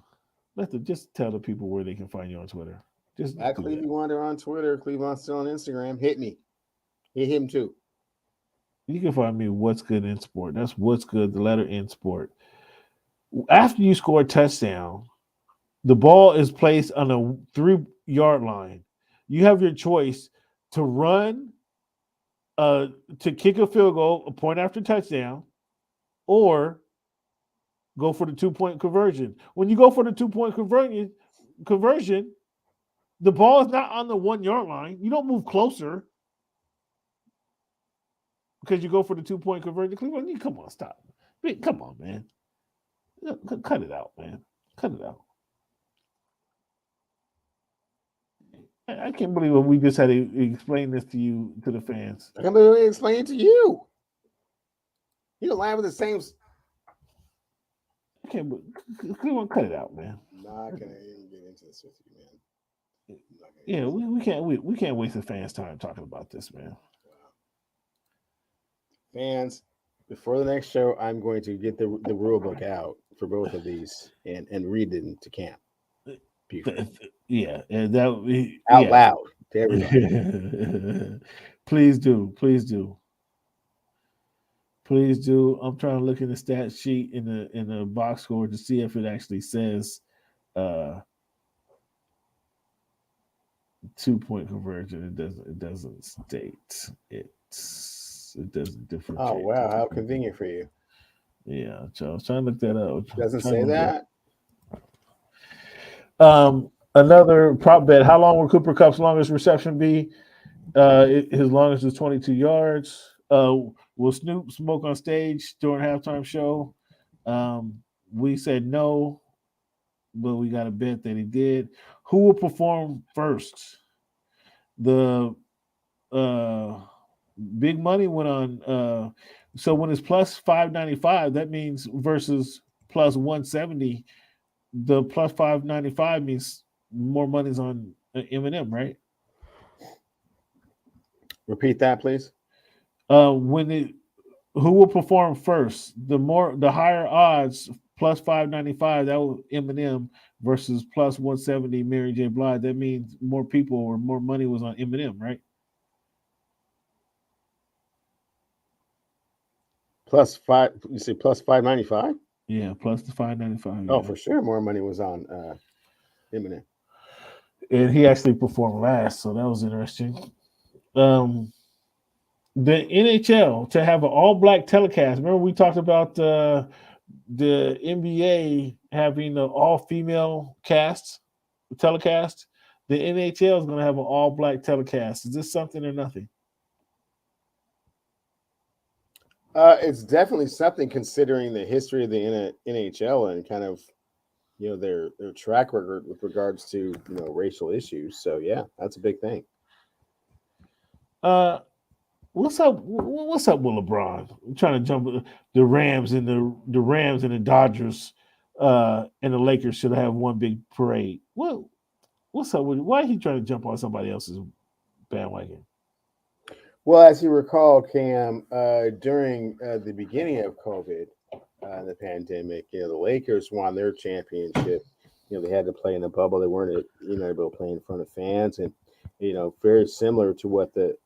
Speaker 1: Just tell the people where they can find you on Twitter. Just
Speaker 2: at Cleveland Wander on Twitter. Cleveland still on Instagram. Hit me. Hit him too.
Speaker 1: You can find me What's Good in Sport. That's What's Good, the letter in Sport. After you score a touchdown, the ball is placed on a 3-yard line. You have your choice to run, to kick a field goal, a point after touchdown, or go for the 2-point conversion. When you go for the 2-point conversion, the ball is not on the 1-yard line. You don't move closer because you go for the 2-point conversion. Cleveland, come on, stop. Come on, man. Cut it out, man. Cut it out. I can't believe we just had to explain this to the fans.
Speaker 2: I can't believe we explain it to you. You don't lie with the same.
Speaker 1: I can't believe, cut it out, man.
Speaker 2: I'm not gonna even get into this with you, man.
Speaker 1: Yeah, we can't waste the fans' time talking about this, man.
Speaker 2: Fans, before the next show, I'm going to get the rule book out for both of these and read it to camp.
Speaker 1: Yeah, and that
Speaker 2: out loud to everybody.
Speaker 1: Please do. I'm trying to look in the stat sheet in the box score to see if it actually says 2-point conversion. It doesn't state it. It doesn't differentiate.
Speaker 2: Oh wow, how convenient for you.
Speaker 1: Yeah, so I was trying to look that up.
Speaker 2: Doesn't say that.
Speaker 1: Another prop bet. How long will Cooper Kupp's longest reception be? His longest is 22 yards. Will Snoop smoke on stage during halftime show? We said no, but we got a bet that he did. Who will perform first? The big money went on. So when it's plus 595, that means versus plus 170. The plus 595 means more money's on Eminem, right?
Speaker 2: Repeat that, please.
Speaker 1: When it who will perform first? The higher odds plus 595 that was Eminem versus plus 170 Mary J. Blige. That means more people or more money was on Eminem, right?
Speaker 2: Plus five. You say plus 595?
Speaker 1: Yeah, plus the 595.
Speaker 2: Oh,
Speaker 1: Yeah.
Speaker 2: for sure, more money was on Eminem.
Speaker 1: And he actually performed last, so that was interesting. The NHL to have an all-black telecast. Remember we talked about the NBA having an all-female cast telecast. The NHL is going to have an all-black telecast. Is this something or nothing?
Speaker 2: It's definitely something considering the history of the NHL and kind of their track record with regards to racial issues. So yeah, that's a big thing.
Speaker 1: What's up? What's up with LeBron? I'm trying to jump the Rams and the Rams and the Dodgers and the Lakers should have one big parade. What's up with? Why are he trying to jump on somebody else's bandwagon?
Speaker 2: Well, as you recall, Cam, during the beginning of COVID, the pandemic, the Lakers won their championship. They had to play in a bubble. They weren't able to play in front of fans, and very similar to what the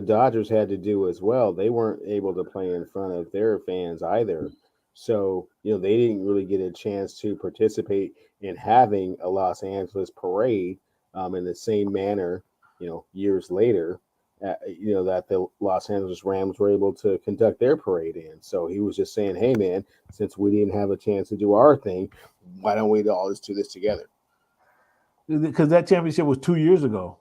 Speaker 2: Dodgers had to do as well. They weren't able to play in front of their fans either. So, they didn't really get a chance to participate in having a Los Angeles parade in the same manner, years later, that the Los Angeles Rams were able to conduct their parade in. So he was just saying, hey, man, since we didn't have a chance to do our thing, why don't we all just do this together?
Speaker 1: Because that championship was 2 years ago.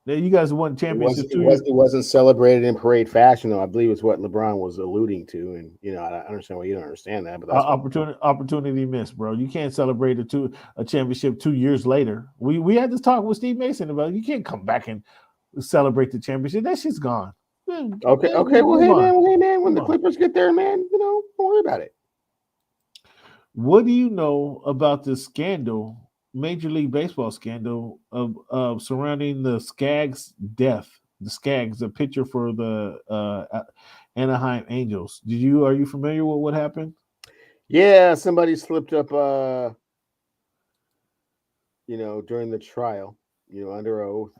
Speaker 1: You guys won championships.
Speaker 2: It wasn't celebrated in parade fashion, though. I believe it's what LeBron was alluding to, and I understand why you don't understand that, but that's
Speaker 1: opportunity missed, bro. You can't celebrate a championship 2 years later. We had this talk with Steve Mason about you can't come back and celebrate the championship. That shit's gone.
Speaker 2: Okay. Well, hey man, when the Clippers get there, man, don't worry about it.
Speaker 1: What do you know about the scandal? Major League Baseball scandal of surrounding the Skaggs' death. The Skaggs, the pitcher for the Anaheim Angels. Are you familiar with what happened?
Speaker 2: Yeah, somebody slipped up during the trial, under oath,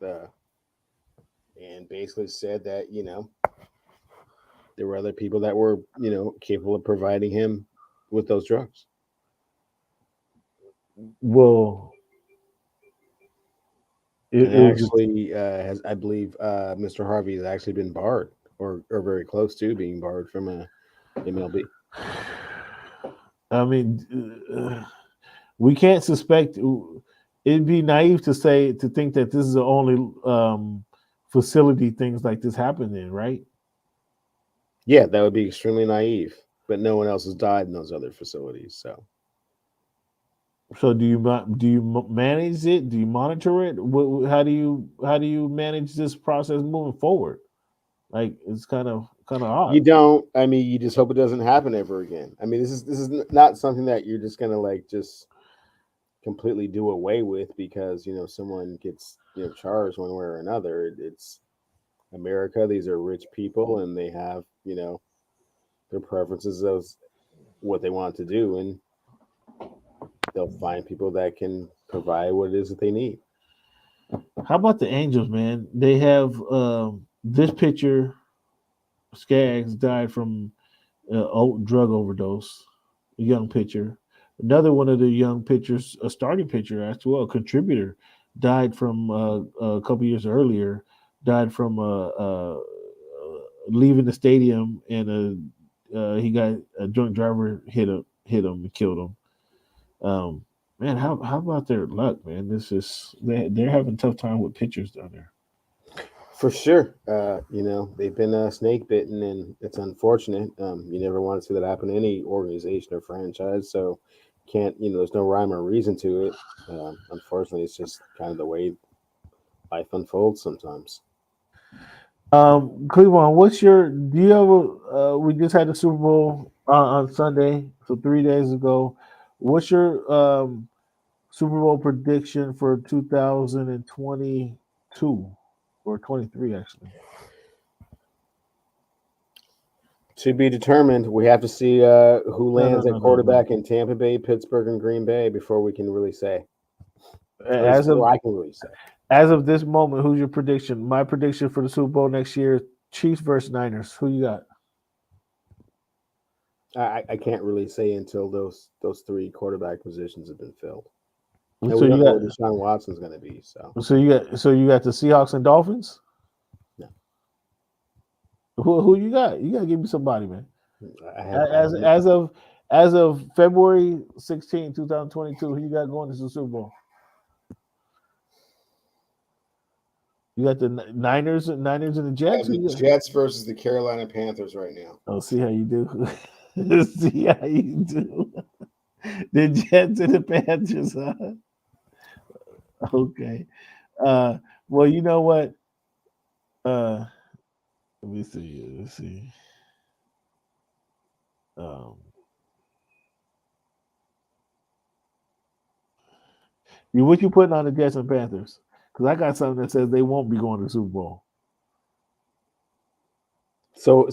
Speaker 2: and basically said that, there were other people that were, capable of providing him with those drugs.
Speaker 1: Well,
Speaker 2: I believe Mr. Harvey has actually been barred or very close to being barred from MLB.
Speaker 1: I mean, we can't suspect. It'd be naive to think that this is the only facility things like this happen in, right?
Speaker 2: Yeah, that would be extremely naive. But no one else has died in those other facilities, so.
Speaker 1: So do you manage it? Do you monitor it? How do you manage this process moving forward? Like it's kind of odd.
Speaker 2: You don't. I mean, you just hope it doesn't happen ever again. I mean, this is not something that you're just gonna just completely do away with because someone gets charged one way or another. It's America. These are rich people, and they have their preferences of what they want to do, and they'll find people that can provide what it is that they need.
Speaker 1: How about the Angels, man? They have this pitcher, Skaggs, died from drug overdose. A young pitcher. Another one of the young pitchers, a starting pitcher as well, a contributor, died from a couple years earlier. Died from leaving the stadium, and he got a drunk driver hit him and killed him. Man, how about their luck, man? This is they're having a tough time with pitchers down there.
Speaker 2: For sure. They've been snake bitten, and it's unfortunate. You never want to see that happen to any organization or franchise. So, there's no rhyme or reason to it. Unfortunately, it's just kind of the way life unfolds sometimes.
Speaker 1: Cleveland, what's your? Do you have a? We just had the Super Bowl on Sunday, so 3 days ago. What's your Super Bowl prediction for 2022 or 23 actually?
Speaker 2: To be determined. We have to see who
Speaker 1: No, no,
Speaker 2: lands
Speaker 1: no,
Speaker 2: at
Speaker 1: no, no.
Speaker 2: quarterback in Tampa Bay, Pittsburgh, and Green Bay before we can really say. At least
Speaker 1: As of
Speaker 2: before I can really say.
Speaker 1: as of this moment, who's your prediction? My prediction for the Super Bowl next year: Chiefs versus Niners. Who you got?
Speaker 2: I can't really say until those three quarterback positions have been filled. And
Speaker 1: So
Speaker 2: we don't
Speaker 1: you
Speaker 2: know
Speaker 1: got
Speaker 2: what Deshaun Watson's going to be. So,
Speaker 1: you got the Seahawks and Dolphins.
Speaker 2: no.
Speaker 1: Who you got? You got to give me somebody, man.
Speaker 2: I have,
Speaker 1: As of February 16, 2022, who you got going to the Super Bowl? You got the Niners and the
Speaker 2: I
Speaker 1: Jets.
Speaker 2: have the Jets versus the Carolina Panthers right now.
Speaker 1: Oh, see how you do. See how you do. The Jets and the Panthers. Huh? Okay. Well, you know what? Let me see. Let's see. Um, what you putting on the Jets and Panthers? Because I got something that says they won't be going to the Super Bowl.
Speaker 2: So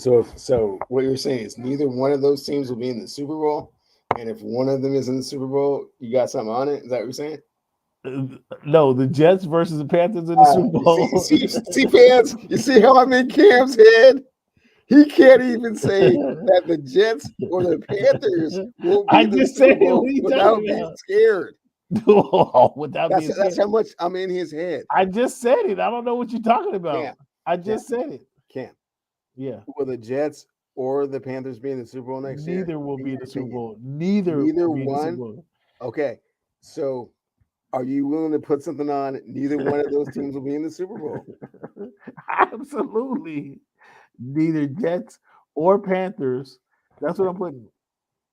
Speaker 2: what you're saying is neither one of those teams will be in the Super Bowl, and if one of them is in the Super Bowl, you got something on it. Is that what you're saying?
Speaker 1: No, the Jets versus the Panthers in the Super Bowl.
Speaker 2: See, fans, you see how I'm in Cam's head? He can't even say that the Jets or the Panthers will be
Speaker 1: I
Speaker 2: in the
Speaker 1: just
Speaker 2: Super
Speaker 1: said it.
Speaker 2: Bowl
Speaker 1: What are you
Speaker 2: without
Speaker 1: talking
Speaker 2: being
Speaker 1: about?
Speaker 2: scared.
Speaker 1: Without being scared.
Speaker 2: That's how much I'm in his head.
Speaker 1: I just said it. I don't know what you're talking about.
Speaker 2: Cam,
Speaker 1: I just said it.
Speaker 2: Cam,
Speaker 1: Yeah.
Speaker 2: will the Jets or the Panthers be in the Super Bowl next year?
Speaker 1: Neither will
Speaker 2: in
Speaker 1: be in
Speaker 2: your
Speaker 1: the Super
Speaker 2: opinion?
Speaker 1: Bowl. Neither
Speaker 2: Neither
Speaker 1: will be in the Super
Speaker 2: one?
Speaker 1: Bowl.
Speaker 2: Okay, so are you willing to put something on? Neither one of those teams will be in the Super Bowl.
Speaker 1: Absolutely. Neither Jets or Panthers. That's what I'm putting.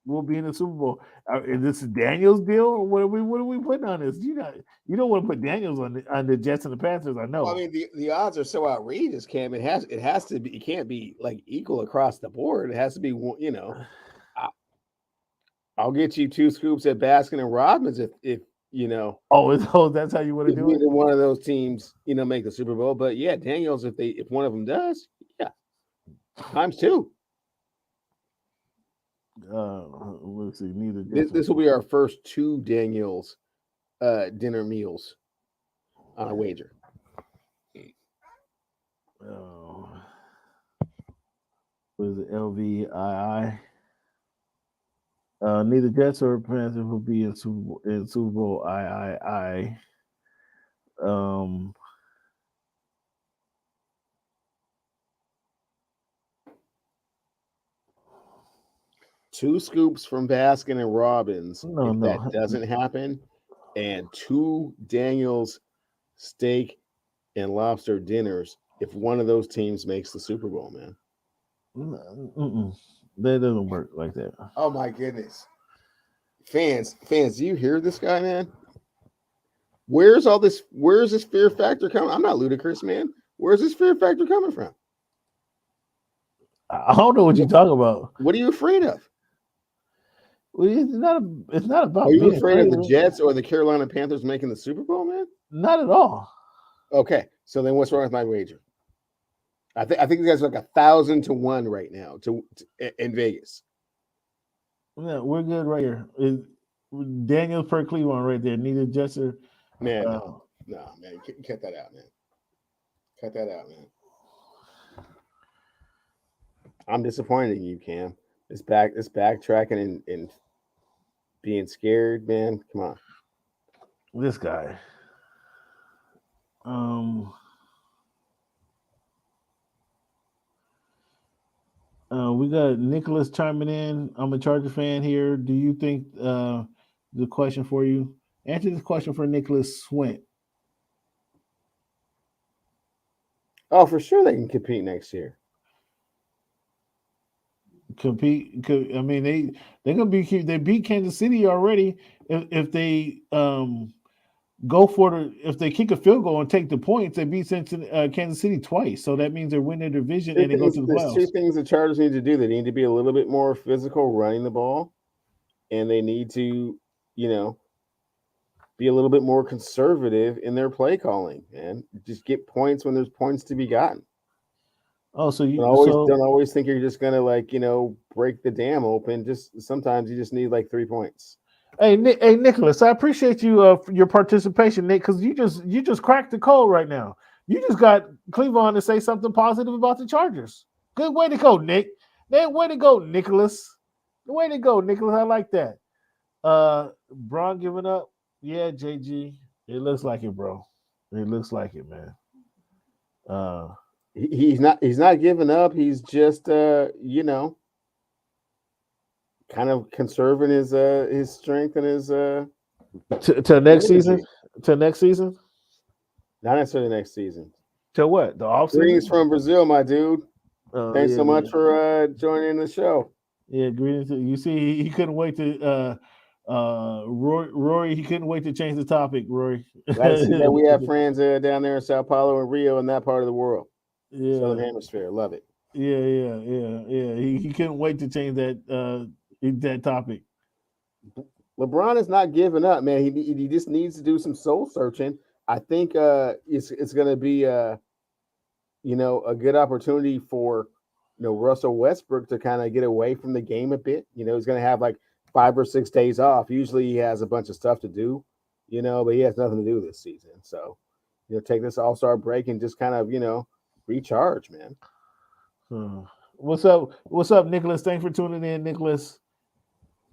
Speaker 1: Will be in the Super Bowl. Is this Daniels deal? Or what are we putting on this? You don't want to put Daniels on the Jets and the Panthers. I know.
Speaker 2: I mean, the odds are so outrageous, Cam. It has to be. It can't be like equal across the board. It has to be. I'll get you 2 scoops at Baskin and Robbins if
Speaker 1: That's how you want to
Speaker 2: if
Speaker 1: do it.
Speaker 2: neither one of those teams make the Super Bowl. But yeah, Daniels if one of them does, yeah, times 2.
Speaker 1: Let's see. Neither
Speaker 2: This will be our first 2 Daniels dinner meals on a wager.
Speaker 1: What is it? LVII. Neither Jets or Panthers will be in Super Bowl III.
Speaker 2: 2 scoops from Baskin and Robbins if
Speaker 1: No.
Speaker 2: that doesn't happen, and 2 Daniels steak and lobster dinners if one of those teams makes the Super Bowl, man.
Speaker 1: That doesn't work like that.
Speaker 2: Oh my goodness. Fans, do you hear this guy, man? Where's this fear factor coming? I'm not ludicrous, man. Where's this fear factor coming from?
Speaker 1: I don't know what you're talking about.
Speaker 2: What are you afraid of?
Speaker 1: Well, it's not about.
Speaker 2: Are you
Speaker 1: being
Speaker 2: afraid of the Jets or the Carolina Panthers making the Super Bowl, man?
Speaker 1: Not at all.
Speaker 2: Okay, so then what's wrong with my wager? I think you guys are like 1,000 to 1 right now in Vegas.
Speaker 1: Yeah, we're good right here. Daniels per Cleveland right there. Neither Jets or
Speaker 2: man. No, man. Cut that out, man. Cut that out, man. I'm disappointed in you, Cam. It's backtracking and being scared, man. Come on.
Speaker 1: This guy. We got Nicholas chiming in. I'm a Charger fan here. Do you think the question for you? Answer this question for Nicholas Swint.
Speaker 2: Oh, for sure they can compete next year.
Speaker 1: Compete. I mean, they're gonna be. They beat Kansas City already. If they go for if they kick a field goal and take the points, they beat Kansas City twice. So that means they win their division and they go to the
Speaker 2: There's two
Speaker 1: playoffs.
Speaker 2: things the Chargers need to do. They need to be a little bit more physical running the ball, and they need to, be a little bit more conservative in their play calling, and just get points when there's points to be gotten.
Speaker 1: Oh, so
Speaker 2: Don't always think you're just gonna break the dam open. Just sometimes you just need like 3 points.
Speaker 1: Hey, Nicholas, I appreciate you for your participation, Nick, because you just cracked the code right now. You just got Cleveland to say something positive about the Chargers. Good way to go, Nick. Way to go, Nicholas. Way to go, Nicholas. I like that. Braun giving up. Yeah, JG. It looks like it, bro. It looks like it, man.
Speaker 2: He's not giving up. He's just kind of conserving his strength and his
Speaker 1: to next season. To next season.
Speaker 2: Not necessarily next season.
Speaker 1: To what? The offseason?
Speaker 2: Greetings from Brazil, my dude. Thanks so much for joining the show.
Speaker 1: Yeah, greetings. You see, he couldn't wait to Rory. He couldn't wait to change the topic. Rory.
Speaker 2: Glad to see that we have friends down there in Sao Paulo and Rio in that part of the world.
Speaker 1: Yeah,
Speaker 2: Southern Hemisphere. Love it.
Speaker 1: Yeah. He couldn't wait to change that topic.
Speaker 2: LeBron is not giving up, man. He just needs to do some soul searching. I think it's going to be a good opportunity for Russell Westbrook to kind of get away from the game a bit. He's going to have like 5 or 6 days off. Usually he has a bunch of stuff to do, but he has nothing to do this season. So take this All-Star break and just kind of recharge, man.
Speaker 1: What's up, Nicholas? Thanks for tuning in, Nicholas.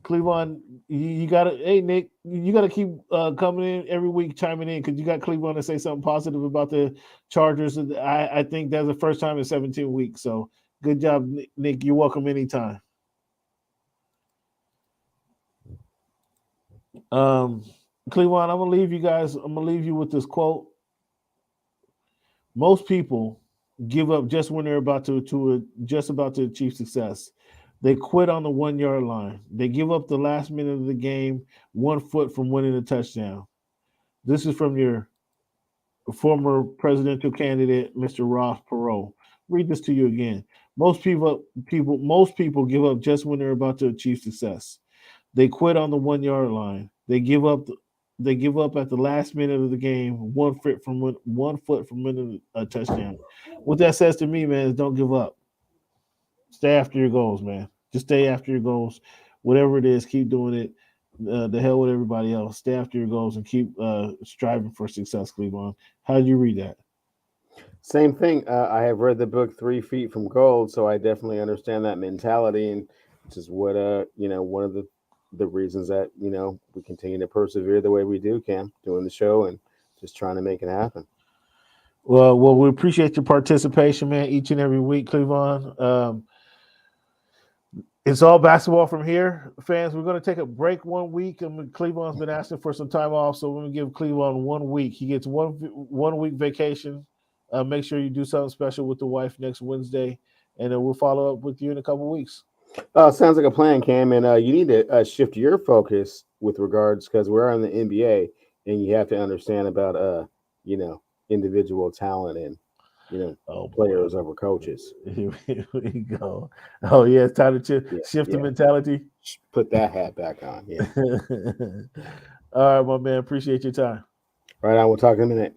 Speaker 1: Cleveland, you gotta. Hey, Nick, you gotta keep coming in every week, chiming in because you got Cleveland to say something positive about the Chargers. I think that's the first time in 17 weeks. So good job, Nick. You're welcome anytime. Cleveland, I'm gonna leave you guys. I'm gonna leave you with this quote. Most people give up just when they're about to achieve success. They quit on the 1 yard line. They give up the last minute of the game, 1 foot from winning a touchdown. This is from your former presidential candidate, Mr. Ross Perot. Read this to you again. Most people give up just when they're about to achieve success. They quit on the 1 yard line. They give up at the last minute of the game, 1 foot from winning a touchdown. What that says to me, man, is don't give up. Stay after your goals, man. Just stay after your goals. Whatever it is, keep doing it. The hell with everybody else. Stay after your goals and keep striving for success, Cleveland. How did you read that?
Speaker 2: Same thing. I have read the book 3 Feet from Gold, so I definitely understand that mentality, and which is what one of the reasons that we continue to persevere the way we do, Cam, doing the show and just trying to make it happen.
Speaker 1: Well, we appreciate your participation, man, each and every week, Cleveland. It's all basketball from here, fans. We're going to take a break 1 week. Cleveland's been asking for some time off, so we're going to give Cleveland 1 week. He gets one week vacation. Make sure you do something special with the wife next Wednesday, and then we'll follow up with you in a couple of weeks.
Speaker 2: Sounds like a plan, Cam. And you need to shift your focus with regards, because we're in the NBA, and you have to understand about individual talent and players over coaches.
Speaker 1: Here we go. Oh yeah, it's time to shift the mentality.
Speaker 2: Put that hat back on. Yeah.
Speaker 1: All right, my man. Appreciate your time.
Speaker 2: Right on. We'll talk in a minute.